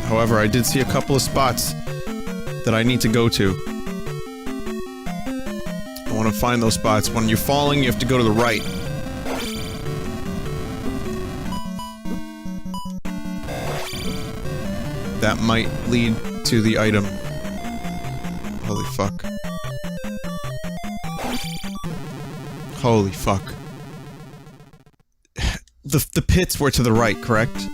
However, I did see a couple of spots that I need to go to. I want to find those spots. When you're falling, you have to go to the right. That might lead to the item. Holy fuck. Holy fuck. The pits were to the right, correct?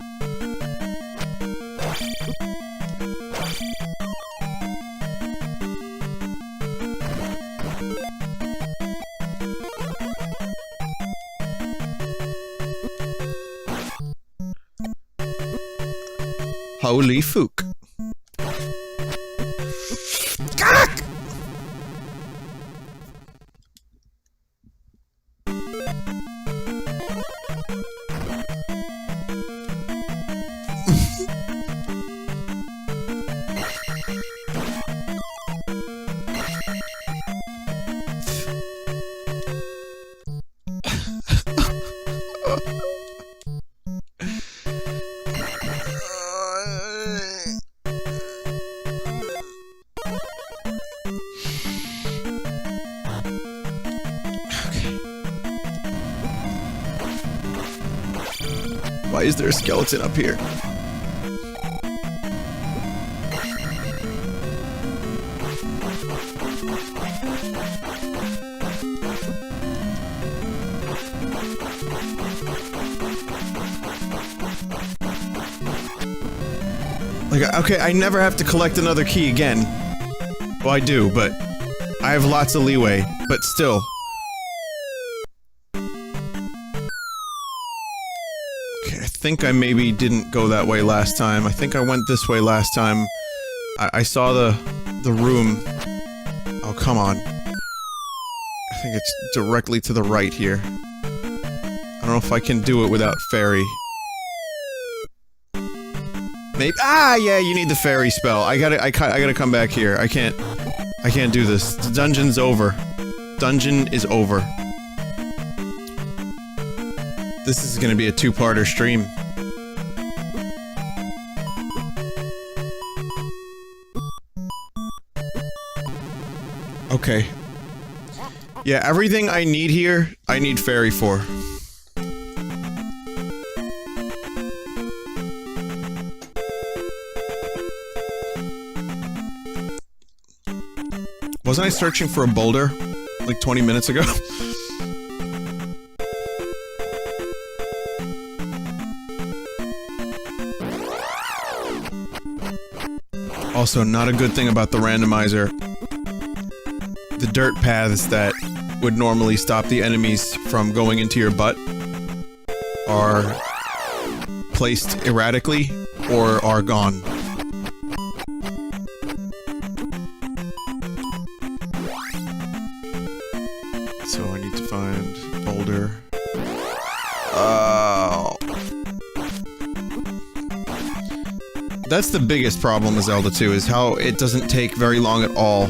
Holy fook. Gak! Why is there a skeleton up here? Like, okay, I never have to collect another key again. Well, I do, but I have lots of leeway, but still. I think I maybe didn't go that way last time. I think I went this way last time. I saw the room. Oh, come on. I think it's directly to the right here. I don't know if I can do it without fairy. Maybe— ah, yeah, you need the fairy spell. I gotta come back here. I can't do this. The dungeon's over. Dungeon is over. This is gonna be a two-parter stream. Okay. Yeah, everything I need here, I need fairy for. Wasn't I searching for a boulder like 20 minutes ago? Also, not a good thing about the randomizer. The dirt paths that would normally stop the enemies from going into your butt are placed erratically or are gone. So I need to find boulder. Oh. That's the biggest problem with Zelda 2, is how it doesn't take very long at all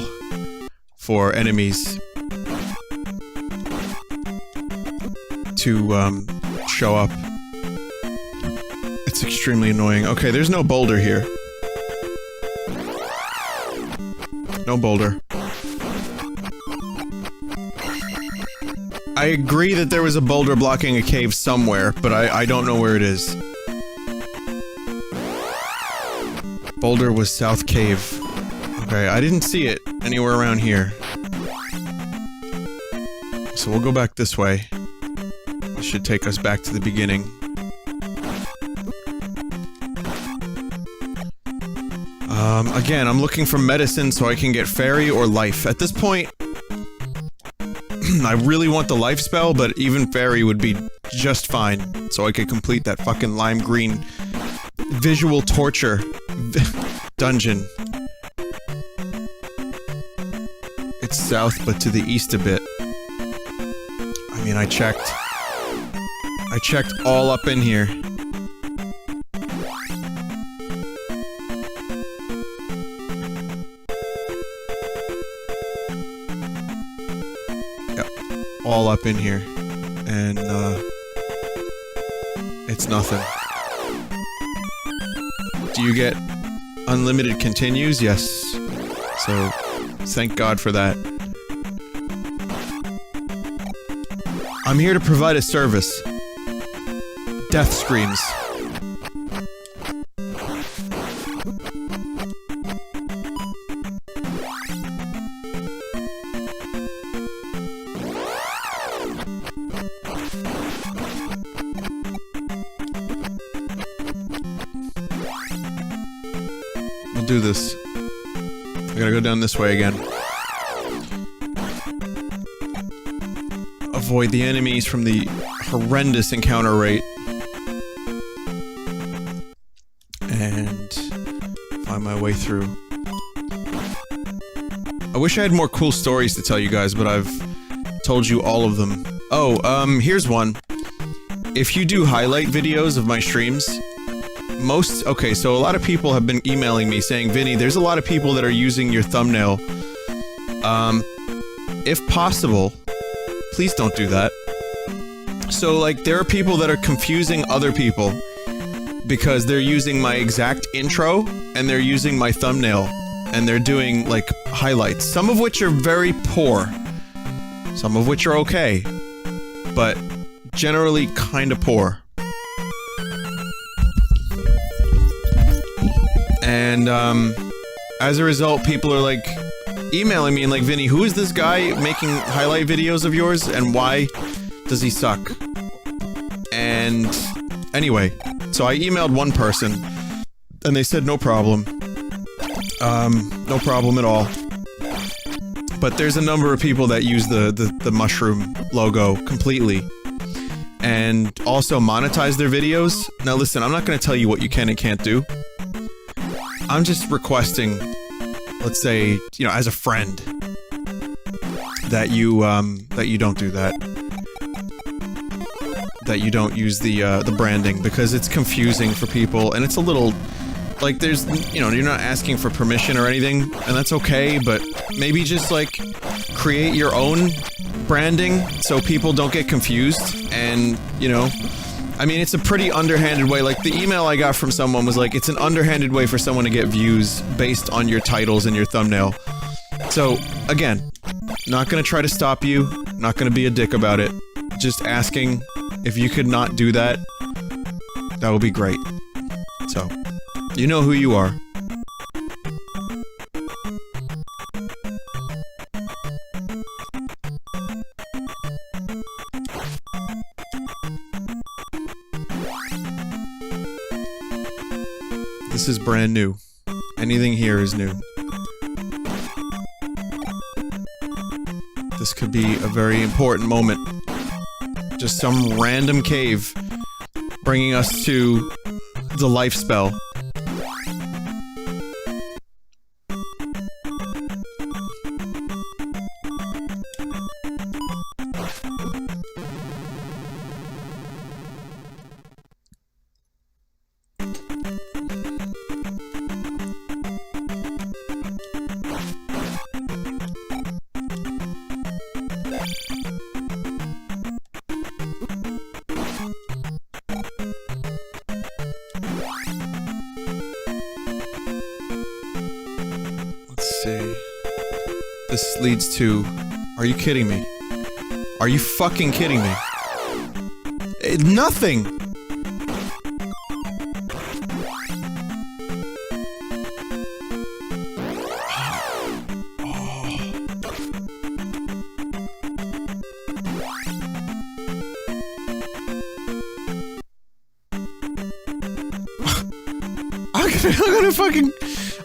for enemies to, show up. It's extremely annoying. Okay, there's no boulder here. No boulder. I agree that there was a boulder blocking a cave somewhere, but I don't know where it is. Boulder was South Cave. Okay, I didn't see it anywhere around here. So we'll go back this way. This should take us back to the beginning. Again, I'm looking for medicine so I can get fairy or life. At this point, I really want the life spell, but even fairy would be just fine, so I could complete that fucking lime green visual torture Dungeon. It's south, but to the east a bit. I mean, I checked all up in here. Yep, all up in here. And, it's nothing. Do you get unlimited continues? Yes. So, thank God for that. I'm here to provide a service. Death screams. We'll do this. I gotta go down this way again. Avoid the enemies from the horrendous encounter rate. And find my way through. I wish I had more cool stories to tell you guys, but I've told you all of them. Oh, here's one. If you do highlight videos of my streams, okay, so a lot of people have been emailing me saying, Vinny, there's a lot of people that are using your thumbnail. If possible, please don't do that. So, like, there are people that are confusing other people because they're using my exact intro and they're using my thumbnail and they're doing, like, highlights. Some of which are very poor. Some of which are okay. But generally kinda poor. And, as a result, people are, like, emailing me and like, Vinny, who is this guy making highlight videos of yours and why does he suck? And anyway, so I emailed one person and they said no problem. No problem at all. But there's a number of people that use the mushroom logo completely and also monetize their videos. Now listen, I'm not going to tell you what you can and can't do. I'm just requesting, let's say, you know, as a friend, that you don't do that. That you don't use the branding, because it's confusing for people, and it's a little, like, there's, you know, you're not asking for permission or anything, and that's okay, but maybe just, like, create your own branding so people don't get confused, and, you know, I mean, it's a pretty underhanded way. Like, the email I got from someone was like, it's an underhanded way for someone to get views based on your titles and your thumbnail. So, again, not gonna try to stop you, not gonna be a dick about it. Just asking if you could not do that. That would be great. So, you know who you are. This is brand new. Anything here is new. This could be a very important moment. Just some random cave bringing us to the life spell. This leads to... Are you kidding me? Are you fucking kidding me? Nothing!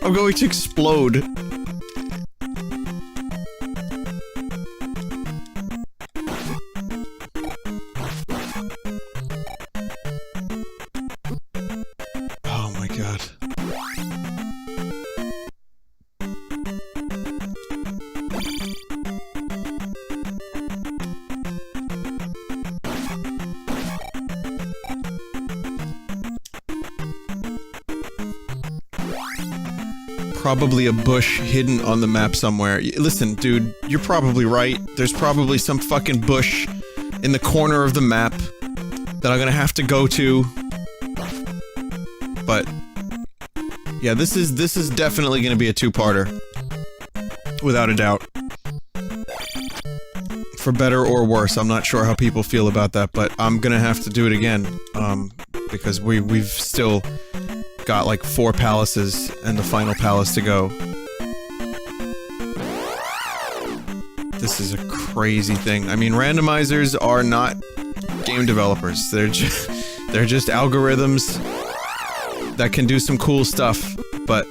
I'm going to explode. Oh my god. probably a bush hidden on the map somewhere. Listen, dude, you're probably right. There's probably some fucking bush in the corner of the map that I'm gonna have to go to. But yeah, this is definitely gonna be a two-parter. Without a doubt. For better or worse, I'm not sure how people feel about that, but I'm gonna have to do it again. Because we've still got like 4 palaces and the final palace to go. This is a crazy thing. I mean, randomizers are not game developers. They're just algorithms that can do some cool stuff, but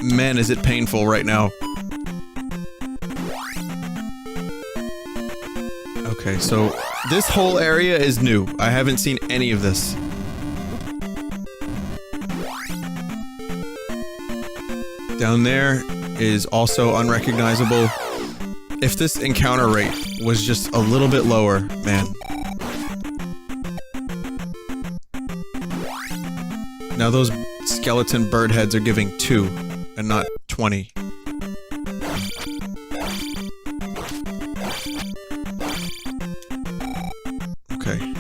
man, is it painful right now. Okay, so this whole area is new. I haven't seen any of this. Down there is also unrecognizable. If this encounter rate was just a little bit lower, man. Now those skeleton bird heads are giving 2, and not 20. Okay.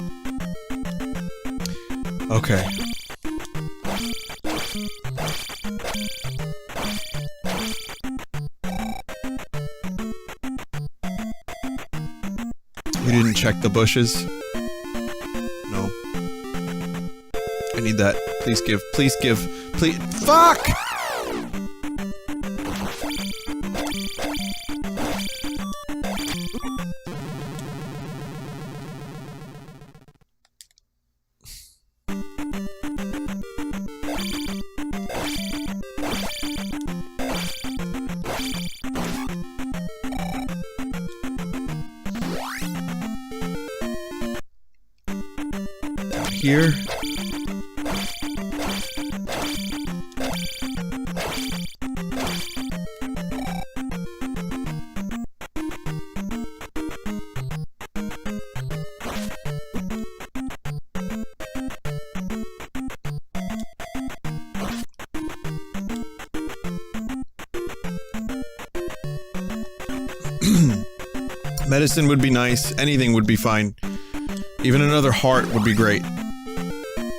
Okay. You didn't check the bushes? No. I need that. Please give. Please give. Please. Fuck! Here. Medicine would be nice. Anything would be fine. Even another heart would be great.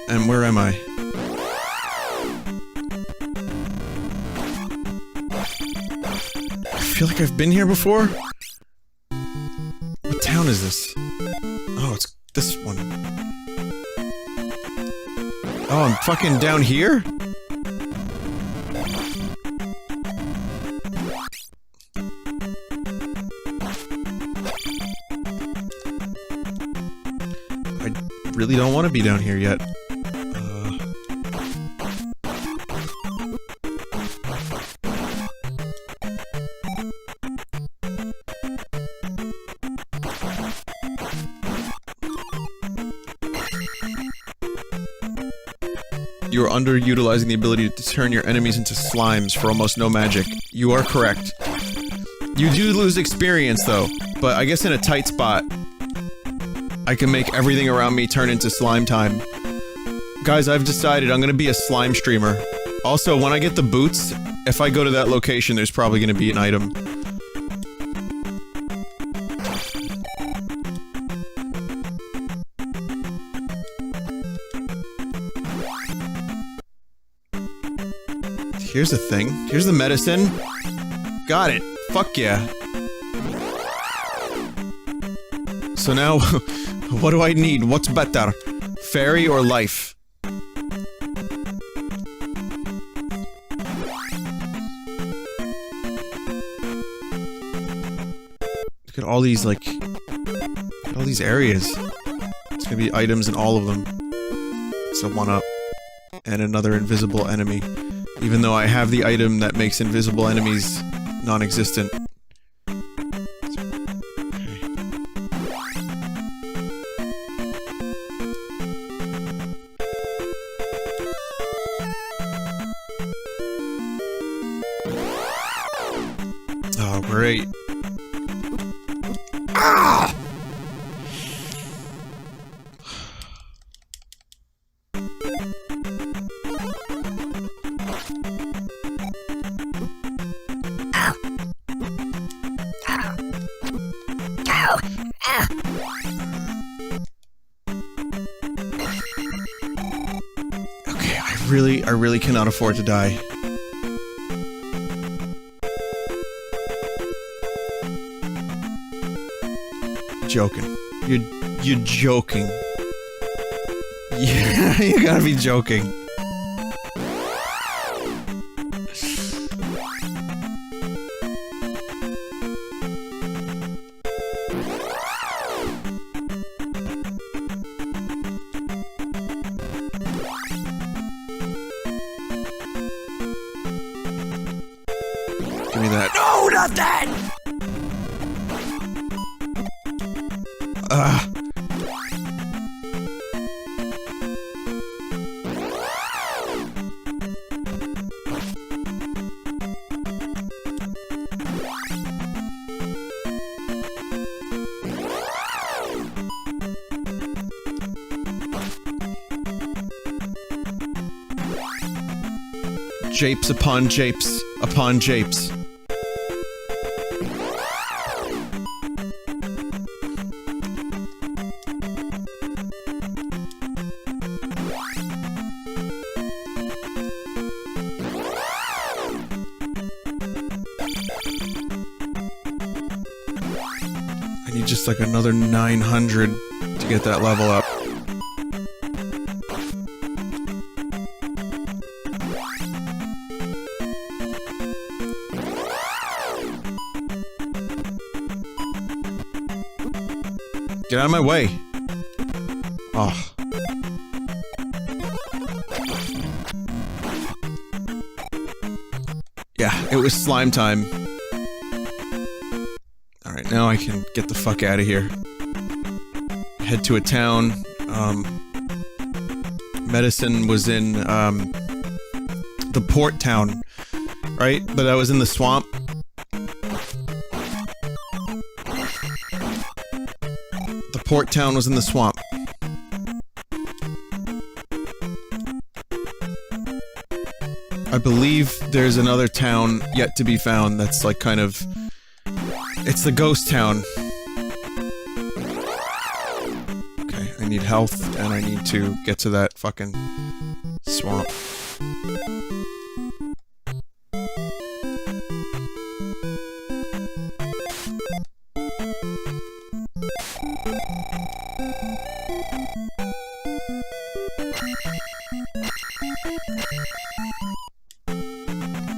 And where am I? I feel like I've been here before? What town is this? Oh, it's this one. Oh, I'm fucking down here? I really don't want to be down here yet. You are underutilizing the ability to turn your enemies into slimes for almost no magic. You are correct. You do lose experience, though, but I guess in a tight spot, I can make everything around me turn into slime time. Guys, I've decided I'm gonna be a slime streamer. Also, when I get the boots, if I go to that location, there's probably gonna be an item. Here's the thing. Here's the medicine. Got it. Fuck yeah. So now, what do I need? What's better? Fairy or life? Look at all these, like... all these areas. There's gonna be items in all of them. It's a 1-up. And another invisible enemy. Even though I have the item that makes invisible enemies non-existent. Okay. Oh, great. Ah! really cannot afford to die. Joking. You're joking. Yeah, you gotta be joking. Give me that. No, not that! Japes upon japes upon japes. I need just like another 900 to get that level up. Get out of my way. Oh. Yeah, it was slime time. Alright, now I can get the fuck out of here. Head to a town. Medicine was in, the port town. Right? But I was in the swamp. Port town was in the swamp. I believe there's another town yet to be found that's like kind of... It's the ghost town. Okay, I need health and I need to get to that fucking swamp.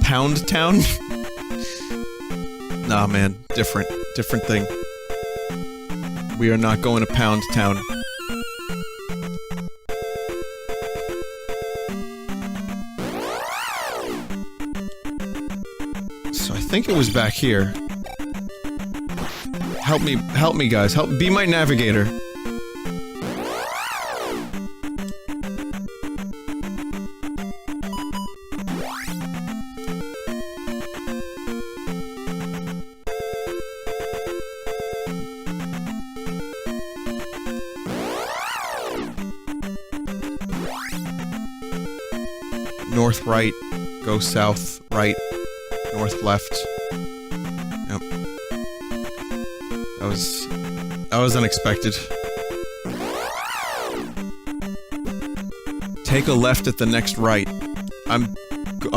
Pound Town? Nah, man. Different thing. We are not going to Pound Town. So I think it was back here. Help me guys. Be my navigator. North right, go south right, north left. Yep. That was unexpected. Take a left at the next right. I'm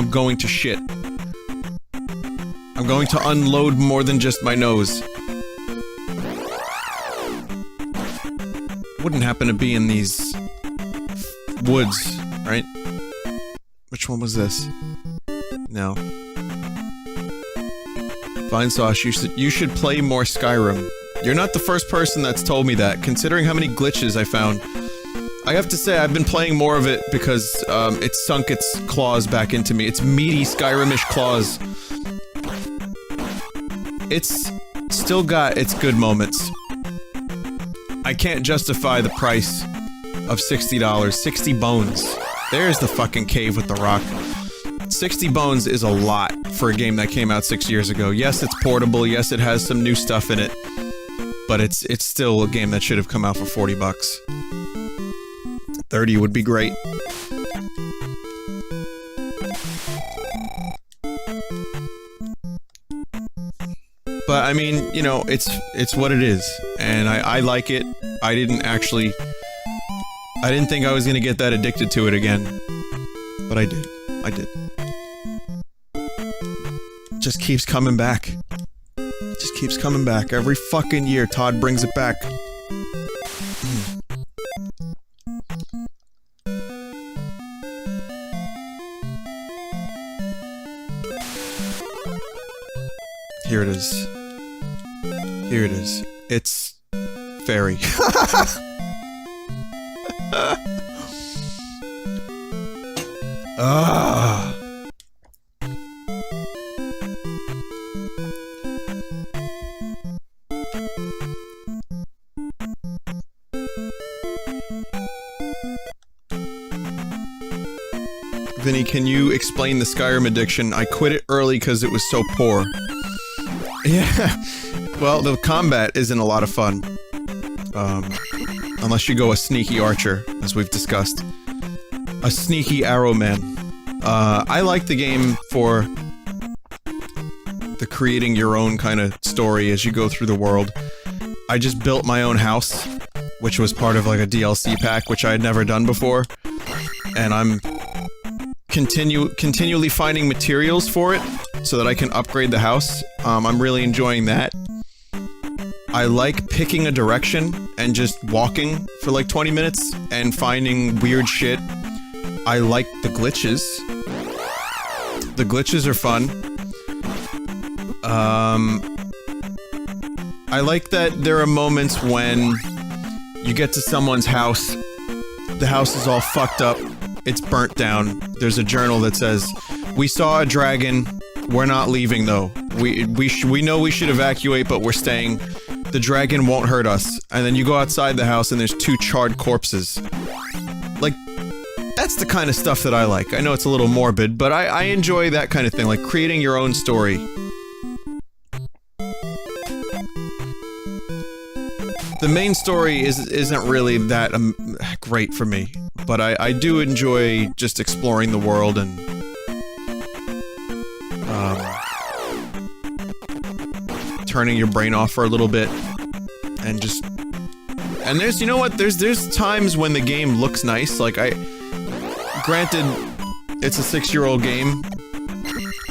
going to shit. I'm going to unload more than just my nose. Wouldn't happen to be in these woods, right? Which one was this? No. Vinesauce, you should play more Skyrim. You're not the first person that's told me that, considering how many glitches I found. I have to say, I've been playing more of it because, it sunk its claws back into me. Its meaty, Skyrim-ish claws. It's still got its good moments. I can't justify the price of $60. 60 bones. There's the fucking cave with the rock. 60 bones is a lot for a game that came out 6 years ago. Yes, it's portable. Yes, it has some new stuff in it. But it's still a game that should have come out for 40 bucks. 30 would be great. But, I mean, you know, it's what it is. And I like it. I didn't think I was gonna get that addicted to it again. But I did. I did. Just keeps coming back. Just keeps coming back. Every fucking year, Todd brings it back. Here it is. Here it is. It's fairy. Ah. Vinny, can you explain the Skyrim addiction? I quit it early because it was so poor. Yeah, well, the combat isn't a lot of fun. Unless you go a sneaky archer, as we've discussed. A sneaky arrow man. I like the game for the creating your own kind of story as you go through the world. I just built my own house, which was part of like a DLC pack, which I had never done before. And I'm continually finding materials for it so that I can upgrade the house. I'm really enjoying that. I like picking a direction and just walking for like 20 minutes and finding weird shit. I like the glitches. The glitches are fun. I like that there are moments when you get to someone's house, the house is all fucked up, it's burnt down. There's a journal that says, "We saw a dragon, we're not leaving though. We know we should evacuate, but we're staying. The dragon won't hurt us." And then you go outside the house and there's 2 charred corpses. Like, that's the kind of stuff that I like. I know it's a little morbid, but I enjoy that kind of thing, like creating your own story. The main story isn't really that great for me, but I do enjoy just exploring the world and turning your brain off for a little bit and just... And there's, you know what, there's times when the game looks nice, like granted, it's a 6-year-old game,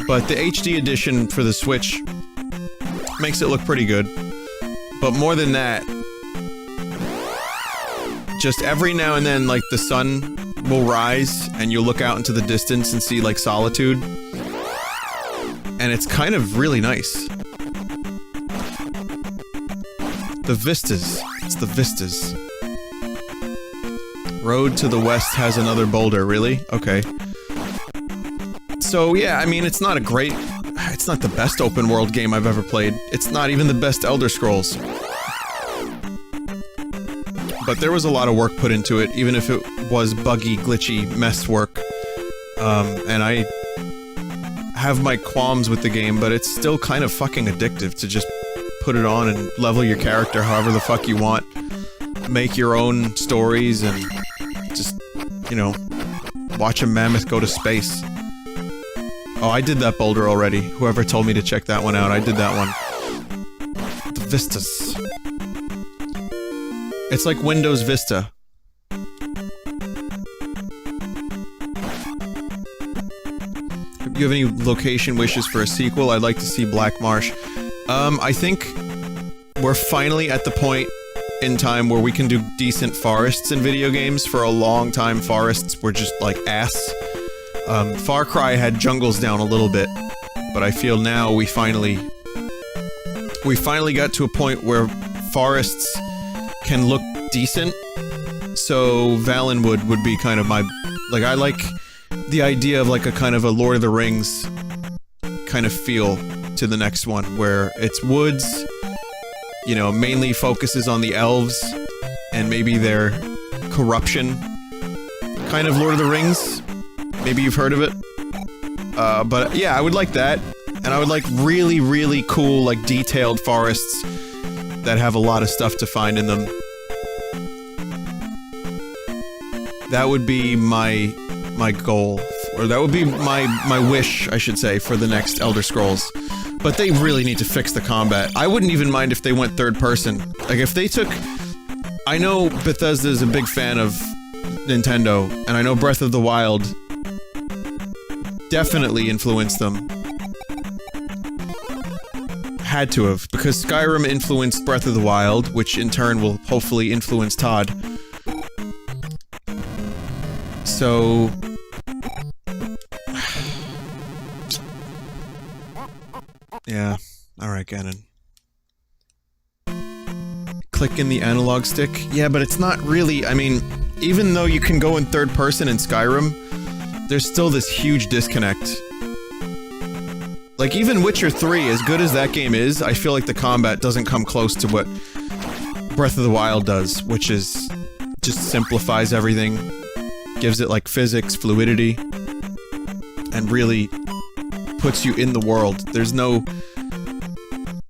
but the HD edition for the Switch makes it look pretty good. But more than that, just every now and then, like, the sun will rise and you'll look out into the distance and see, like, solitude. And it's kind of really nice. The vistas. It's the vistas. Road to the west has another boulder, really? Okay. So, yeah, I mean, it's not the best open world game I've ever played. It's not even the best Elder Scrolls. But there was a lot of work put into it, even if it was buggy, glitchy, mess work. And I have my qualms with the game, but it's still kind of fucking addictive to just put it on and level your character however the fuck you want. Make your own stories and just, you know, watch a mammoth go to space. Oh, I did that boulder already. Whoever told me to check that one out, I did that one. The vistas. It's like Windows Vista. Do you have any location wishes for a sequel? I'd like to see Black Marsh. I think we're finally at the point in time where we can do decent forests in video games. For a long time, forests were just like ass. Far Cry had jungles down a little bit, but I feel now we finally got to a point where forests can look decent. So Valenwood would be kind of my, like, I like the idea of like a kind of a Lord of the Rings kind of feel to the next one, where it's woods, you know, mainly focuses on the elves and maybe their corruption. Kind of Lord of the Rings. Maybe you've heard of it. But yeah, I would like that. And I would like really, really cool, like, detailed forests that have a lot of stuff to find in them. That would be my goal, or that would be my wish, I should say, for the next Elder Scrolls. But they really need to fix the combat. I wouldn't even mind if they went third person. Like, if they took... I know Bethesda's a big fan of Nintendo, and I know Breath of the Wild definitely influenced them. Had to have, because Skyrim influenced Breath of the Wild, which in turn will hopefully influence Todd. So... yeah. Alright, Ganon. Click in the analog stick? Yeah, but it's not really... I mean, even though you can go in third person in Skyrim, there's still this huge disconnect. Like, even Witcher 3, as good as that game is, I feel like the combat doesn't come close to what Breath of the Wild does, which is... just simplifies everything, gives it, like, physics, fluidity, and really puts you in the world. There's no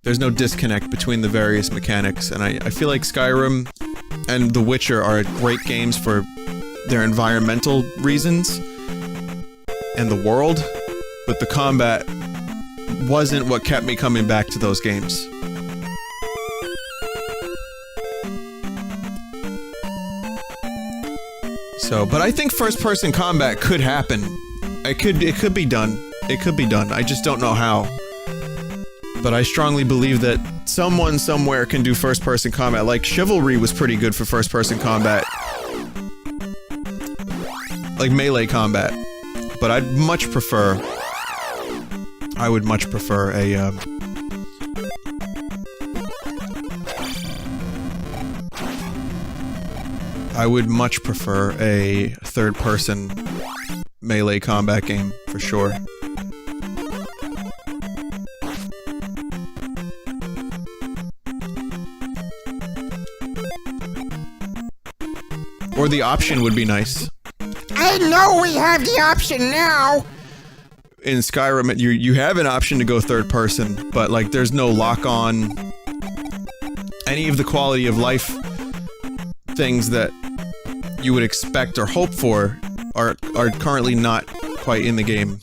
disconnect between the various mechanics, and I feel like Skyrim and The Witcher are great games for their environmental reasons and the world, but the combat wasn't what kept me coming back to those games. So, but I think first-person combat could happen. It could be done. It could be done. I just don't know how. But I strongly believe that someone somewhere can do first-person combat. Like, Chivalry was pretty good for first-person combat. Like, melee combat. But I'd much prefer... I would much prefer a, I would much prefer a third-person melee combat game, for sure. Or the option would be nice. I know we have the option now! In Skyrim, you have an option to go third person, but like there's no lock on any of the quality of life things that you would expect or hope for are currently not quite in the game.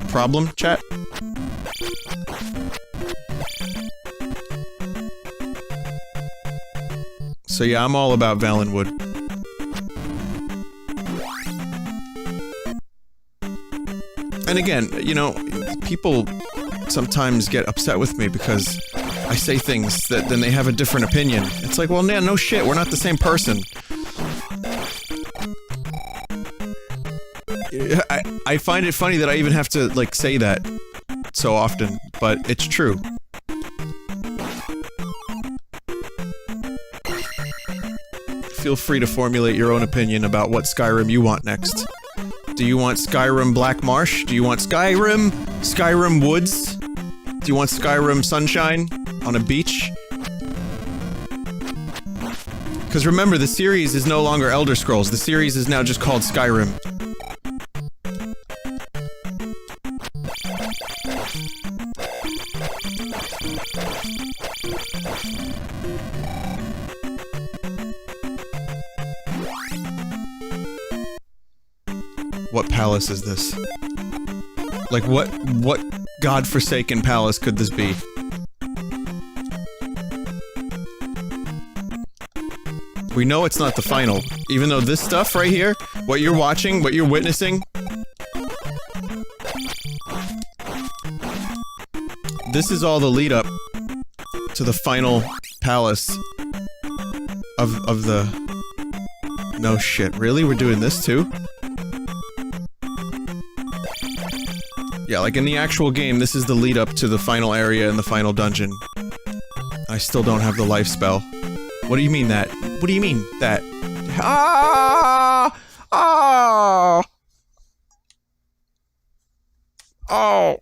Problem, chat? So yeah, I'm all about Valenwood. And again, you know, people sometimes get upset with me because I say things that then they have a different opinion. It's like, well, man, no shit, we're not the same person. I find it funny that I even have to, like, say that so often, but it's true. Feel free to formulate your own opinion about what Skyrim you want next. Do you want Skyrim Black Marsh? Do you want Skyrim Woods? Do you want Skyrim Sunshine on a beach? Because remember, the series is no longer Elder Scrolls. The series is now just called Skyrim. What palace is this? Like, what godforsaken palace could this be? We know it's not the final, even though this stuff right here, what you're watching, what you're witnessing, this is all the lead up to the final palace of the... No shit, really? We're doing this too? Yeah, like in the actual game, this is the lead up to the final area and the final dungeon. I still don't have the life spell. What do you mean that? What do you mean that? Ah! Oh! Oh!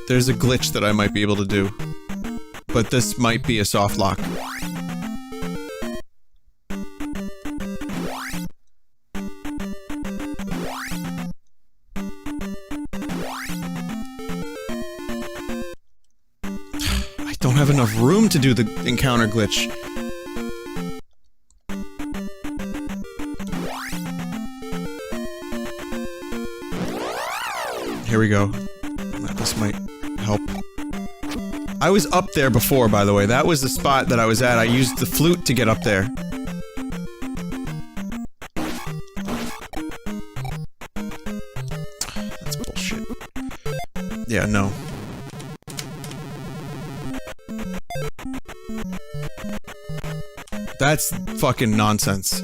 There's a glitch that I might be able to do. But this might be a soft lock. I don't have enough room to do the encounter glitch. Here we go. This might help. I was up there before, by the way. That was the spot that I was at. I used the flute to get up there. That's bullshit. Yeah, no. That's fucking nonsense.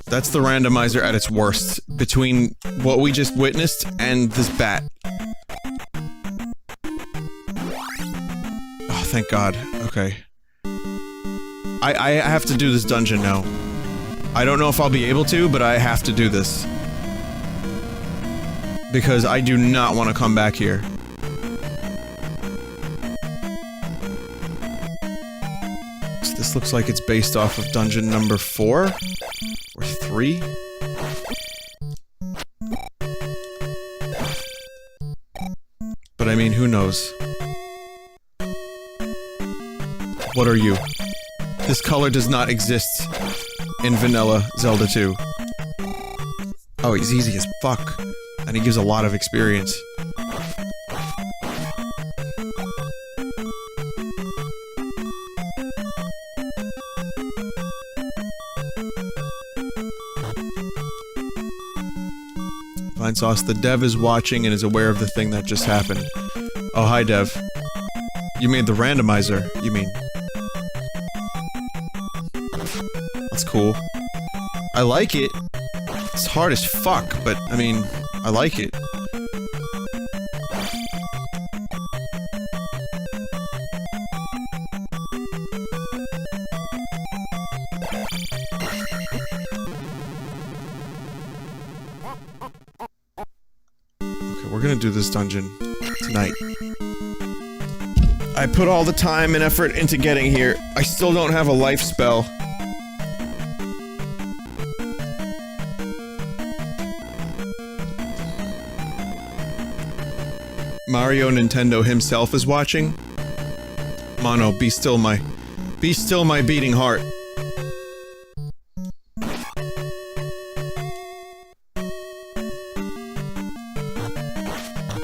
That's the randomizer at its worst. Between what we just witnessed and this bat. Oh, thank God. Okay. I have to do this dungeon now. I don't know if I'll be able to, but I have to do this. Because I do not want to come back here. So this looks like it's based off of dungeon number 4? Or 3? But I mean, who knows? What are you? This color does not exist in vanilla Zelda 2. Oh, he's easy as fuck. And he gives a lot of experience. Vinesauce, the dev is watching and is aware of the thing that just happened. Oh, hi, dev. You made the randomizer, you mean. That's cool. I like it. It's hard as fuck, but, I mean, I like it. Okay, we're gonna do this dungeon tonight. I put all the time and effort into getting here. I still don't have a life spell. Mario Nintendo himself is watching. Mono, be still my beating heart.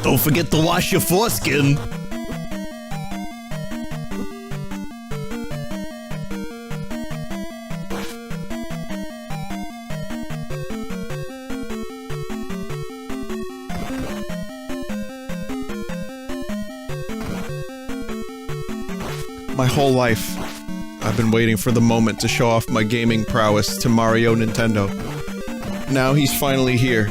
Don't forget to wash your foreskin. My whole life, I've been waiting for the moment to show off my gaming prowess to Mario Nintendo. Now he's finally here.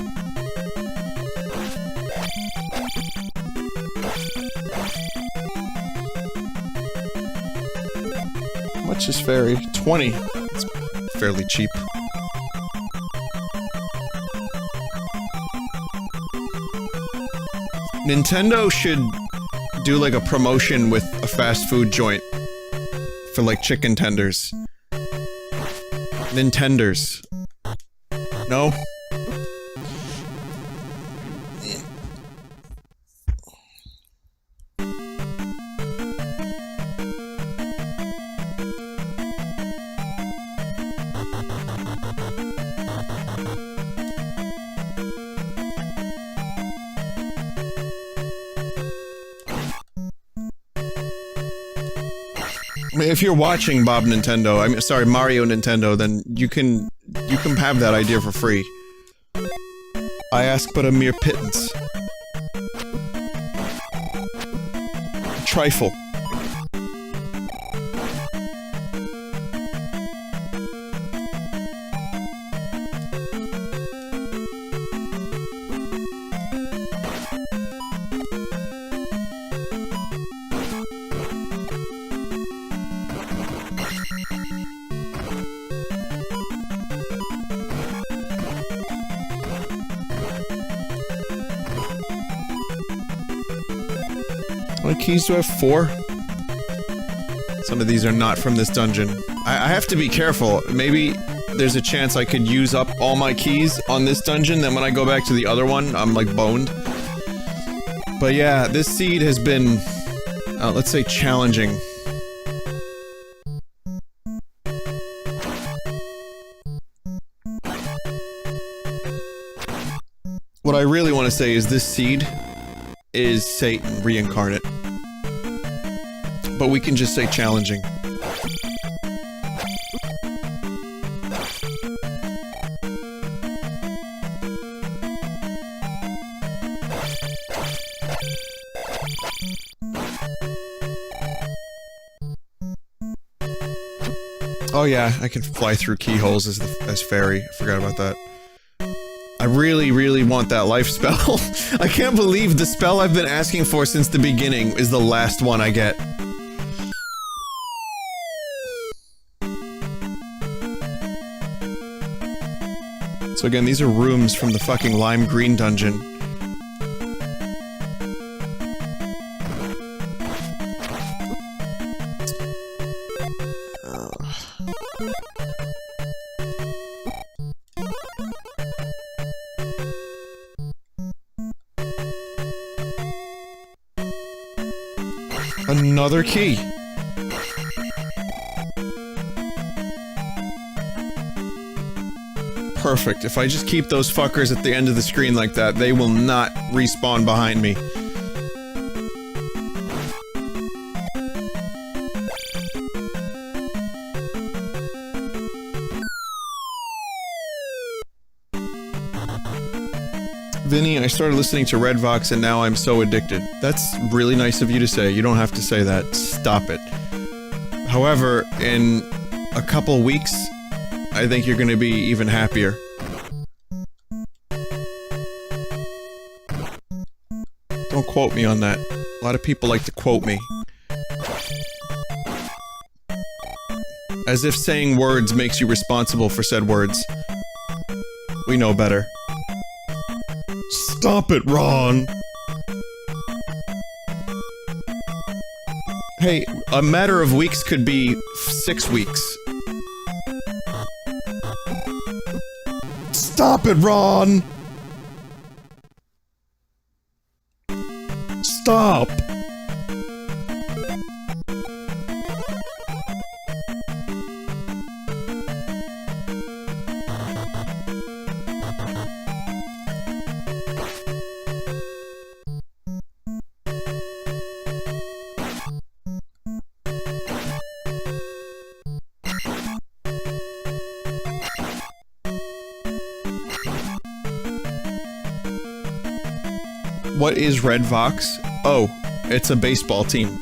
How much is Fairy? 20. It's fairly cheap. Nintendo should do like a promotion with a fast food joint. For like chicken tenders. Nintenders. No? If you're watching Bob Nintendo, I'm sorry, Mario Nintendo, then you can have that idea for free. I ask but a mere pittance. A trifle. How many keys do I have? 4? Some of these are not from this dungeon. I have to be careful. Maybe there's a chance I could use up all my keys on this dungeon, then when I go back to the other one, I'm like boned. But yeah, this seed has been, let's say, challenging. What I really want to say is this seed is Satan reincarnate. But we can just say challenging. Oh yeah, I can fly through keyholes as fairy. I forgot about that. I really, really want that life spell. I can't believe the spell I've been asking for since the beginning is the last one I get. So again, these are rooms from the fucking lime green dungeon. Another key. Perfect. If I just keep those fuckers at the end of the screen like that, they will not respawn behind me. Vinny, I started listening to Red Vox and now I'm so addicted. That's really nice of you to say. You don't have to say that. Stop it. However, in a couple weeks, I think you're gonna be even happier. Don't quote me on that. A lot of people like to quote me. As if saying words makes you responsible for said words. We know better. Stop it, Ron! Hey, a matter of weeks could be 6 weeks. Stop it, Ron! Stop! What is Red Vox? Oh, it's a baseball team.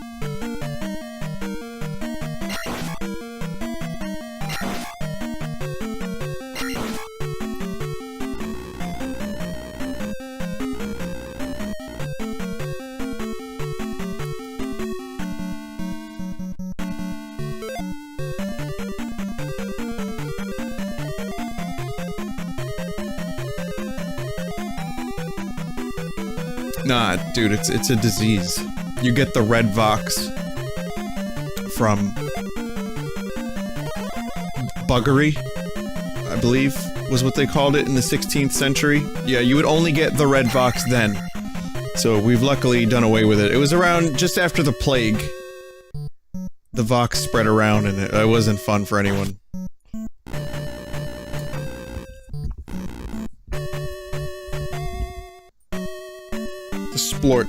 Nah, dude, it's a disease. You get the Red Vox from buggery, I believe, was what they called it in the 16th century. Yeah, you would only get the Red Vox then. So we've luckily done away with it. It was around just after the plague. The Vox spread around and it wasn't fun for anyone. Splort.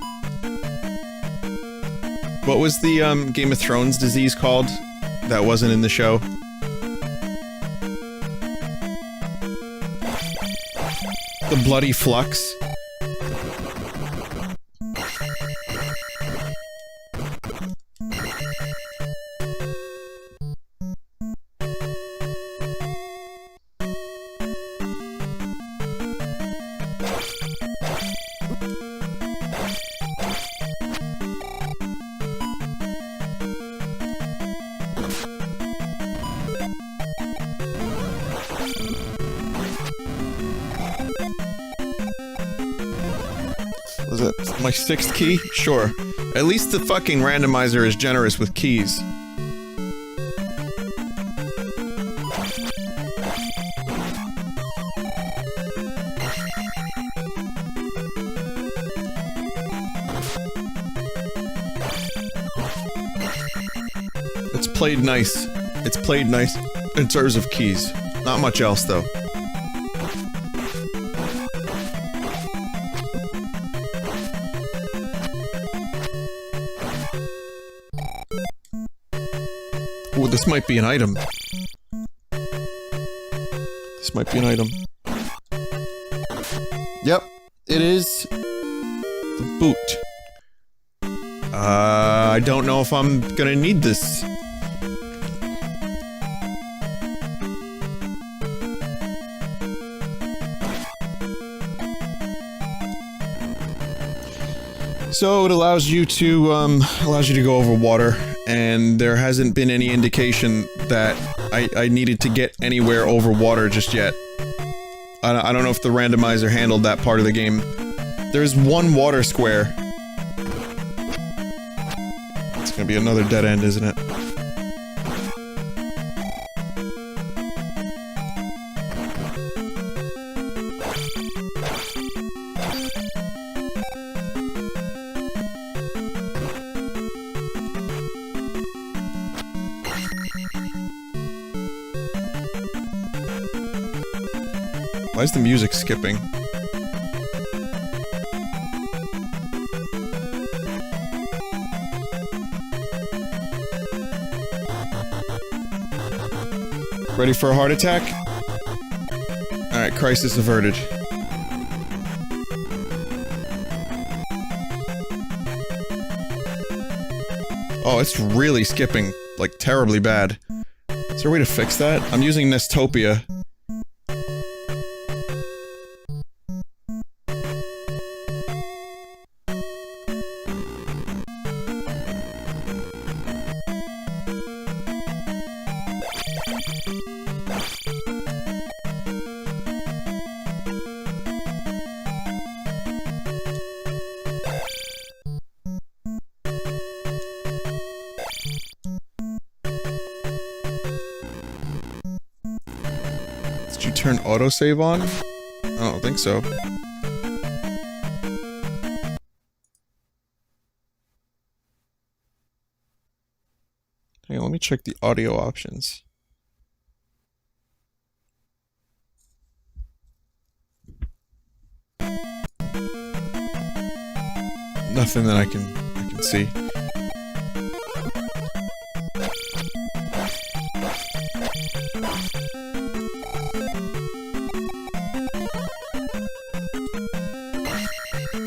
What was the Game of Thrones disease called that wasn't in the show? The bloody flux. Was that my 6th key? Sure. At least the fucking randomizer is generous with keys. It's played nice. It's played nice in terms of keys. Not much else, though. Ooh, this might be an item. This might be an item. Yep, it is the boot. I don't know if I'm gonna need this. So it allows you to go over water, and there hasn't been any indication that I needed to get anywhere over water just yet. I don't know if the randomizer handled that part of the game. There's one water square. It's gonna be another dead end, isn't it? Why is the music skipping? Ready for a heart attack? Alright, crisis averted. Oh, it's really skipping, like, terribly bad. Is there a way to fix that? I'm using Nestopia. Did you turn autosave on? I don't think so. Hang on, let me check the audio options. Nothing that I can see.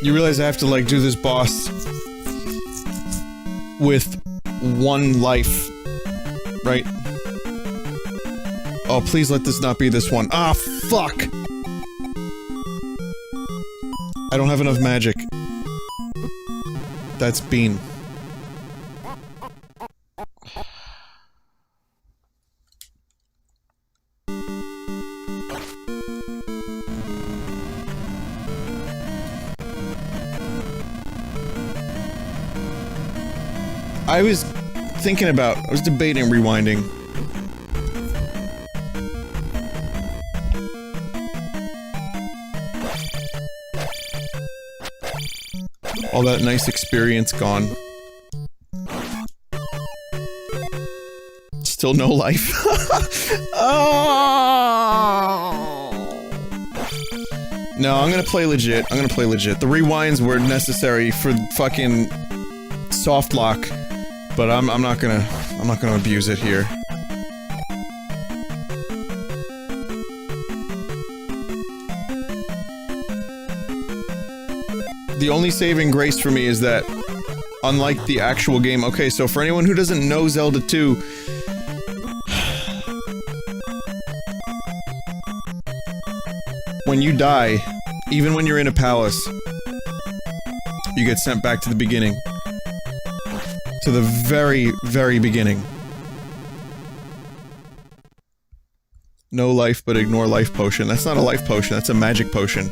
You realize I have to, like, do this boss with one life, right? Oh, please let this not be this one. Ah, fuck! I don't have enough magic. That's Bean. I was debating rewinding. All that nice experience gone. Still no life. Oh! No, I'm gonna play legit. The rewinds were necessary for fucking soft lock. But I'm not gonna abuse it here. The only saving grace for me is that, unlike the actual game, okay, so for anyone who doesn't know Zelda II, when you die, even when you're in a palace, you get sent back to the beginning. To the very, very beginning. No life, but ignore life potion. That's not a life potion, that's a magic potion.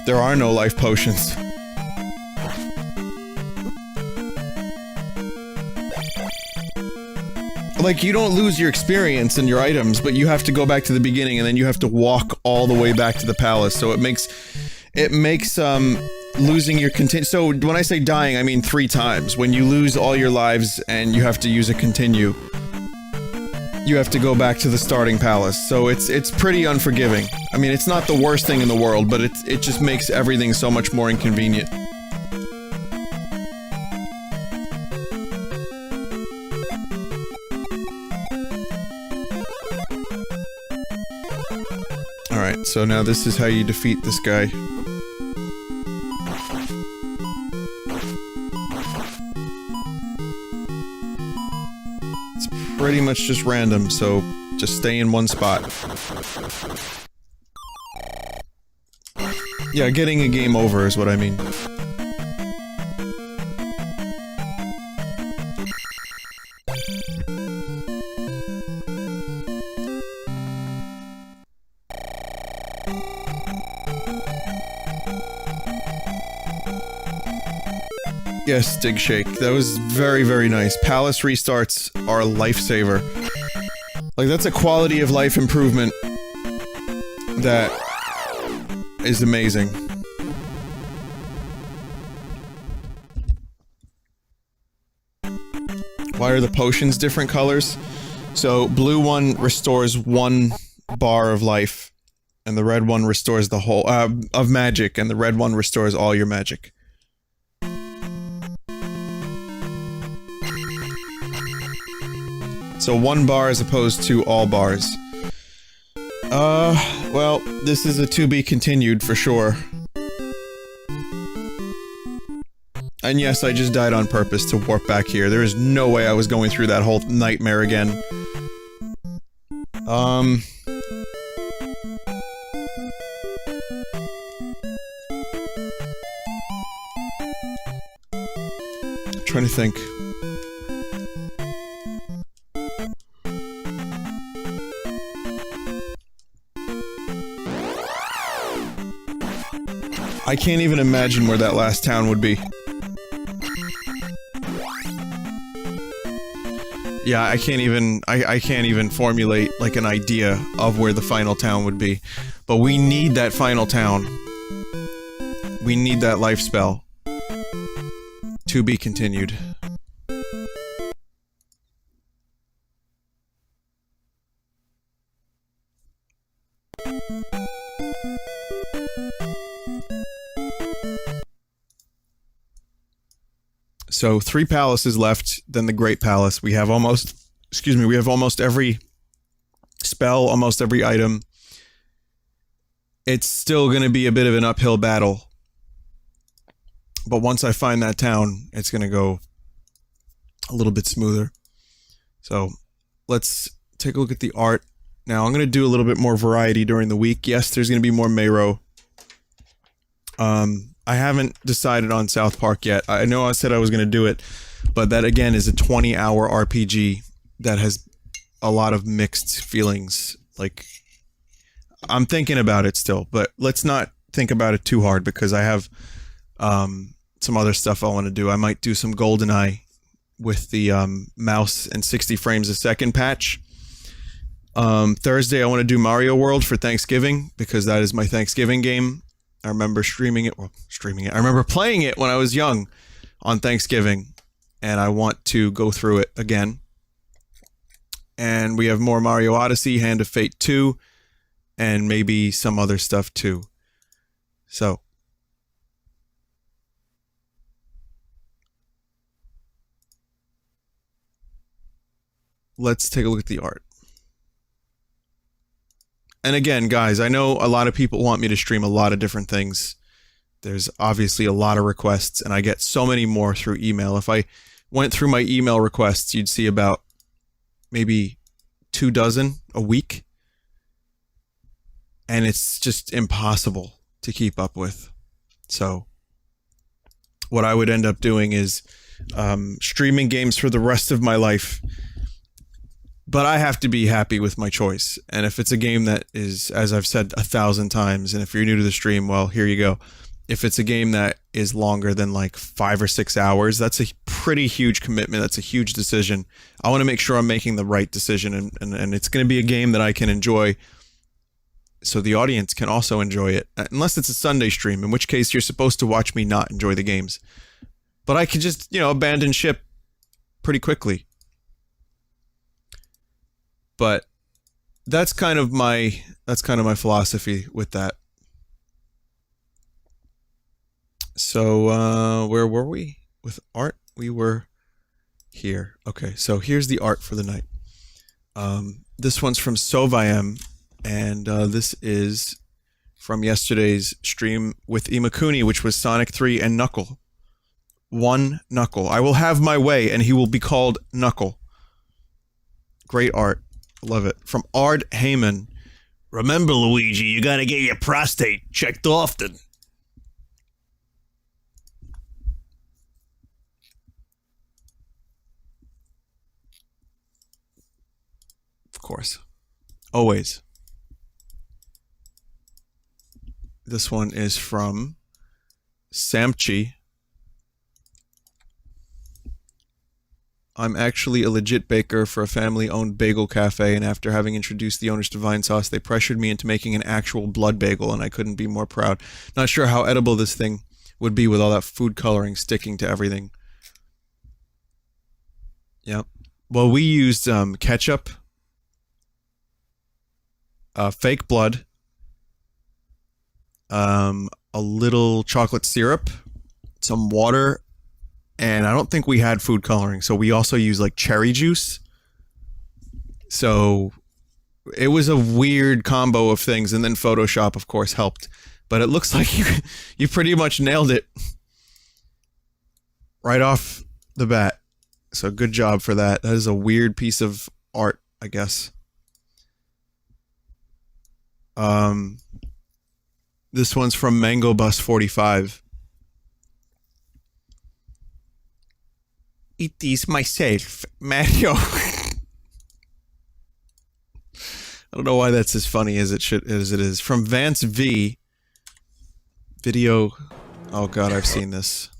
There are no life potions. like, you don't lose your experience and your items, but you have to go back to the beginning, and then you have to walk all the way back to the palace, so it makes losing your so when I say dying, I mean 3 times. When you lose all your lives and you have to use a continue, you have to go back to the starting palace, so it's pretty unforgiving. I mean, it's not the worst thing in the world, but it just makes everything so much more inconvenient. Alright, so now this is how you defeat this guy. It's pretty much just random, so just stay in one spot. Yeah, getting a game over is what I mean. Yes, Dig Shake. That was very, very nice. Palace restarts are a lifesaver. Like, that's a quality of life improvement that is amazing. Why are the potions different colors? So, blue one restores 1 bar of life, and the red one restores the whole, of magic, and the red one restores all your magic. So 1 bar as opposed to all bars. Well, this is a to be continued for sure. And yes, I just died on purpose to warp back here. There is no way I was going through that whole nightmare again. Trying to think. I can't even imagine where that last town would be. Yeah, I can't even formulate, like, an idea of where the final town would be. But we need that final town. We need that life spell. To be continued. So 3 palaces left, then the Great Palace. We have almost, we have almost every spell, almost every item. It's still going to be a bit of an uphill battle. But once I find that town, it's going to go a little bit smoother. So let's take a look at the art. Now I'm going to do a little bit more variety during the week. Yes, there's going to be more Mayro. I haven't decided on South Park yet. I know I said I was going to do it, but that again is a 20-hour RPG that has a lot of mixed feelings. Like, I'm thinking about it still, but let's not think about it too hard because I have some other stuff I want to do. I might do some GoldenEye with the mouse and 60 frames a second patch. Thursday I want to do Mario World for Thanksgiving because that is my Thanksgiving game. I remember streaming it. I remember playing it when I was young on Thanksgiving, and I want to go through it again. And we have more Mario Odyssey, Hand of Fate 2, and maybe some other stuff too. So, let's take a look at the art. And again, guys, I know a lot of people want me to stream a lot of different things. There's obviously a lot of requests, and I get so many more through email. If I went through my email requests, you'd see about maybe 24 a week. And it's just impossible to keep up with. So, what I would end up doing is streaming games for the rest of my life. But I have to be happy with my choice. And if it's a game that is, as I've said 1,000 times, and if you're new to the stream, well, here you go. if it's a game that is longer than like 5 or 6 hours, that's a pretty huge commitment. That's a huge decision. I want to make sure I'm making the right decision, and it's going to be a game that I can enjoy so the audience can also enjoy it. Unless it's a Sunday stream, in which case you're supposed to watch me not enjoy the games. But I could just, abandon ship pretty quickly. But that's kind of my philosophy with that. So, where were we? With art? We were here. Okay, so here's the art for the night. This one's from Sovayem, and this is from yesterday's stream with Imakuni, which was Sonic 3 and Knuckle. One Knuckle. I will have my way, and he will be called Knuckle. Great art. Love it. From Ard Heyman. Remember, Luigi, you gotta get your prostate checked often. Of course. Always. This one is from Samchi. I'm actually a legit baker for a family-owned bagel cafe, and after having introduced the owners to Vinesauce, they pressured me into making an actual blood bagel, and I couldn't be more proud. Not sure how edible this thing would be with all that food coloring sticking to everything. Yep. Well, we used ketchup, fake blood, a little chocolate syrup, some water, and I don't think we had food coloring, so we also used like cherry juice. So it was a weird combo of things, and then Photoshop, of course, helped. But it looks like you pretty much nailed it right off the bat. So good job for that. That is a weird piece of art, I guess. This one's from Mango Bus 45. Eat these myself, Mario. I don't know why that's as funny as it is. From Vance V. Video. Oh god, I've seen this.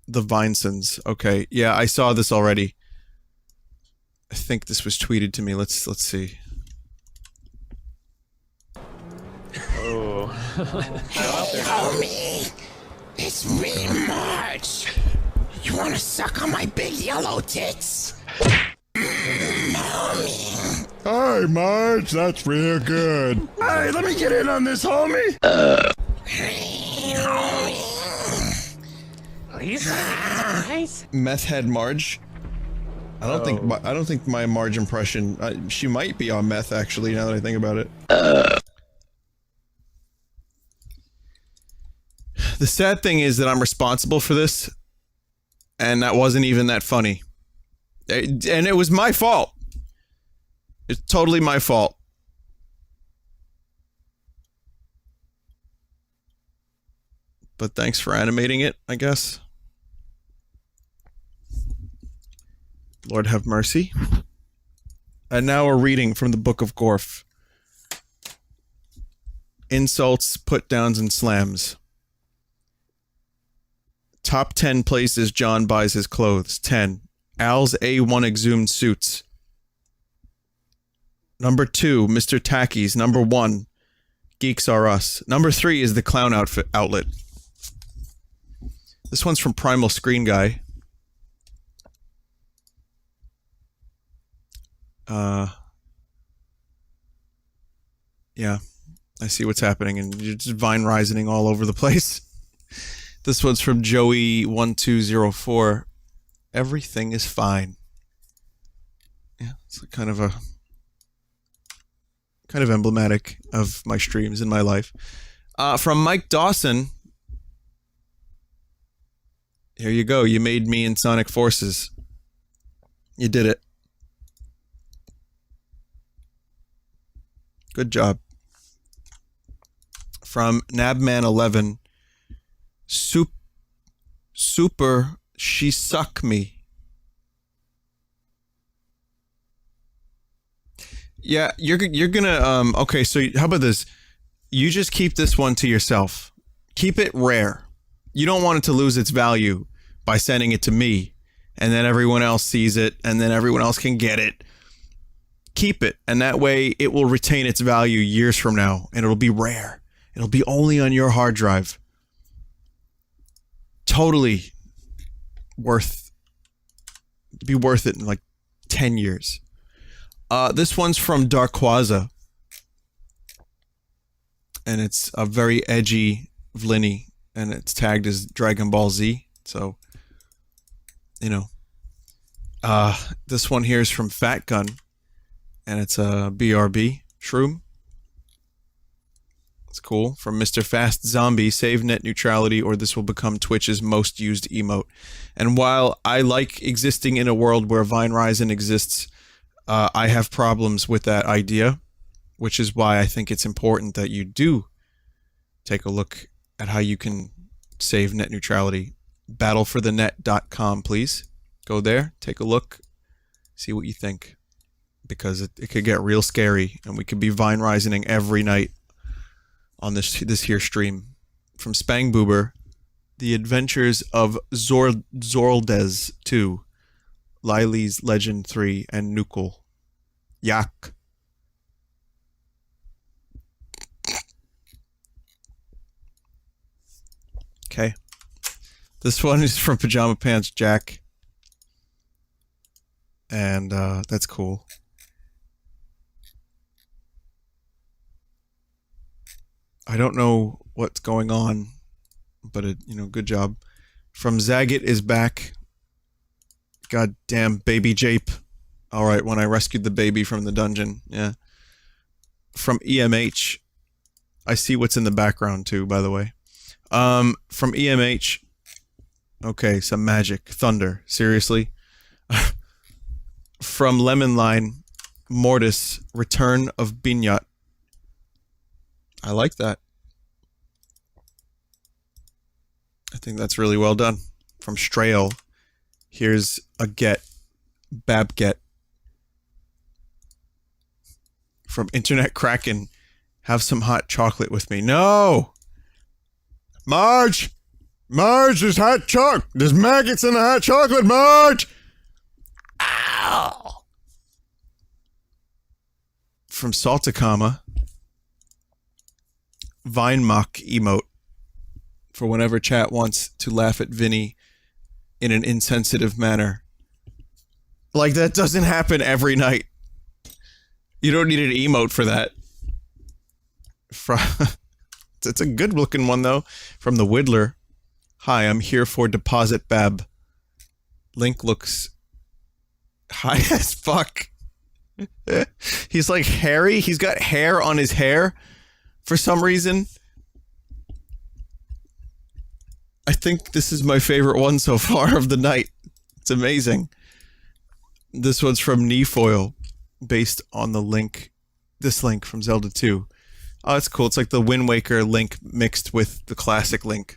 The Vinesons. Okay, yeah, I saw this already. I think this was tweeted to me. Let's see. Oh. Hey, homie. It's me, Marge. You wanna suck on my big yellow tits? Homie. Hey, Marge, that's real good. Hey, let me get in on this, homie. Hey, homie. He's nice. Meth head Marge. I don't think my Marge impression. She might be on meth actually. Now that I think about it. The sad thing is that I'm responsible for this, and that wasn't even that funny. And it was my fault. It's totally my fault. But thanks for animating it, I guess. Lord have mercy. And now we're reading from the Book of Gorf. Insults, put-downs, and slams. Top 10 places John buys his clothes. 10. Al's A1 exhumed suits. Number 2, Mr. Tacky's. Number 1, Geeks R Us. Number 3 is the Clown Outfit Outlet. This one's from Primal Screen Guy. Yeah, I see what's happening, and you're just Vine rising all over the place. This one's from Joey1204. Everything is fine. Yeah, it's kind of emblematic of my streams in my life. From Mike Dawson. Here you go. You made me in Sonic Forces. You did it. Good job. From Nabman11. Super, she suck me. Yeah, you're gonna okay, so how about this? You just keep this one to yourself, Keep it rare. You don't want it to lose its value by sending it to me, and then everyone else sees it, and then everyone else can get it. Keep it, and that way it will retain its value years from now, and it'll be rare. It'll be only on your hard drive. Totally be worth it in like 10 years. This one's from Darkwaza, and it's a very edgy Vinny, and it's tagged as Dragon Ball Z. So, you know, this one here is from Fat Gun, and it's a BRB shroom. It's cool. From Mr. Fast Zombie, save net neutrality or this will become Twitch's most used emote. And while I like existing in a world where Vinerizon exists, I have problems with that idea, which is why I think it's important that you do take a look at how you can save net neutrality. Battleforthenet.com, please. Go there, take a look, see what you think. Because it could get real scary, and we could be Vinerizoning every night on this here stream. From Spangboober, The Adventures of Zorldez 2, Lily's Legend 3, and Nukel. Yak. Okay. This one is from Pajama Pants Jack. And that's cool. I don't know what's going on, but good job. From Zagat is back. God damn, baby Jape. All right, when I rescued the baby from the dungeon, yeah. From EMH, I see what's in the background too, by the way. From EMH, okay, some magic, thunder, seriously. From Lemon Line, Mortis, Return of Binyat. I like that. I think that's really well done. From Strail, here's a Babget. From Internet Kraken, have some hot chocolate with me. No! Marge! Marge, there's hot chocolate! There's maggots in the hot chocolate, Marge! Ow! From Saltakama, Vine Mock emote. For whenever chat wants to laugh at Vinny in an insensitive manner. Like, that doesn't happen every night. You don't need an emote for that. It's a good looking one though. From the Whittler. Hi, I'm here for Deposit Bab. Link looks high as fuck. He's like hairy. He's got hair on his hair for some reason. I think this is my favorite one so far of the night. It's amazing. This one's from Kneefoil, based on the link, this link from Zelda 2. Oh, that's cool. It's like the Wind Waker Link mixed with the classic Link.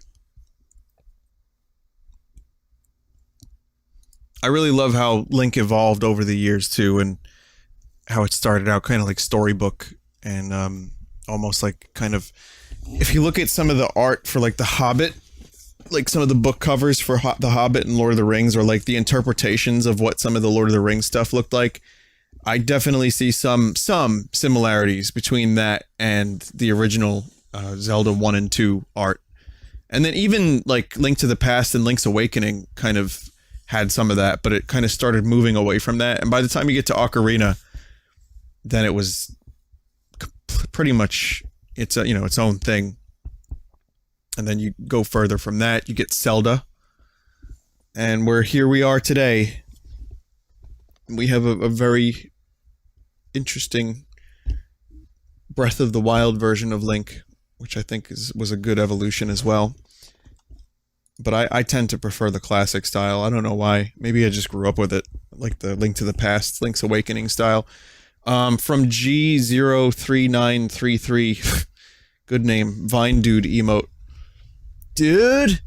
I really love how Link evolved over the years too, and how it started out kind of like storybook and almost like kind of, if you look at some of the art for like The Hobbit, like some of the book covers for The Hobbit and Lord of the Rings, or like the interpretations of what some of the Lord of the Rings stuff looked like, I definitely see some similarities between that and the original Zelda 1 and 2 art. And then even like Link to the Past and Link's Awakening kind of had some of that, but it kind of started moving away from that. And by the time you get to Ocarina, then it was pretty much its own thing. And then you go further from that, you get Zelda. And here we are today. We have a very interesting Breath of the Wild version of Link, which I think was a good evolution as well. But I tend to prefer the classic style. I don't know why. Maybe I just grew up with it, like the Link to the Past, Link's Awakening style. From G03933, good name, Vine Dude emote. Dude!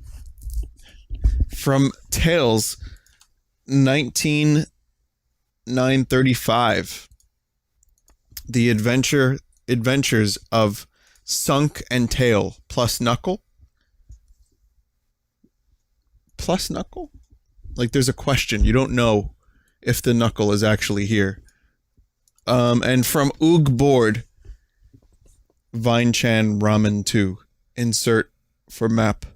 From Tails, 19935. The Adventures of Sunk and Tail plus Knuckle. plus Knuckle? Like, there's a question. You don't know if the Knuckle is actually here. And from Oog Board, Vine-chan Ramen 2. Insert for map.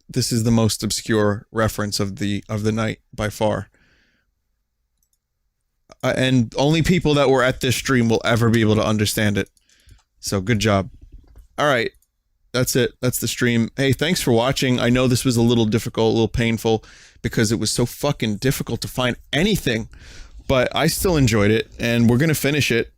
This is the most obscure reference of the night by far. And only people that were at this stream will ever be able to understand it. So good job. All right. That's it. That's the stream. Hey, thanks for watching. I know this was a little difficult, a little painful, because it was so fucking difficult to find anything. But I still enjoyed it, and we're gonna finish it.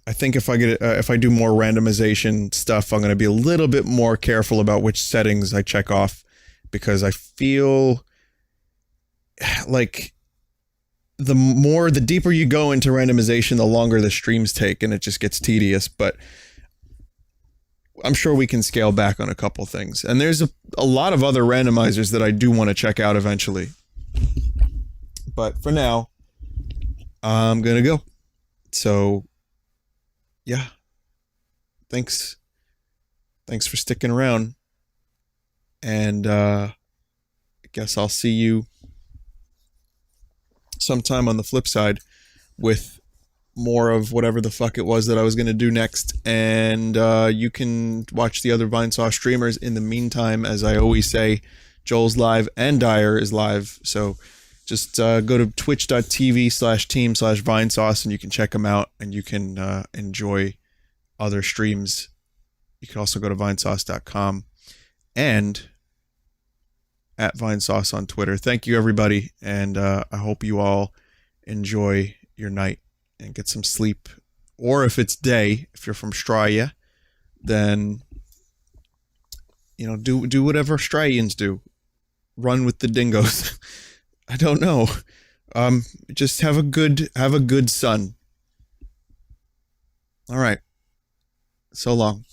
I think if I do more randomization stuff, I'm gonna be a little bit more careful about which settings I check off, because I feel like the deeper you go into randomization, the longer the streams take, and it just gets tedious. But I'm sure we can scale back on a couple things, and there's a lot of other randomizers that I do want to check out eventually. But for now, I'm gonna go. So, yeah. Thanks for sticking around. And I guess I'll see you sometime on the flip side with more of whatever the fuck it was that I was gonna do next. And you can watch the other Vinesauce streamers in the meantime. As I always say, Joel's live and Dyer is live. So just go to twitch.tv/team/Vinesauce and you can check them out, and you can enjoy other streams. You can also go to vinesauce.com and at Vinesauce on Twitter. Thank you, everybody, and I hope you all enjoy your night and get some sleep. Or if it's day, if you're from Australia, then do whatever Australians do. Run with the dingoes. I don't know. Just have a good sun. All right. So long.